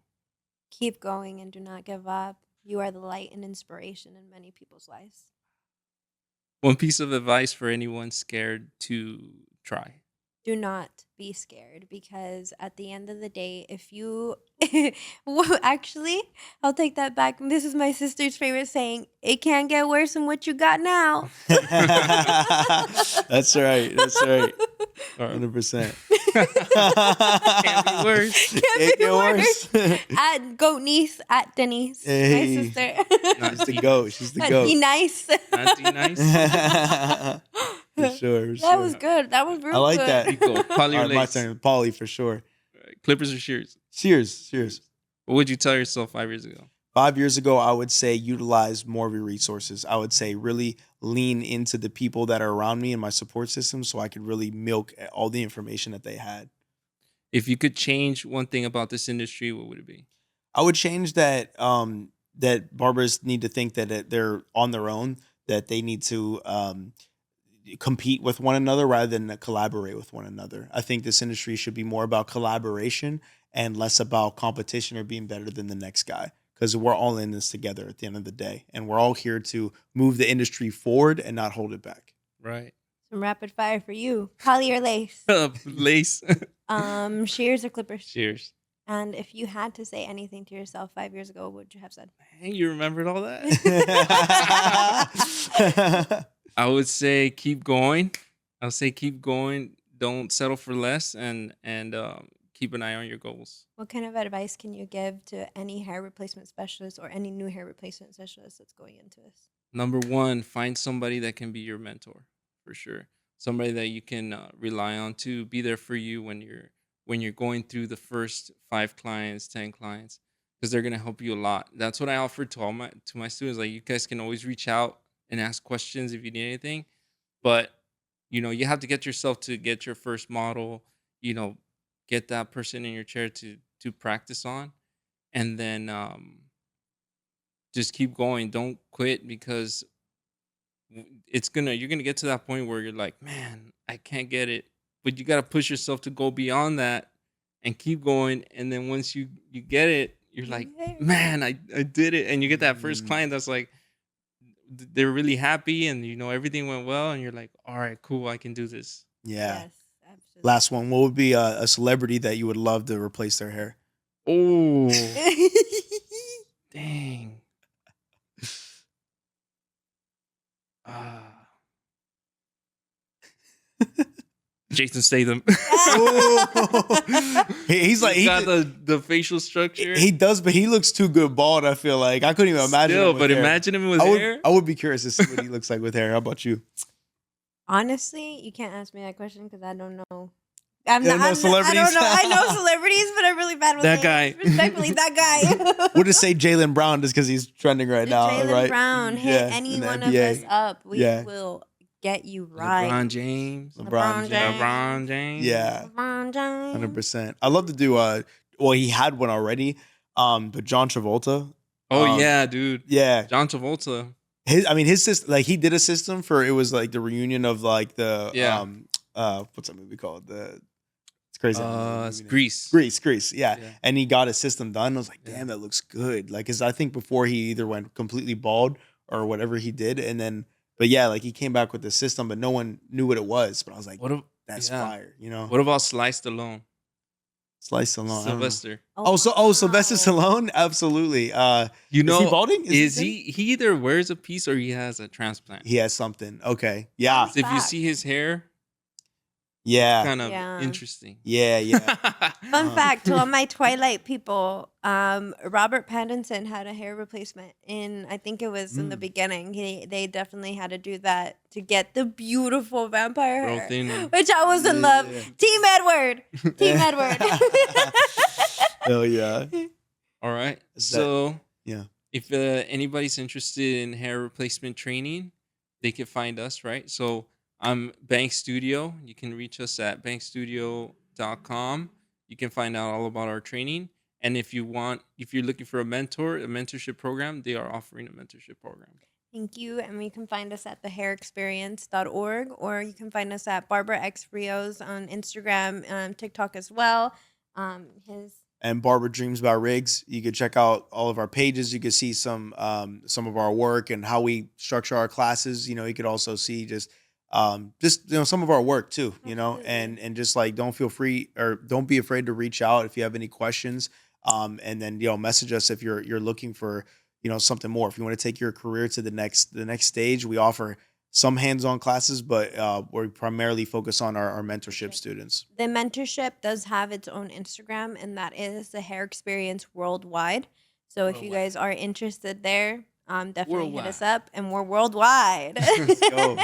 keep going and do not give up. You are the light and inspiration in many people's lives. One piece of advice for anyone scared to try. Do not be scared because at the end of the day, if you actually, I'll take that back. This is my sister's favorite saying: "It can't get worse than what you got now." That's right. That's right. Or 100%. Can't be worse. Can't be worse. worse. At Goat Niece, at Denise, Hey. my sister. Not She's the deep. goat. She's the Be goat. nice. Auntie nice. For sure. For That sure. was good. That was real I like good. that. Nico, poly All or right, my lace? turn. Polly for sure. Alright, Clippers or shears? Cheers. What would you tell yourself 5 years ago? 5 years ago, I would say utilize more of your resources. I would say really lean into the people that are around me and my support system so I could really milk all the information that they had. If you could change one thing about this industry, what would it be? I would change that that barbers need to think that they're on their own, that they need to compete with one another rather than collaborate with one another. I think this industry should be more about collaboration and less about competition or being better than the next guy, because we're all in this together at the end of the day, and we're all here to move the industry forward and not hold it back. Right. Some rapid fire for you. Poly or lace? Lace. Shears or clippers? Shears. And if you had to say anything to yourself 5 years ago, what would you have said? Hey, you remembered all that? I would say keep going. I'll say keep going. Don't settle for less, and keep an eye on your goals. What kind of advice can you give to any hair replacement specialist or any new hair replacement specialist that's going into this? Number one, find somebody that can be your mentor, for sure. Somebody that you can rely on to be there for you when you're going through the first 5 clients, 10 clients, because they're gonna help you a lot. That's what I offer to my students. Like, you guys can always reach out and ask questions if you need anything, but you have to get yourself to get your first model. Get that person in your chair to practice on, and then just keep going. Don't quit, because you're gonna get to that point where you're like, man, I can't get it, but you gotta push yourself to go beyond that and keep going. And then once you get it, you're like, man, I did it. And you get that first client that's like, they're really happy, and everything went well, and you're like, all right, cool, I can do this. Yeah. Yes, absolutely. Last one. What would be a celebrity that you would love to replace their hair? Oh, dang. Jason Statham. He's like He's got the facial structure. he does, but he looks too good bald. I feel like I couldn't even imagine. Still, him with but hair. imagine him with I would, hair. I would be curious to see what he looks like with hair. How about you? Honestly, you can't ask me that question because I don't know. You don't know I celebrities? don't know. I know celebrities, but I'm really bad with That names. guy. Respectfully, that guy. We'll just say Jaylen Brown just because he's trending right now, Jaylen right? Brown, hit Yeah, any in the one of NBA. us up. We Yeah. will get you right. LeBron James. LeBron James. LeBron James. Yeah, LeBron James. 100%. I love to do. Well, he had one already. But John Travolta. Oh yeah, dude. Yeah, John Travolta. his system, like he did a system for, it was like the reunion of like the Yeah. what's that movie called? It's crazy. It's Grease. Grease. Yeah. Yeah. And he got a system done. I was like, Yeah. damn, that looks good. Like, cause I think before he either went completely bald or whatever he did, and then, but yeah, like he came back with the system, but no one knew what it was. But I was like, What? that's yeah. fire, you know? What about Sliced Alone? Slice alone. Sylvester. Sylvester Stallone, absolutely. You know, is he balding? Is he either wears a piece or he has a transplant? He has something. Okay. Yeah. If you see his hair, Yeah. kind of Yeah. interesting. Yeah. Yeah. Fun fact to all my Twilight people, Robert Pattinson had a hair replacement I think it was in the beginning. They definitely had to do that to get the beautiful vampire Real hair, thin. which I was in love. Yeah. Team Edward. Team Edward. Hell yeah. All right. Is that- So Yeah. if anybody's interested in hair replacement training, they can find us, right? So I'm Bank Studio. You can reach us at bankstudio.com. You can find out all about our training. And if you're looking for a mentorship program, they are offering a mentorship program. Thank you. And you can find us at thehairexperience.org, or you can find us at BarberxRios on Instagram, TikTok as well. And Barberdreamsbyriggs. You can check out all of our pages. You can see some of our work and how we structure our classes. You know, you could also see just some of our work too, you know, and just like don't be afraid to reach out if you have any questions. And then, message us if you're looking for, something more. If you want to take your career to the next stage, we offer some hands-on classes, but we primarily focus on our mentorship students. The mentorship does have its own Instagram, and that is the Hair Experience Worldwide. So if you guys are interested there, definitely hit us up, and we're worldwide. Let's go.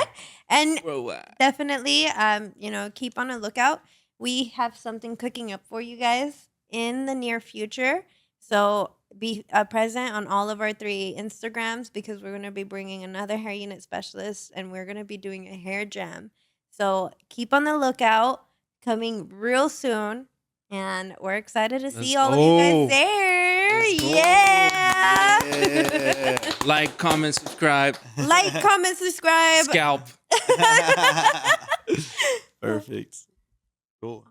And Worldwide. definitely, keep on a lookout. We have something cooking up for you guys in the near future. So be present on all of our 3 Instagrams, because we're going to be bringing another hair unit specialist, and we're going to be doing a hair jam. So keep on the lookout, coming real soon. And we're excited to see all of you guys there. Let's go. Yeah. Yeah. Like, comment, subscribe. Like, comment, subscribe. Scalp. Perfect. Cool.